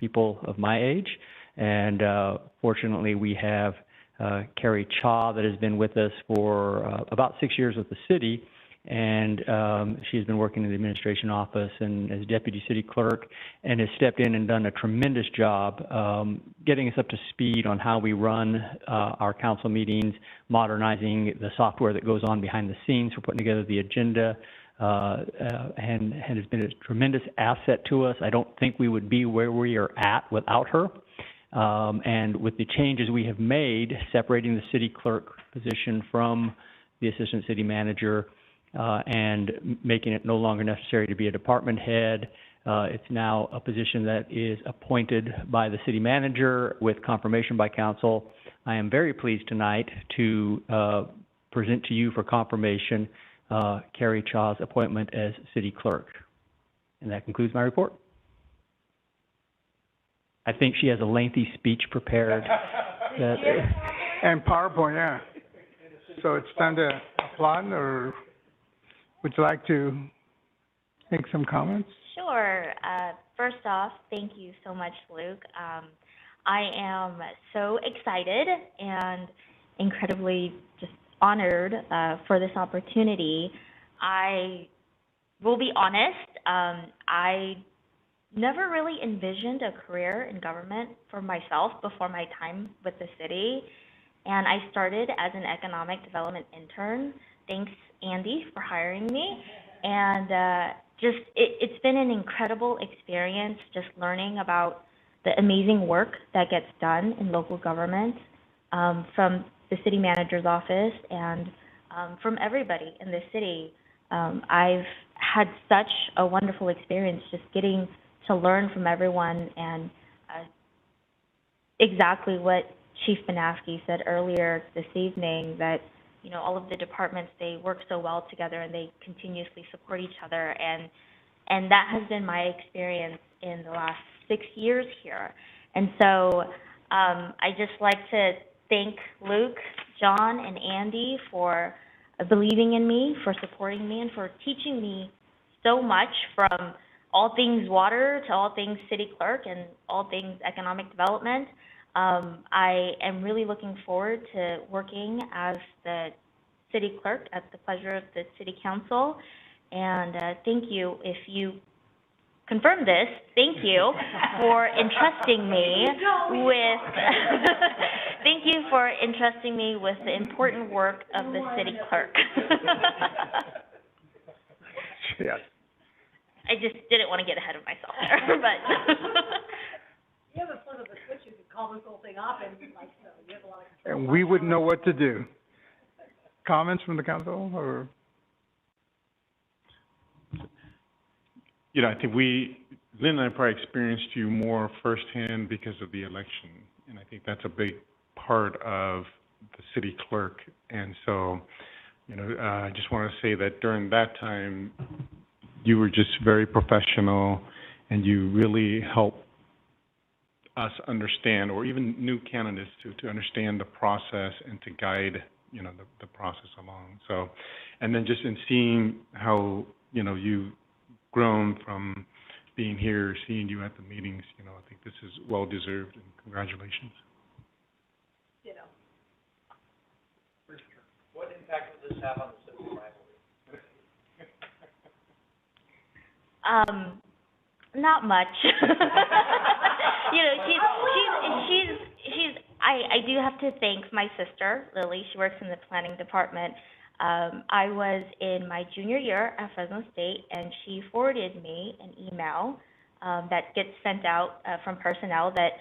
S4: people of my age. And fortunately, we have Carrie Cha that has been with us for about 6 years with the city. And she has been working in the administration office and as deputy city clerk, and has stepped in and done a tremendous job getting us up to speed on how we run our council meetings, modernizing the software that goes on behind the scenes for putting together the agenda, and has been a tremendous asset to us. I don't think we would be where we are at without her. And with the changes we have made, separating the city clerk position from the assistant city manager, and making it no longer necessary to be a department head. It's now a position that is appointed by the city manager with confirmation by council. I am very pleased tonight to present to you for confirmation Carrie Cha's appointment as city clerk. And that concludes my report. I think she has a lengthy speech prepared.
S1: And PowerPoint, yeah. So it's time to applaud, or would you like to make some comments?
S6: Sure. First off, thank you so much, Luke. I am so excited and incredibly just honored for this opportunity. I will be honest, I never really envisioned a career in government for myself before my time with the city. And I started as an economic development intern. Thanks, Andy, for hiring me. And it's been an incredible experience just learning about the amazing work that gets done in local government from the city manager's office and from everybody in the city. I've had such a wonderful experience just getting to learn from everyone, and exactly what Chief Banaski said earlier this evening, that all of the departments, they work so well together and they continuously support each other, and that has been my experience in the last 6 years here. And so I just like to thank Luke, John, and Andy for believing in me, for supporting me, and for teaching me so much, from all things water to all things city clerk and all things economic development. I am really looking forward to working as the city clerk at the pleasure of the city council. And thank you. If you confirm this, thank you for entrusting me with thank you for entrusting me with the important work of the city clerk.
S1: Yes.
S6: I just didn't want to get ahead of myself there, but
S22: you have a flip of a switch, you could call this whole thing off, and you have a lot of control.
S1: And we wouldn't know what to do. Comments from the council, or?
S10: I think Lynn and I probably experienced you more firsthand because of the election, and I think that's a big part of the city clerk. And so, I just want to say that during that time, you were just very professional, and you really helped us understand, or even new candidates to understand the process and to guide, the process along. So, and then just in seeing how, you've grown from being here, seeing you at the meetings, I think this is well-deserved, and congratulations.
S8: What impact will this have on the civil rivalry?
S6: Not much. I do have to thank my sister, Lily. She works in the planning department. I was in my junior year at Fresno State, and she forwarded me an email that gets sent out, from personnel that,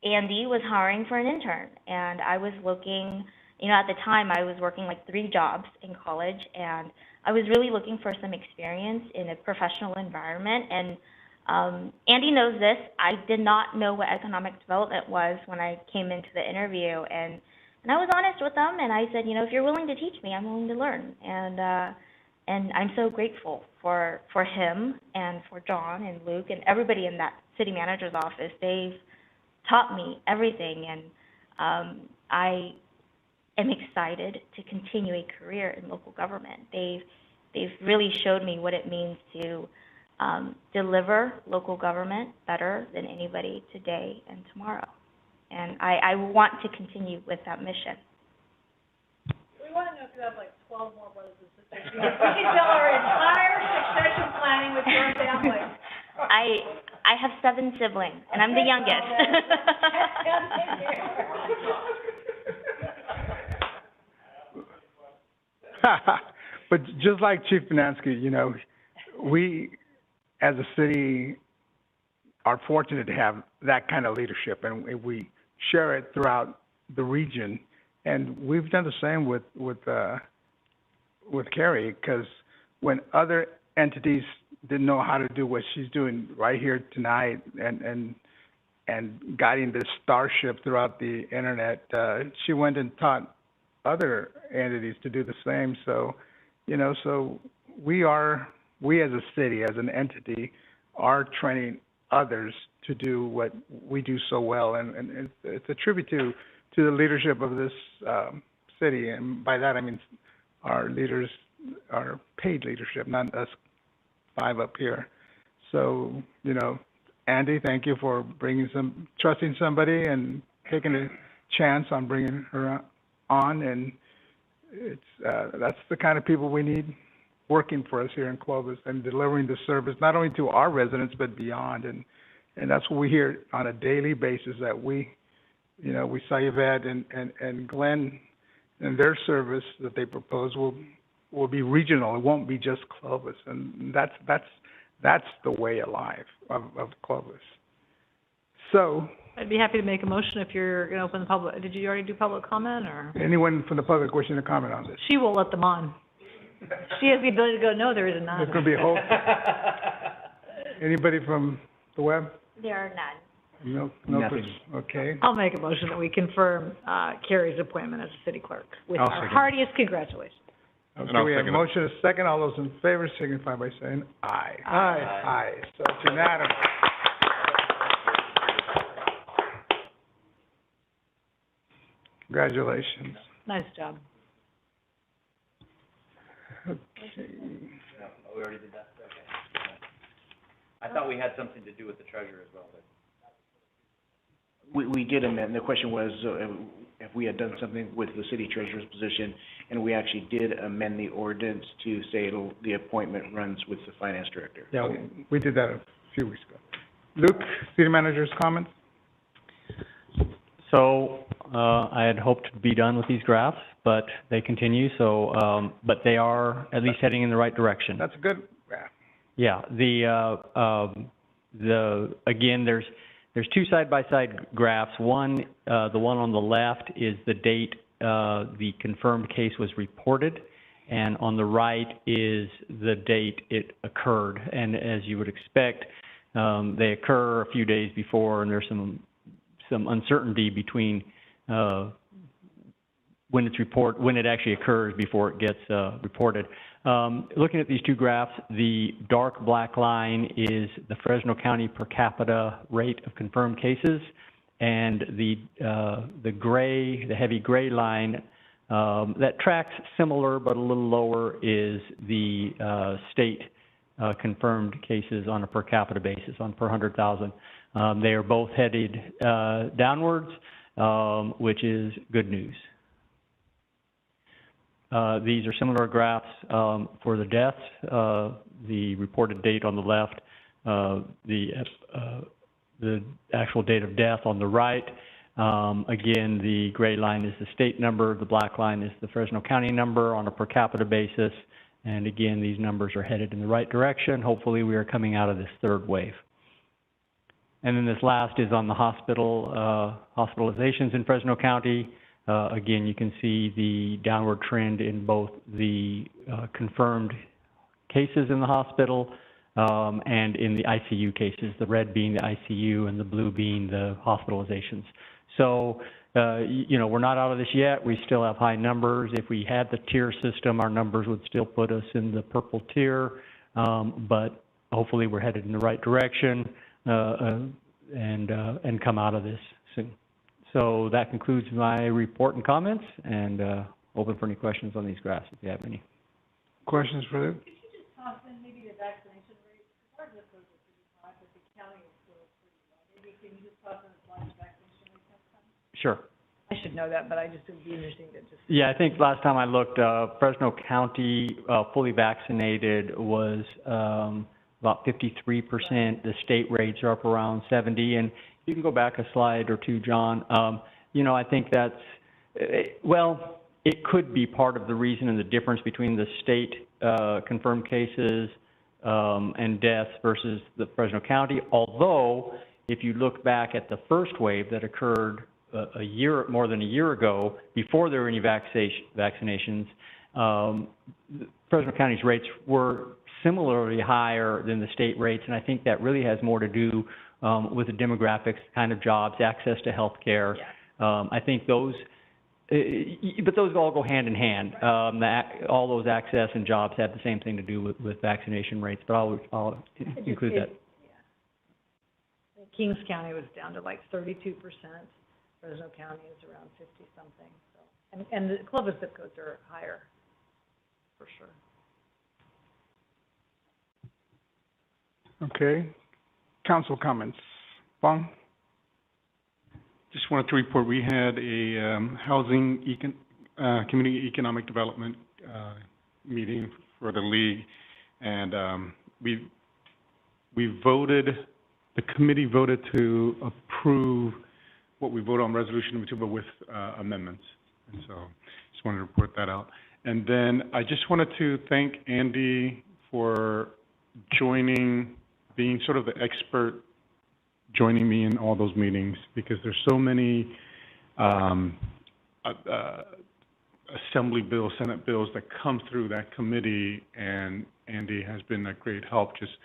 S6: Andy was hiring for an intern. And I was looking, at the time I was working like 3 jobs in college, and I was really looking for some experience in a professional environment. And Andy knows this. I did not know what economic development was when I came into the interview, and I was honest with them, and I said, if you're willing to teach me, I'm willing to learn. And I'm so grateful for him and for John and Luke and everybody in that city manager's office. They've taught me everything, and I am excited to continue a career in local government. They've really showed me what it means to deliver local government better than anybody today and tomorrow. And I want to continue with that mission.
S22: We want to know if you have like 12 more brothers and sisters. We can tell our entire succession planning with your family.
S6: I have 7 siblings, and I'm the youngest.
S1: But just like Chief Banansky, we as a city are fortunate to have that kind of leadership, and we share it throughout the region. And we've done the same with Carrie, because when other entities didn't know how to do what she's doing right here tonight, and guiding this starship throughout the internet, she went and taught other entities to do the same. So, so we as a city, as an entity, are training others to do what we do so well, and it's a tribute to the leadership of this city, and by that I mean our leaders, our paid leadership, not us 5 up here. So, Andy, thank you for trusting somebody and taking a chance on bringing her on, and that's the kind of people we need working for us here in Clovis and delivering the service not only to our residents but beyond, and that's what we hear on a daily basis, that we saw Yvette and Glenn and their service that they propose will be regional. It won't be just Clovis, and that's the way alive of Clovis. So
S7: I'd be happy to make a motion if you're going to open the public. Did you already do public comment, or?
S1: Anyone from the public wishing to comment on this?
S7: She will let them on. She has the ability to go, no, there is none.
S1: There's going to be a whole. Anybody from the web?
S6: There are none.
S1: No,
S3: Nothing.
S1: Okay.
S7: I'll make a motion that we confirm Carrie's appointment as a city clerk with
S1: I'll
S7: our
S1: second.
S7: heartiest congratulations.
S1: Okay,
S10: And I'll
S1: we have a
S10: second it.
S1: motion, a second. All those in favor signify by saying aye. Aye. So it's unanimous. Congratulations.
S7: Nice job.
S1: Okay.
S8: No, we already did that, okay. I thought we had something to do with the treasurer as well, but.
S3: We did amend. The question was if we had done something with the city treasurer's position, and we actually did amend the ordinance to say the appointment runs with the finance director.
S1: Yeah, we did that a few weeks ago. Luke, city manager's comments?
S4: So, I had hoped to be done with these graphs, but they continue, so, but they are at least heading in the right direction.
S1: That's a good graph.
S4: Yeah, again, there's 2 side-by-side graphs. One, the one on the left is the date the confirmed case was reported, and on the right is the date it occurred. And as you would expect, they occur a few days before, and there's some uncertainty between when it actually occurs before it gets reported. Looking at these 2 graphs, the dark black line is the Fresno County per capita rate of confirmed cases, and the heavy gray line that tracks similar but a little lower is the state confirmed cases on a per capita basis, on per 100,000. They are both headed downwards, which is good news. These are similar graphs for the deaths. The reported date on the left, the actual date of death on the right. Again, the gray line is the state number, the black line is the Fresno County number on a per capita basis, And again, these numbers are headed in the right direction. Hopefully, we are coming out of this third wave. And then this last is on the hospitalizations in Fresno County. Again, you can see the downward trend in both the confirmed cases in the hospital and in the ICU cases, the red being the ICU and the blue being the hospitalizations. So, you know, we're not out of this yet. We still have high numbers. If we had the tier system, our numbers would still put us in the purple tier, but hopefully we're headed in the right direction and come out of this soon. So that concludes my report and comments, and open for any questions on these graphs if you have any.
S1: Questions for them?
S22: Could you just toss in maybe the vaccination rate? Our zip code is pretty high, but the county is still pretty low. Maybe can you just toss in the slide vaccination rate next time?
S4: Sure.
S22: I should know that, but I just, it'd be interesting to just.
S4: Yeah, I think last time I looked, Fresno County fully vaccinated was about 53%. The state rates are up around 70%. And you can go back a slide or two, John. You know, I think that's, well, it could be part of the reason and the difference between the state confirmed cases and deaths versus the Fresno County. Although, if you look back at the first wave that occurred more than a year ago, before there were any vaccinations, Fresno County's rates were similarly higher than the state rates, and I think that really has more to do with the demographics, kind of jobs, access to health care. Yeah. I think those, but those all go hand in hand. All those access and jobs have the same thing to do with vaccination rates, but I'll include that.
S22: Yeah. Kings County was down to like 32%. Fresno County is around 50-something. So, and the Clovis zip codes are higher, for sure.
S1: Okay. Council comments. Bong?
S10: Just wanted to report, we had a community economic development meeting for the league, and we voted, the committee voted to approve what we voted on resolution number 2, but with amendments. And so just wanted to report that out. And then I just wanted to thank Andy for being sort of the expert, joining me in all those meetings, because there's so many assembly bills, Senate bills that come through that committee, and Andy has been a great help, just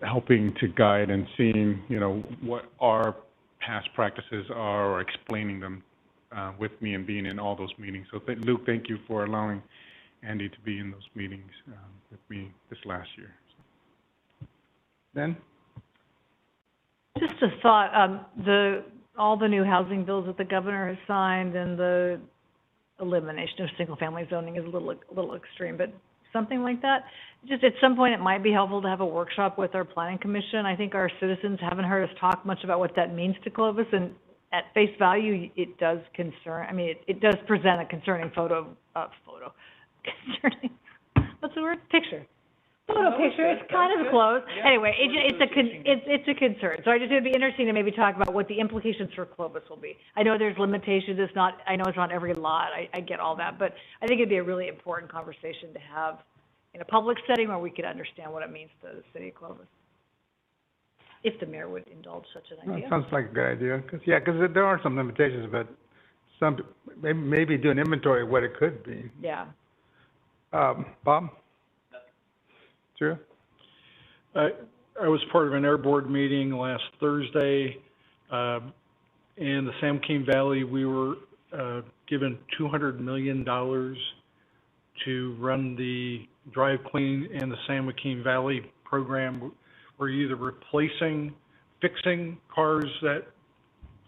S10: helping to guide and seeing, you know, what our past practices are, or explaining them with me and being in all those meetings. So Luke, thank you for allowing Andy to be in those meetings with me this last year.
S1: Ben?
S22: Just a thought, all the new housing bills that the governor has signed and the elimination of single-family zoning is a little extreme, but something like that. Just at some point, it might be helpful to have a workshop with our planning commission. I think our citizens haven't heard us talk much about what that means to Clovis, and at face value, it does concern. I mean, it does present a concerning concerning. What's the word? Picture. Picture. It's kind of close. Yeah. Anyway, it's a concern. So it'd be interesting to maybe talk about what the implications for Clovis will be. I know there's limitations. I know it's not every lot. I get all that, but I think it'd be a really important conversation to have in a public setting where we could understand what it means to the city of Clovis, if the mayor would indulge such an idea.
S1: Sounds like a good idea. Because there are some limitations, but maybe do an inventory of what it could be.
S22: Yeah.
S1: Bob? Sure.
S14: I was part of an air board meeting last Thursday. In the San Joaquin Valley, we were given $200 million to run the Drive Clean and the San Joaquin Valley program. We're either fixing cars that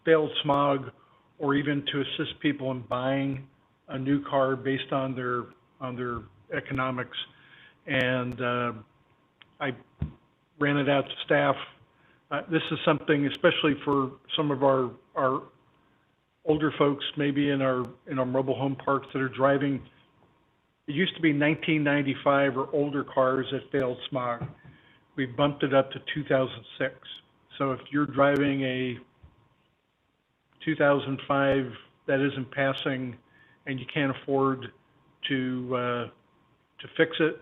S14: failed smog, or even to assist people in buying a new car based on their economics. And I ran it out to staff. This is something, especially for some of our older folks, maybe in our mobile home parks that are driving. It used to be 1995 or older cars that failed smog. We bumped it up to 2006. So if you're driving a 2005 that isn't passing, and you can't afford to to fix it,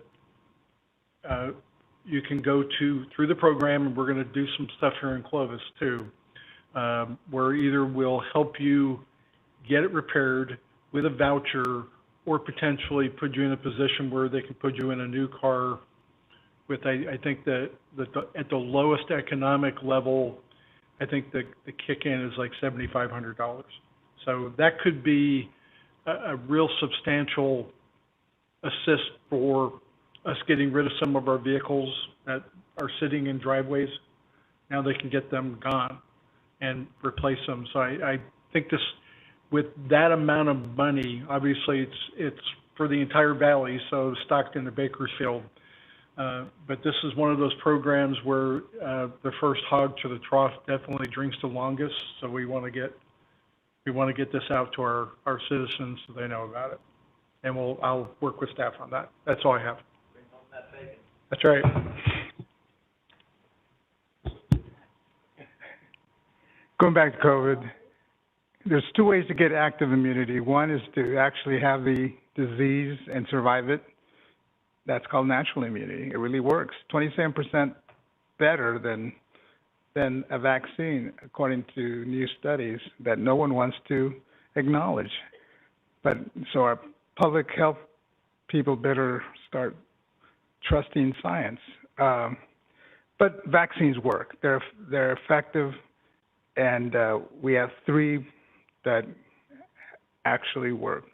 S14: you can go through the program, and we're gonna do some stuff here in Clovis too, where either we'll help you get it repaired with a voucher, or potentially put you in a position where they can put you in a new car with, I think that at the lowest economic level, I think the kick-in is like $7,500. So that could be a real substantial assist for us getting rid of some of our vehicles that are sitting in driveways. Now they can get them gone and replace them. So I think this, with that amount of money, obviously it's for the entire valley, so Stockton to Bakersfield. But this is one of those programs where the first hog to the trough definitely drinks the longest. So we want to get this out to our citizens so they know about it. And I'll work with staff on that. That's all I have.
S8: Bring home that bacon.
S14: That's right.
S1: Going back to COVID, there's two ways to get active immunity. One is to actually have the disease and survive it. That's called natural immunity. It really works. 27% better than a vaccine, according to new studies that no one wants to acknowledge. But so our public health people better start trusting science. But vaccines work. They're effective, and we have 3 that actually work.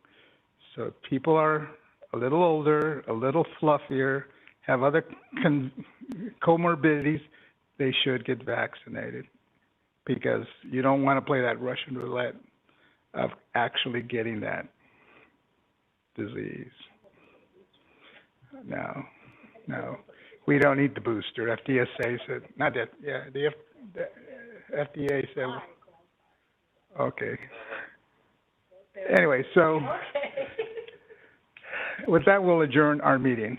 S1: So if people are a little older, a little fluffier, have other comorbidities, they should get vaccinated, because you don't want to play that Russian roulette of actually getting that disease. No. We don't need the booster. FDA says it. Not that, yeah, the FDA said. Okay. Anyway, so with that, we'll adjourn our meeting.